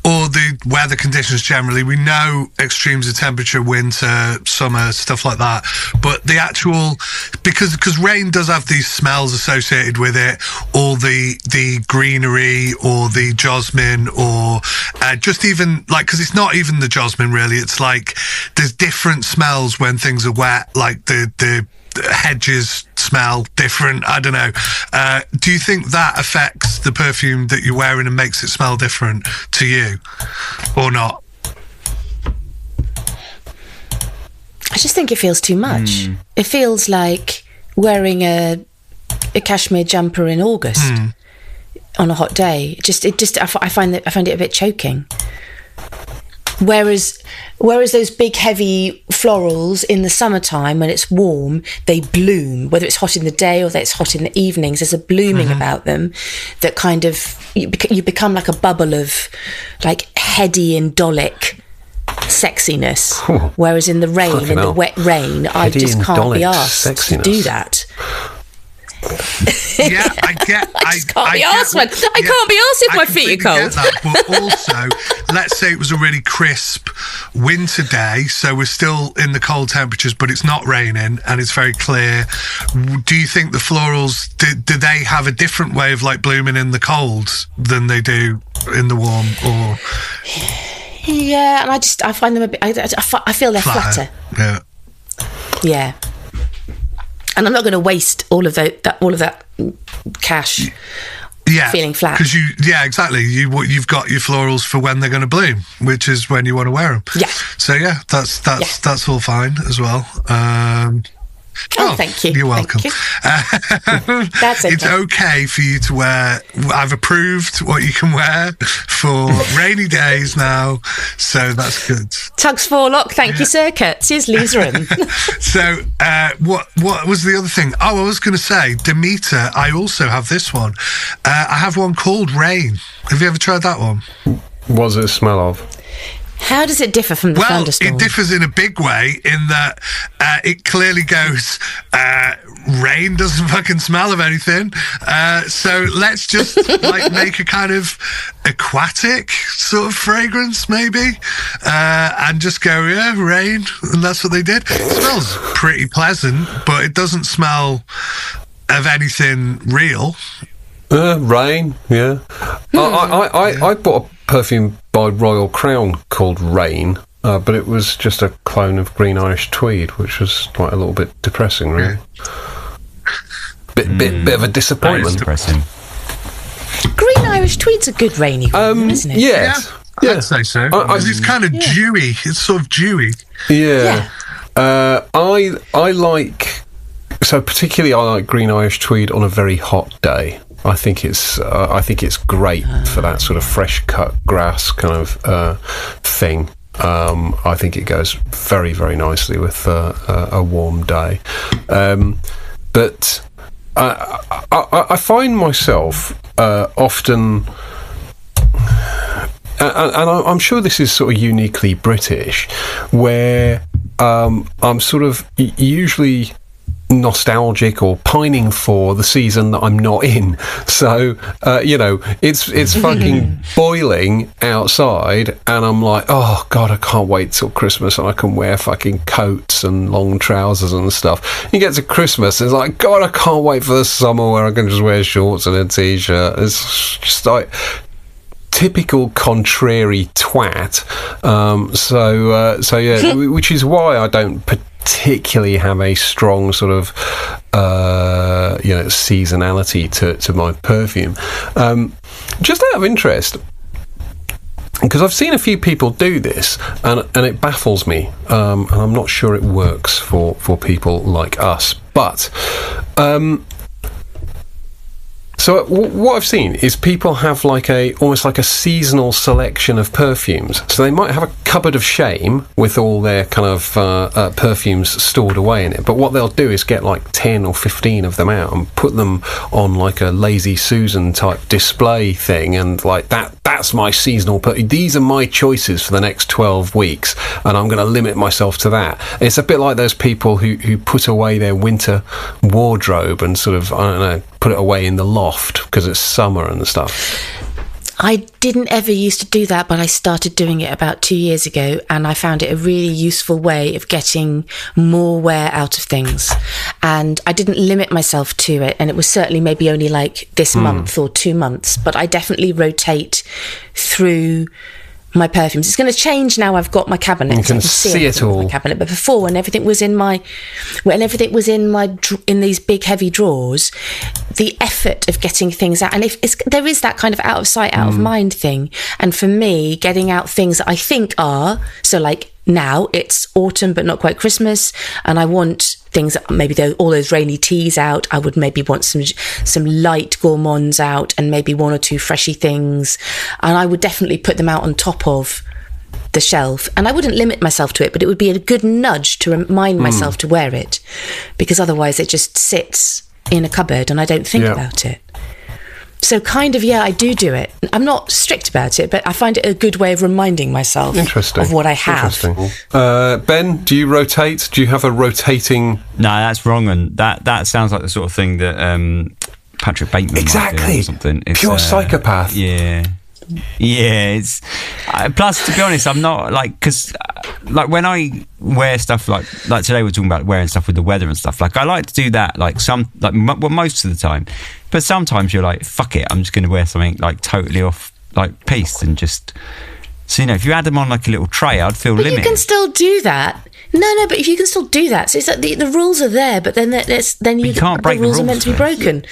or the weather conditions generally, we know extremes of temperature, winter, summer, stuff like that, but the actual, because rain does have these smells associated with it, or the greenery or the jasmine, or just even like, because it's not even the jasmine really, it's like there's different smells when things are wet, like the hedges smell different. I don't know. Do you think that affects the perfume that you're wearing and makes it smell different to you, or not? I just think it feels too much. It feels like wearing a cashmere jumper in August on a hot day. I find it a bit choking. Whereas those big heavy florals in the summertime when it's warm, they bloom, whether it's hot in the day or whether it's hot in the evenings. There's a blooming about them that kind of you become like a bubble of like heady indolic sexiness. Whereas in the rain, in the wet rain, I just can't be asked to do that. Yeah, I can't be asked if my feet are cold. But also, let's say it was a really crisp winter day, so we're still in the cold temperatures, but it's not raining and it's very clear. Do you think the florals do they have a different way of like blooming in the cold than they do in the warm? Or yeah, and I find them a bit. I feel they're flatter. Yeah. And I'm not going to waste all of that cash. Feeling flat. Because exactly. You've got your florals for when they're going to bloom, which is when you want to wear them. Yeah. So that's all fine as well. Thank you. You're welcome. Thank you. That's okay. It's okay for you to wear. I've approved what you can wear for rainy days now, so that's good. Tugs Forelock, thank you, sir. Curtsies, Leezerin. So, what was the other thing? Oh, I was going to say, Demeter, I also have this one. I have one called Rain. Have you ever tried that one? What does it smell of? How does it differ from the thunderstorm? It differs in a big way in that it clearly goes, rain doesn't fucking smell of anything. So let's just like make a kind of aquatic sort of fragrance maybe, and just go, rain. And that's what they did. It smells pretty pleasant, but it doesn't smell of anything real. Rain, yeah. I bought a perfume by Royal Crown called Rain, but it was just a clone of Green Irish Tweed, which was quite a little bit depressing, really. Bit of a disappointment. Depressing. Green Irish Tweed's a good rainy one, isn't it? Yes. Yeah, I'd say so. It's kind of dewy. It's sort of dewy. Yeah. I like... So particularly I like Green Irish Tweed on a very hot day. I think it's great for that sort of fresh cut grass kind of thing. I think it goes very, very nicely with a warm day. But I find myself often, and I'm sure this is sort of uniquely British, where I'm sort of usually nostalgic or pining for the season that I'm not in. So it's fucking boiling outside and I'm like, oh god, I can't wait till Christmas and I can wear fucking coats and long trousers and stuff. You get to Christmas and it's like, god, I can't wait for the summer where I can just wear shorts and a t-shirt. It's just like typical contrary twat. So yeah, which is why I don't particularly have a strong sort of seasonality to my perfume. Just out of interest, because I've seen a few people do this and it baffles me, and I'm not sure it works for people like us, but so what I've seen is people have almost like a seasonal selection of perfumes. So they might have a cupboard of shame with all their kind of perfumes stored away in it. But what they'll do is get like 10 or 15 of them out and put them on like a Lazy Susan type display thing. And like that's my seasonal these are my choices for the next 12 weeks. And I'm going to limit myself to that. It's a bit like those people who put away their winter wardrobe and sort of, I don't know, put it away in the loft because it's summer and stuff. I didn't ever used to do that, but I started doing it about 2 years ago, and I found it a really useful way of getting more wear out of things. And I didn't limit myself to it, and it was certainly maybe only like this month or 2 months, but I definitely rotate through my perfumes. It's going to change now I've got my cabinet. You can see it all. My cabinet. But before, when everything was in these big heavy drawers, the effort of getting things out, and there is that kind of out of sight, out of mind thing. And for me, getting out things that I think are, so like now it's autumn but not quite Christmas, and I want things that maybe all those rainy teas out. I would maybe want some light gourmands out and maybe one or two freshy things, and I would definitely put them out on top of the shelf, and I wouldn't limit myself to it, but it would be a good nudge to remind myself to wear it, because otherwise it just sits in a cupboard and I don't think about it. So kind of, I do it. I'm not strict about it, but I find it a good way of reminding myself of what I have. Ben, do you rotate? Do you have a rotating... No, that's wrong, and that sounds like the sort of thing that Patrick Bateman might do or something. It's, pure psychopath. Yeah, it's... plus, to be honest, I'm not, like... Because, like, when I wear stuff like today we're talking about wearing stuff with the weather and stuff, like, I like to do that, like, most of the time. But sometimes you're like, fuck it, I'm just going to wear something, like, totally off, like, piste and just... So, if you had them on, like, a little tray, I'd feel limited. You can still do that. No, but if you can still do that, so it's like the rules are there, but then you can't break the rules. Are meant to be broken.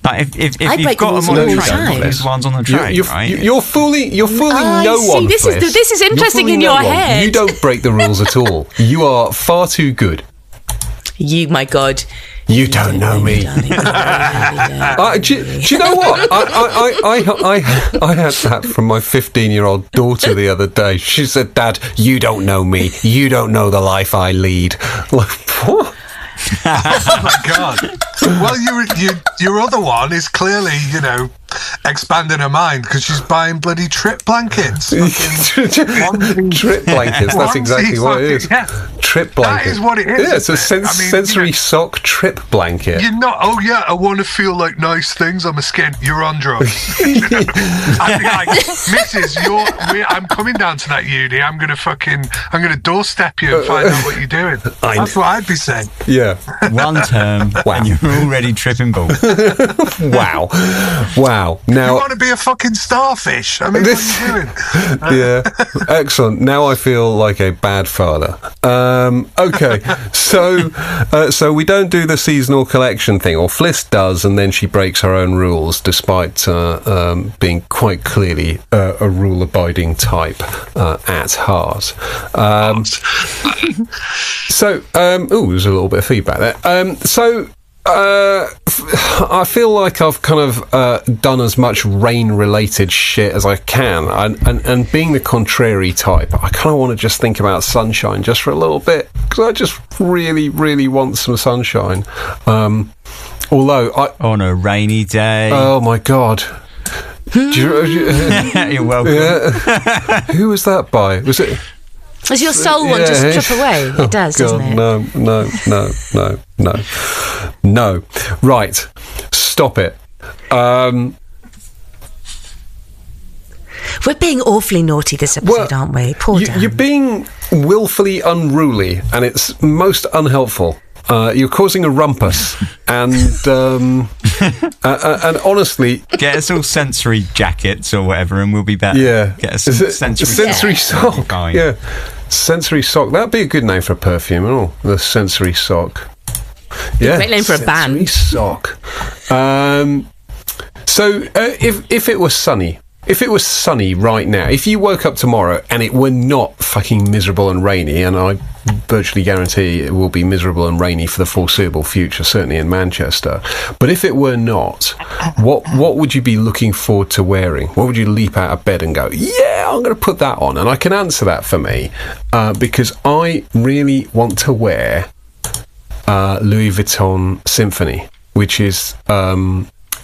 Like if you've got them on the tray, there's ones on the tray, right? You're fooling no one. This is interesting in your head. You don't break the rules at all. You are far too good. My God. You don't know me. Do you know what? I had that from my 15-year-old daughter the other day. She said, "Dad, you don't know me. You don't know the life I lead." Like, what? Oh my God. Well, your other one is clearly, expanding her mind because she's buying bloody trip blankets. Trip blankets, that's exactly what it is. Yeah. Trip blanket. That is what it is. Yeah, it's a sensory sock trip blanket. You're not, I want to feel like nice things on my skin. You're on drugs. I'd be like, Mrs., I'm coming down to that uni. I'm going to doorstep you and find out what you're doing. That's what I'd be saying. Yeah. One term, and you're already tripping balls. Wow. Now, you want to be a fucking starfish? I mean, what are you doing? Yeah, excellent. Now I feel like a bad father. Okay, so we don't do the seasonal collection thing, or Fliss does, and then she breaks her own rules, despite being quite clearly a rule-abiding type at heart. There's a little bit of feedback there. I feel like I've kind of done as much rain-related shit as I can, and being the contrary type, I kind of want to just think about sunshine just for a little bit, because I just really, really want some sunshine. Although on a rainy day. Oh my God. You're welcome. Yeah. Who was that by? Was it? Does your soul want to strip away? It does, doesn't it? No. Right. Stop it. We're being awfully naughty this episode, aren't we? Poor Dan. You're being willfully unruly, and it's most unhelpful. You're causing a rumpus, and honestly, get us all sensory jackets or whatever, and we'll be better. Yeah, get us some sensory sock. Yeah, sensory sock. That'd be a good name for a perfume, and all. The sensory sock. Yeah, great name for a band. Sock. So if it was sunny. If it was sunny right now, if you woke up tomorrow and it were not fucking miserable and rainy, and I virtually guarantee it will be miserable and rainy for the foreseeable future, certainly in Manchester, but if it were not, what would you be looking forward to wearing? What would you leap out of bed and go, yeah, I'm going to put that on? And I can answer that for me, because I really want to wear Louis Vuitton Symphony, which is...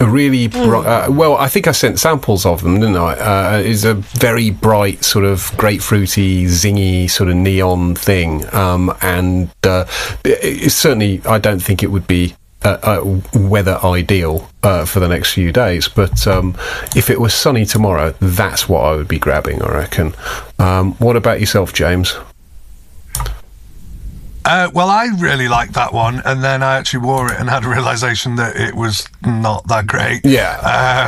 a really bright, I think I sent samples of them, didn't I? It's a very bright, sort of grapefruity, zingy, sort of neon thing. And it's certainly, I don't think it would be weather ideal for the next few days. But if it was sunny tomorrow, that's what I would be grabbing, I reckon. What about yourself, James? Well, I really liked that one, and then I actually wore it and had a realisation that it was not that great. Yeah,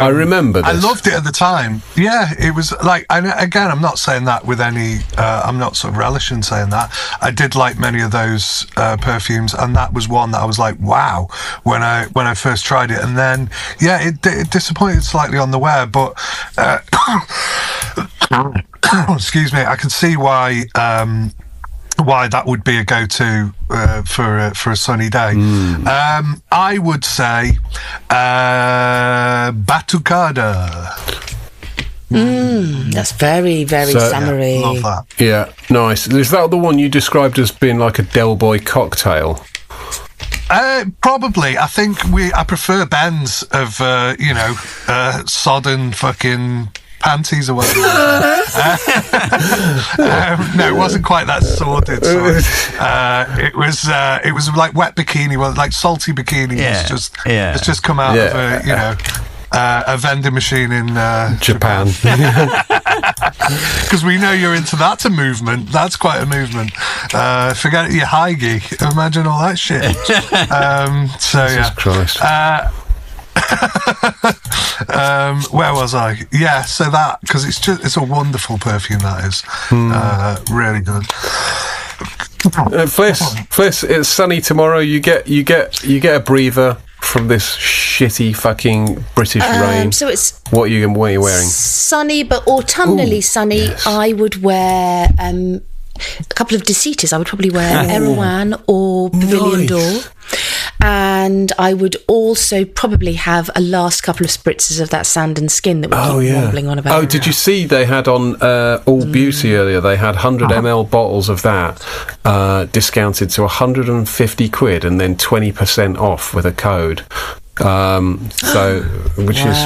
I remember this. I loved it at the time. Yeah, it was like, and again, I'm not saying that with any, I'm not sort of relishing saying that. I did like many of those perfumes, and that was one that I was like, wow, when I first tried it. And then, yeah, it disappointed slightly on the wear, but excuse me, I can see why that would be a go-to for a sunny day. I would say Batucada. That's very, very summery. Love that. Yeah, nice. Is that the one you described as being like a Del Boy cocktail? Probably. I think I prefer Ben's of sodden fucking panties or whatever. No, it wasn't quite that sordid. It was like wet bikini, like salty bikini. It's just come out of a vending machine in Japan. Because we know you're into that's a movement. That's quite a movement. Forget your hygge. Imagine all that shit. Jesus Christ. Where was I? Yeah, so that, because it's a wonderful perfume, that is. Really good. Fliss, it's sunny tomorrow. You get a breather from this shitty fucking British rain. So it's what are you wearing? Sunny, but autumnally sunny. Yes. I would wear a couple of Decitas. I would probably wear Erewhon or Pavilion d'Or. And I would also probably have a last couple of spritzes of that Sand and Skin that we keep wobbling on about. Oh, did you see they had on All Beauty earlier? They had 100 ml bottles of that discounted to 150 quid and then 20% off with a code. Which is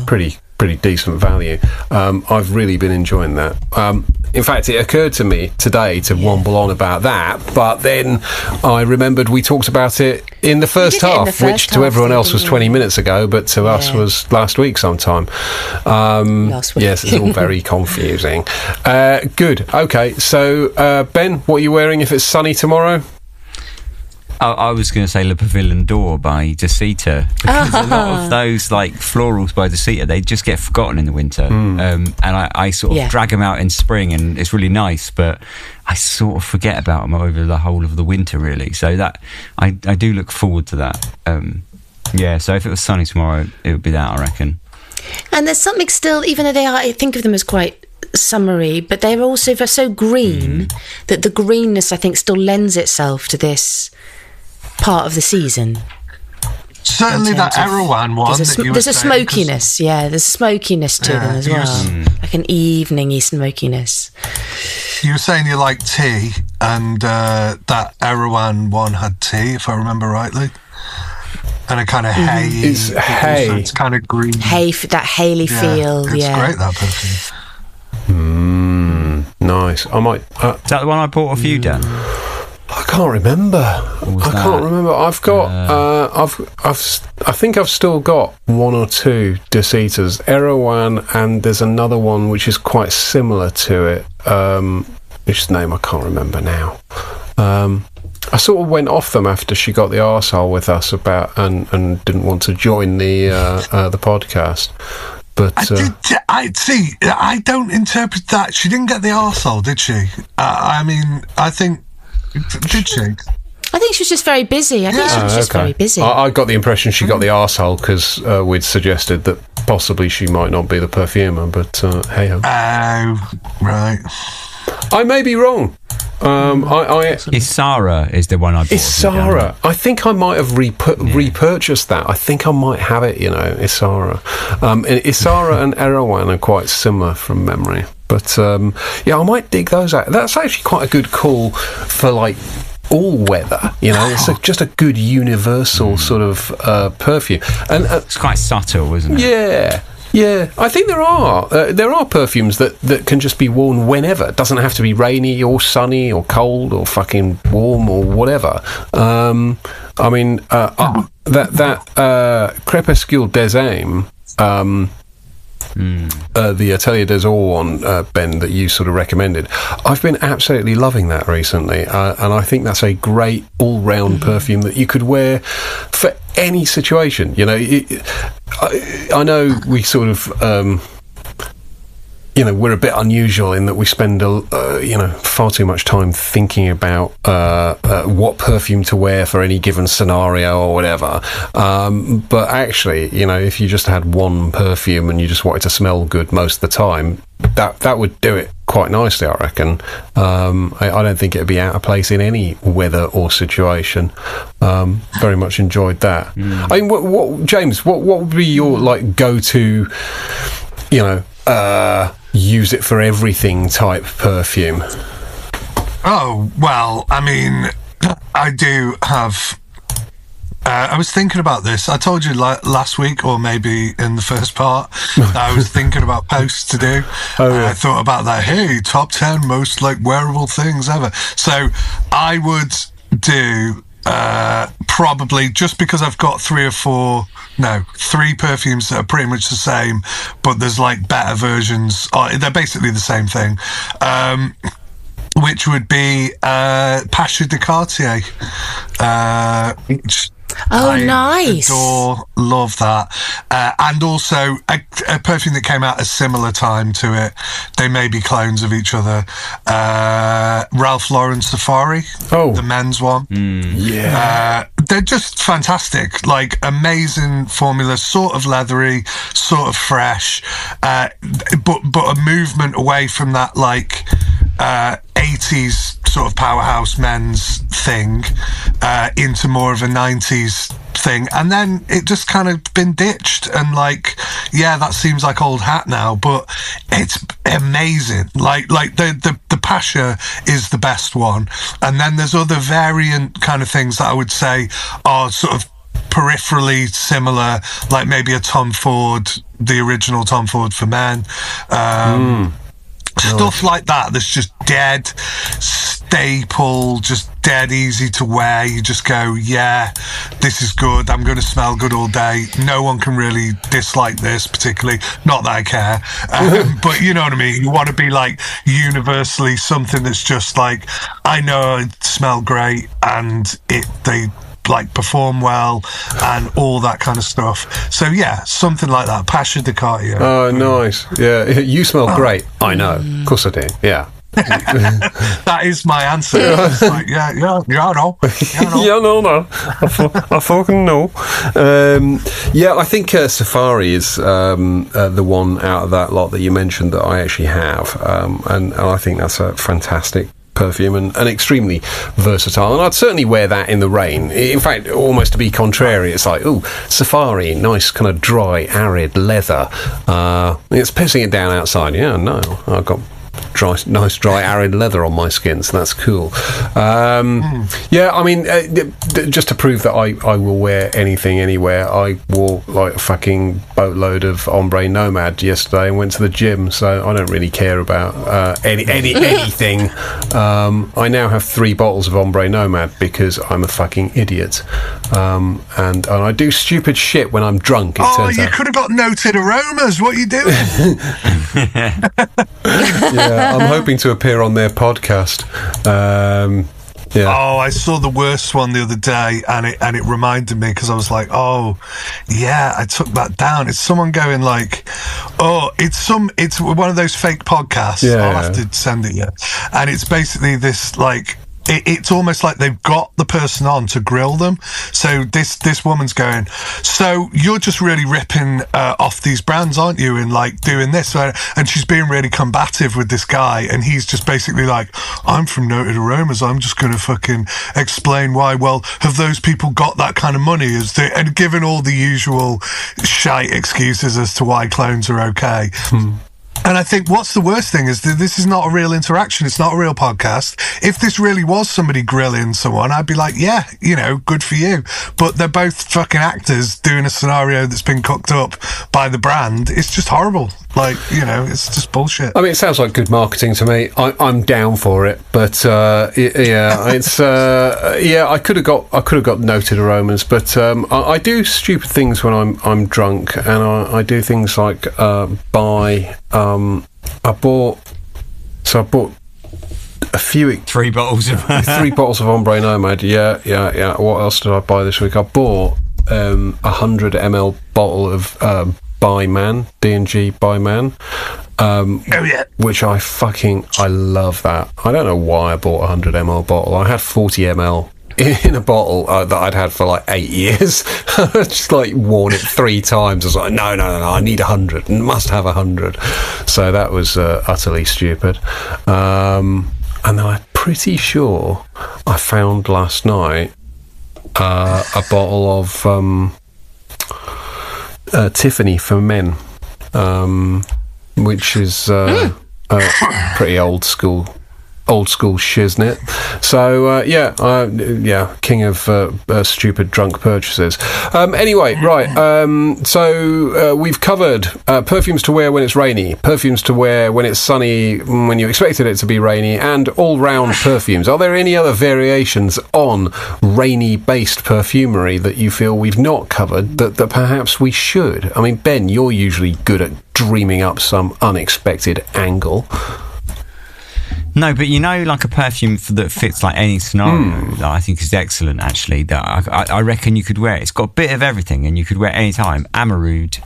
really pretty decent value. I've really been enjoying that. In fact, it occurred to me today to womble on about that, but then I remembered we talked about it in the first half, which to everyone else was 20 minutes ago, but to us was last week sometime. Last week. Yes, it's all very confusing. Good. Okay, so Ben, what are you wearing if it's sunny tomorrow? I was going to say Le Pavilion d'Or by Decita, because a lot of those like florals by Decita, they just get forgotten in the winter, and I sort of drag them out in spring, and it's really nice, but I sort of forget about them over the whole of the winter, really. So that I do look forward to that. So if it was sunny tomorrow, it would be that, I reckon. And there's something still, even though I think of them as quite summery, but they're also so green that the greenness, I think, still lends itself to this part of the season. Certainly that Erewhon one. There's a smokiness, there's a smokiness to them as well. Like an evening-y smokiness. You were saying you like tea, and that Erewhon one had tea, if I remember rightly. And a kind of hay. It's hay. So it's kind of green. Hay, that haily feel, It's great, that perfume. Nice. I might... Is that the one I bought off you, Dan? I can't remember. I've got. I think I've still got one or two Decitas, Erewhon, and there's another one which is quite similar to it. Which name I can't remember now. I sort of went off them after she got the arsehole with us and didn't want to join the podcast. But I don't interpret that. She didn't get the arsehole, did she? I think. Did she? I think she was just very busy. I think she was just very busy. I got the impression she got the arsehole because we'd suggested that possibly she might not be the perfumer, but hey ho. Oh, right. I may be wrong. Isara is the one I bought. Isara. I think I might have repurchased that. I think I might have it, Isara. Isara and Erewhon are quite similar from memory. But, I might dig those out. That's actually quite a good call for, like, all weather, It's just a good universal sort of perfume. And it's quite subtle, isn't it? Yeah, I think there are perfumes that can just be worn whenever. It doesn't have to be rainy or sunny or cold or fucking warm or whatever. That Crépuscule des Âmes, the Atelier des Eaux one, Ben, that you sort of recommended. I've been absolutely loving that recently, and I think that's a great all-round perfume that you could wear for any situation. I know we sort of we're a bit unusual in that we spend far too much time thinking about what perfume to wear for any given scenario or whatever, but actually, if you just had one perfume and you just wanted to smell good most of the time, that would do it quite nicely, I reckon. I don't think it'd be out of place in any weather or situation. Very much enjoyed that. I mean, what James, what would be your like go-to, use it for everything type perfume? Oh, well, I mean, I do have I was thinking about this. I told you last week, or maybe in the first part, that I was thinking about posts to do. I thought about that. Hey, top 10 most like wearable things ever. So I would do probably, just because I've got 3 perfumes that are pretty much the same, but there's like better versions. They're basically the same thing. Which would be Pacha de Cartier. Nice. Love that. And also a perfume that came out a similar time to it. They may be clones of each other. Ralph Lauren Safari, the men's one. They're just fantastic, like amazing formula, sort of leathery, sort of fresh, but a movement away from that like 80s sort of powerhouse men's thing into more of a 90s thing, and then it just kind of been ditched, and like, yeah, that seems like old hat now, but it's amazing. Like the Pacha is the best one, and then there's other variant kind of things that I would say are sort of peripherally similar, like maybe a Tom Ford, the original Tom Ford for men. Stuff like that that's just dead staple, just dead easy to wear. You just go, yeah, this is good, I'm going to smell good all day. No one can really dislike this particularly, not that I care, but you know what I mean. You want to be like universally something that's just like, I know it smell great and they like perform well and all that kind of stuff. So yeah, something like that. Pacha de Cartier. Oh, nice. Yeah, you smell great. I know. Of course I do. Yeah. That is my answer. It's like, yeah, no. I fucking know. Yeah, I think Safari is the one out of that lot that you mentioned that I actually have, and I think that's a fantastic perfume and extremely versatile, and I'd certainly wear that in the rain. In fact, almost to be contrary, it's like, ooh, Safari, nice kind of dry, arid leather. It's pissing it down outside. Yeah, no, I've got nice dry arid leather on my skin, so that's cool. Yeah, I mean, just to prove that I will wear anything anywhere, I wore like a fucking boatload of Ombre Nomad yesterday and went to the gym, so I don't really care about anything. I now have 3 bottles of Ombre Nomad because I'm a fucking idiot, and I do stupid shit when I'm drunk. You could have got Noted Aromas. What are you doing? Yeah, I'm hoping to appear on their podcast. Yeah. Oh, I saw the worst one the other day, and it reminded me, because I was like, oh, yeah, I took that down. It's someone going like, oh, it's one of those fake podcasts. Yeah, I'll have to send it you. And it's basically this like, it's almost like they've got the person on to grill them. So this woman's going, so you're just really ripping off these brands, aren't you, and like doing this, and she's being really combative with this guy, and he's just basically like, I'm from Noted Aromas, I'm just going to fucking explain why. Well, have those people got that kind of money? And giving all the usual shite excuses as to why clones are okay. And I think what's the worst thing is that this is not a real interaction. It's not a real podcast. If this really was somebody grilling someone, I'd be like, yeah, you know, good for you. But they're both fucking actors doing a scenario that's been cooked up by the brand. It's just horrible. Like, you know, it's just bullshit. I mean, it sounds like good marketing to me. I'm down for it, but yeah, it's yeah. I could have got Noted Aromas, but I do stupid things when I'm drunk, and I do things like buy. I bought a few 3 bottles of 3 bottles of Ombre Nomad. Yeah. What else did I buy this week? I bought 100 ml bottle of By Man, D&G By Man, which I love that. I don't know why I bought a 100 ml bottle. I had 40 ml in a bottle that I'd had for like 8 years. I just like worn it 3 times. I was like, no, I need 100, must have 100. So that was utterly stupid. And then I'm pretty sure I found last night a bottle of Tiffany for men, which is a pretty old school old school shiznit. So king of stupid drunk purchases. Anyway, right. So we've covered perfumes to wear when it's rainy, perfumes to wear when it's sunny, when you expected it to be rainy, and all-round perfumes. Are there any other variations on rainy-based perfumery that you feel we've not covered that perhaps we should? I mean, Ben, you're usually good at dreaming up some unexpected angle. No, but like a perfume that fits like any scenario that I think is excellent, actually, that I reckon you could wear. It's got a bit of everything and you could wear it any time. Amarud,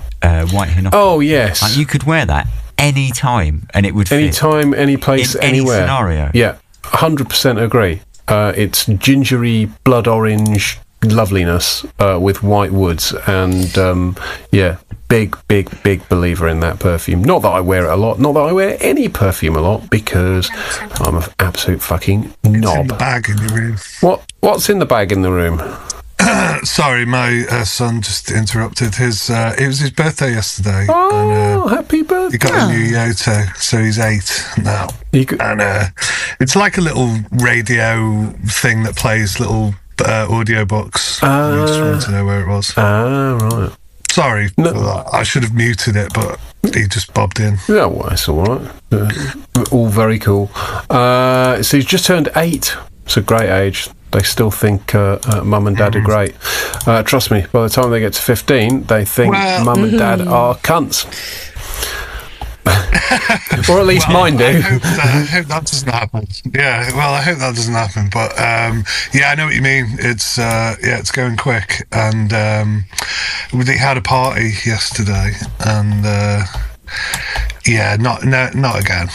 White Hinoki. Oh, yes. Like, you could wear that any time and it would fit. Any time, any place, anywhere. Any scenario. Yeah, 100% agree. It's gingery, blood orange loveliness with white woods and, big believer in that perfume. Not that I wear it a lot, not that I wear any perfume a lot, because I'm an absolute fucking knob. It's in the bag in the room. What's in the bag in the room? Sorry, my son just interrupted. It was his birthday yesterday. Oh, and, happy birthday. He got a new Yoto, so he's 8 now. And it's like a little radio thing that plays little audio books. I just wanted to know where it was. Right. Sorry, I should have muted it, but he just bobbed in. Yeah, well, it's all right. All very cool. So he's just turned 8. It's a great age. They still think mum and dad are great. Trust me, by the time they get to 15, they think mum and dad are cunts. Or at least mine do. I hope that doesn't happen. Yeah, well, I hope that doesn't happen. But I know what you mean. It's it's going quick. And they had a party yesterday, and not again.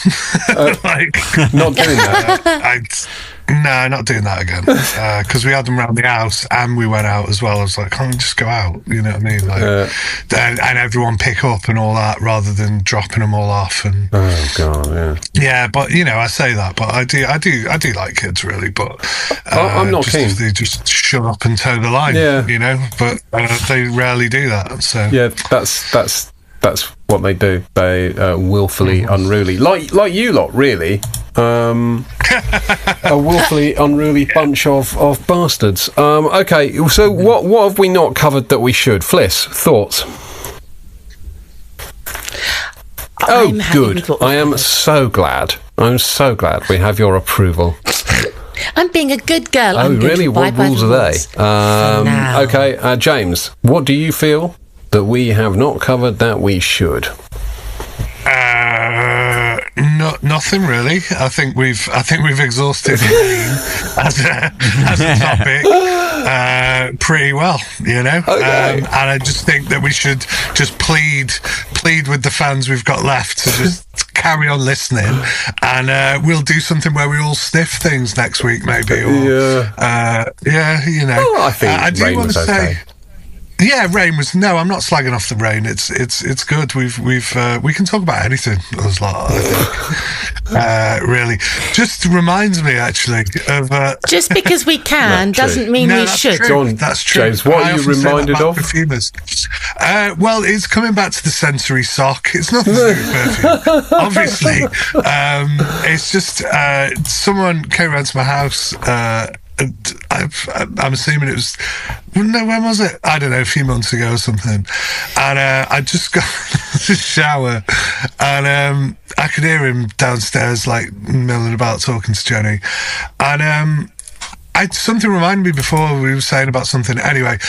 Not doing that. No, not doing that again. Because we had them around the house and we went out as well. I was like, can't we just go out? You know what I mean? And everyone pick up and all that rather than dropping them all off. And oh god, yeah. Yeah, but I say that, but I do like kids really. But I'm not keen. They just shut up and toe the line. Yeah. But they rarely do that. So yeah, that's what they do. They willfully unruly, like you lot, really. A willfully unruly bunch of bastards. Okay, so what have we not covered that we should? Fliss, thoughts? Good. I am so glad. I'm so glad we have your approval. I'm being a good girl. Oh, really? What rules are they? Okay, James, what do you feel that we have not covered that we should? Nothing really. I think we've exhausted rain as a topic pretty well, Okay. And I just think that we should just plead with the fans we've got left to just carry on listening, and we'll do something where we all sniff things next week, maybe. Or, I think I do rain want was to okay. say. Yeah, rain was. No, I'm not slagging off the rain. It's good. We can talk about anything. As lot, I think. Really, just reminds me actually of. Just because we can doesn't mean we should. True. That's true. James, what are you reminded of? Perfumers. Well, it's coming back to the sensory sock. It's nothing to do with perfume, obviously. It's just someone came around to my house. I'm assuming it was. No, when was it? I don't know, a few months ago or something. And I just got the shower, and I could hear him downstairs, like milling about, talking to Jenny, and something reminded me before we were saying about something. Anyway,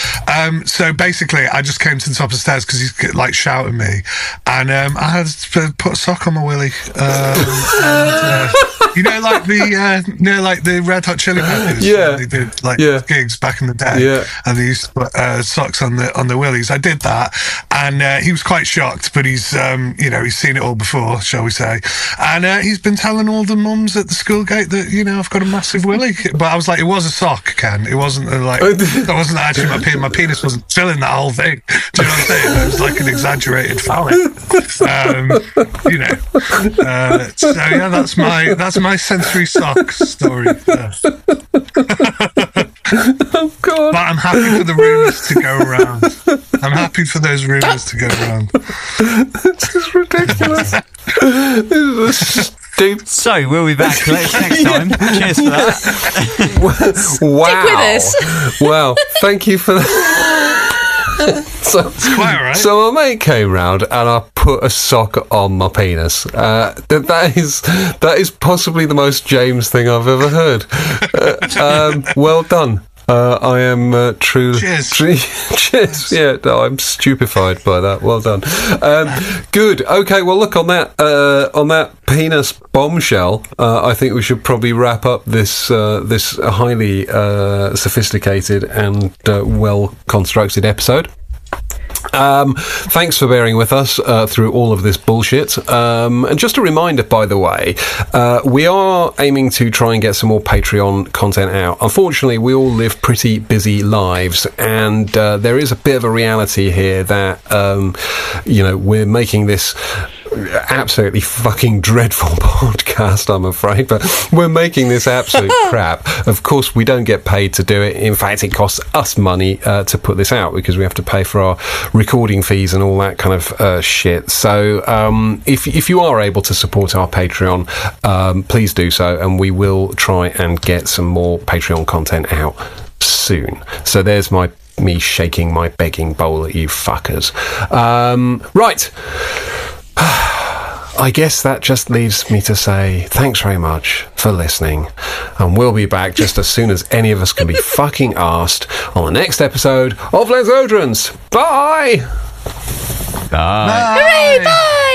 so basically, I just came to the top of the stairs because he's like shouting me, and I had to put a sock on my willy. Like the Red Hot Chili Peppers. Yeah, they did gigs back in the day. Yeah, and they used to put socks on the willies. I did that, and he was quite shocked. But he's he's seen it all before, shall we say? And he's been telling all the mums at the school gate that I've got a massive willy. But I was like, it was a sock, Ken. It wasn't that wasn't actually my penis. My penis wasn't filling that whole thing. Do you know what I'm saying? It was like an exaggerated phallic. So yeah, that's my sensory sock story. Oh God! But I'm happy for the rumours to go around. I'm happy for those rumours to go around. This is ridiculous. This is So we'll be back next time. Cheers for that. Wow. Stick with us. Well, thank you for that. So my mate came round and I put a sock on my penis. That is possibly the most James thing I've ever heard. Well done. I am truly. Cheers. Yeah, no, I'm stupefied by that. Well done. Good. Okay. Well, look, on that penis bombshell, I think we should probably wrap up this highly sophisticated and well constructed episode. Thanks for bearing with us through all of this bullshit. And just a reminder, by the way, we are aiming to try and get some more Patreon content out. Unfortunately, we all live pretty busy lives, and there is a bit of a reality here that we're making this absolutely fucking dreadful podcast, I'm afraid, but we're making this absolute crap. Of course, we don't get paid to do it. In fact, it costs us money to put this out because we have to pay for our recording fees and all that kind of shit. So if you are able to support our Patreon, please do so, and we will try and get some more Patreon content out soon. So there's me shaking my begging bowl at you fuckers. Right. I guess that just leaves me to say thanks very much for listening, and we'll be back just as soon as any of us can be fucking arsed on the next episode of Les Oderants. Bye! Bye! Hooray, bye!